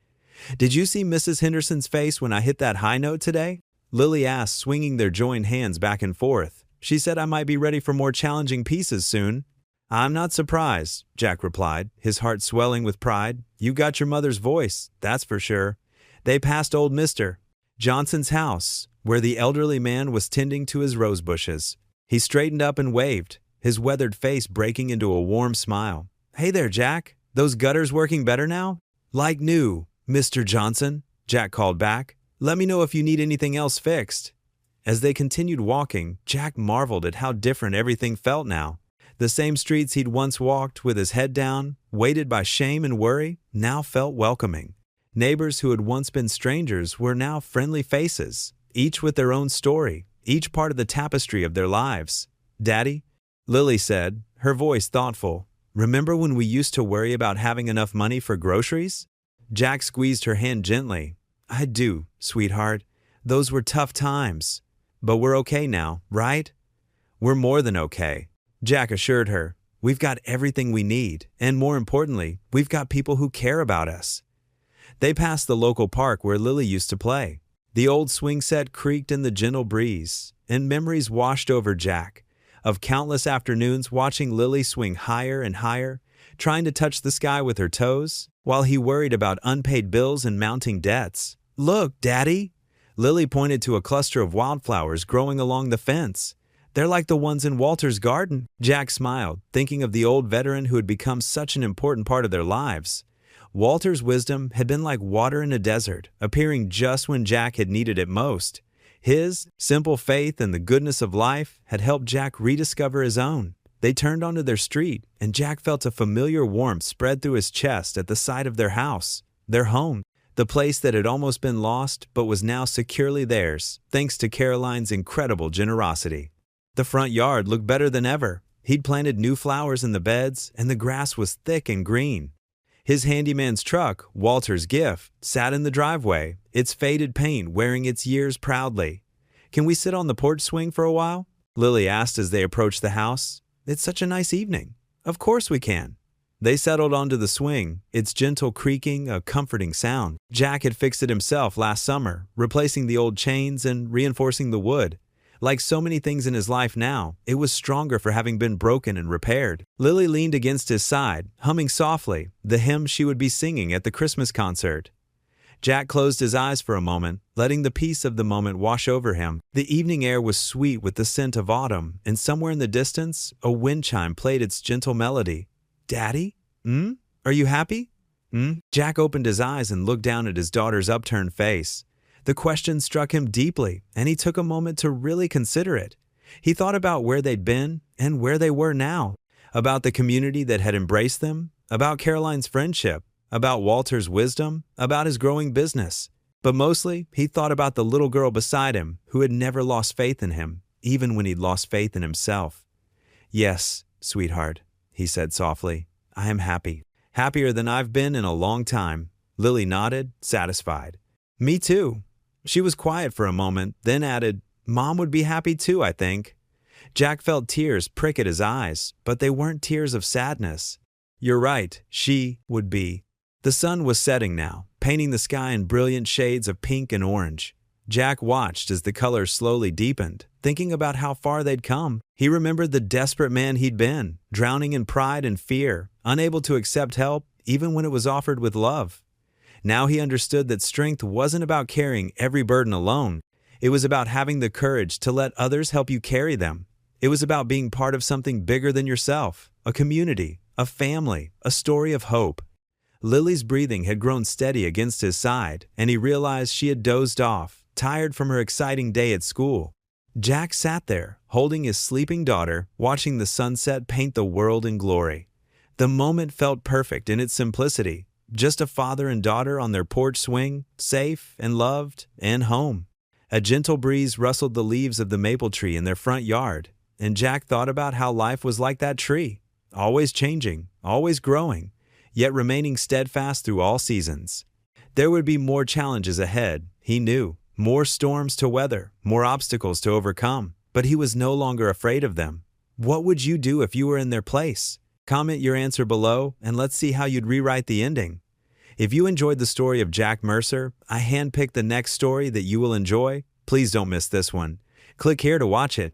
Did you see Mrs. Henderson's face when I hit that high note today? Lily asked, swinging their joined hands back and forth. She said I might be ready for more challenging pieces soon. I'm not surprised, Jack replied, his heart swelling with pride. You got your mother's voice, that's for sure. They passed old Mr. Johnson's house, where the elderly man was tending to his rose bushes. He straightened up and waved, his weathered face breaking into a warm smile. "Hey there, Jack. Those gutters working better now?" "Like new, Mr. Johnson," Jack called back. "Let me know if you need anything else fixed." As they continued walking, Jack marveled at how different everything felt now. The same streets he'd once walked with his head down, weighted by shame and worry, now felt welcoming. Neighbors who had once been strangers were now friendly faces, each with their own story, each part of the tapestry of their lives. "Daddy," Lily said, her voice thoughtful, "remember when we used to worry about having enough money for groceries?" Jack squeezed her hand gently. "I do, sweetheart. Those were tough times. But we're okay now, right?" "We're more than okay," Jack assured her. "We've got everything we need, and more importantly, we've got people who care about us." They passed the local park where Lily used to play. The old swing set creaked in the gentle breeze, and memories washed over Jack, of countless afternoons watching Lily swing higher and higher, trying to touch the sky with her toes, while he worried about unpaid bills and mounting debts. "Look, Daddy!" Lily pointed to a cluster of wildflowers growing along the fence. "They're like the ones in Walter's garden." Jack smiled, thinking of the old veteran who had become such an important part of their lives. Walter's wisdom had been like water in a desert, appearing just when Jack had needed it most. His simple faith in the goodness of life had helped Jack rediscover his own. They turned onto their street, and Jack felt a familiar warmth spread through his chest at the sight of their house, their home, the place that had almost been lost but was now securely theirs, thanks to Caroline's incredible generosity. The front yard looked better than ever. He'd planted new flowers in the beds, and the grass was thick and green. His handyman's truck, Walter's gift, sat in the driveway, its faded paint wearing its years proudly. "Can we sit on the porch swing for a while?" Lily asked as they approached the house. "It's such a nice evening." "Of course we can." They settled onto the swing, its gentle creaking a comforting sound. Jack had fixed it himself last summer, replacing the old chains and reinforcing the wood. Like so many things in his life now, it was stronger for having been broken and repaired. Lily leaned against his side, humming softly, the hymn she would be singing at the Christmas concert. Jack closed his eyes for a moment, letting the peace of the moment wash over him. The evening air was sweet with the scent of autumn, and somewhere in the distance, a wind chime played its gentle melody. "Daddy? Are you happy?" Jack opened his eyes and looked down at his daughter's upturned face. The question struck him deeply, and he took a moment to really consider it. He thought about where they'd been and where they were now, about the community that had embraced them, about Caroline's friendship, about Walter's wisdom, about his growing business. But mostly, he thought about the little girl beside him who had never lost faith in him, even when he'd lost faith in himself. "Yes, sweetheart," he said softly. "I am happy. Happier than I've been in a long time." Lily nodded, satisfied. "Me too." She was quiet for a moment, then added, "Mom would be happy too, I think." Jack felt tears prick at his eyes, but they weren't tears of sadness. "You're right, she would be." The sun was setting now, painting the sky in brilliant shades of pink and orange. Jack watched as the colors slowly deepened, thinking about how far they'd come. He remembered the desperate man he'd been, drowning in pride and fear, unable to accept help even when it was offered with love. Now he understood that strength wasn't about carrying every burden alone. It was about having the courage to let others help you carry them. It was about being part of something bigger than yourself, a community, a family, a story of hope. Lily's breathing had grown steady against his side, and he realized she had dozed off, tired from her exciting day at school. Jack sat there, holding his sleeping daughter, watching the sunset paint the world in glory. The moment felt perfect in its simplicity. Just a father and daughter on their porch swing, safe and loved and home. A gentle breeze rustled the leaves of the maple tree in their front yard, and Jack thought about how life was like that tree, always changing, always growing, yet remaining steadfast through all seasons. There would be more challenges ahead, he knew, more storms to weather, more obstacles to overcome, but he was no longer afraid of them. What would you do if you were in their place? Comment your answer below, and let's see how you'd rewrite the ending. If you enjoyed the story of Jack Mercer, I handpicked the next story that you will enjoy. Please don't miss this one. Click here to watch it.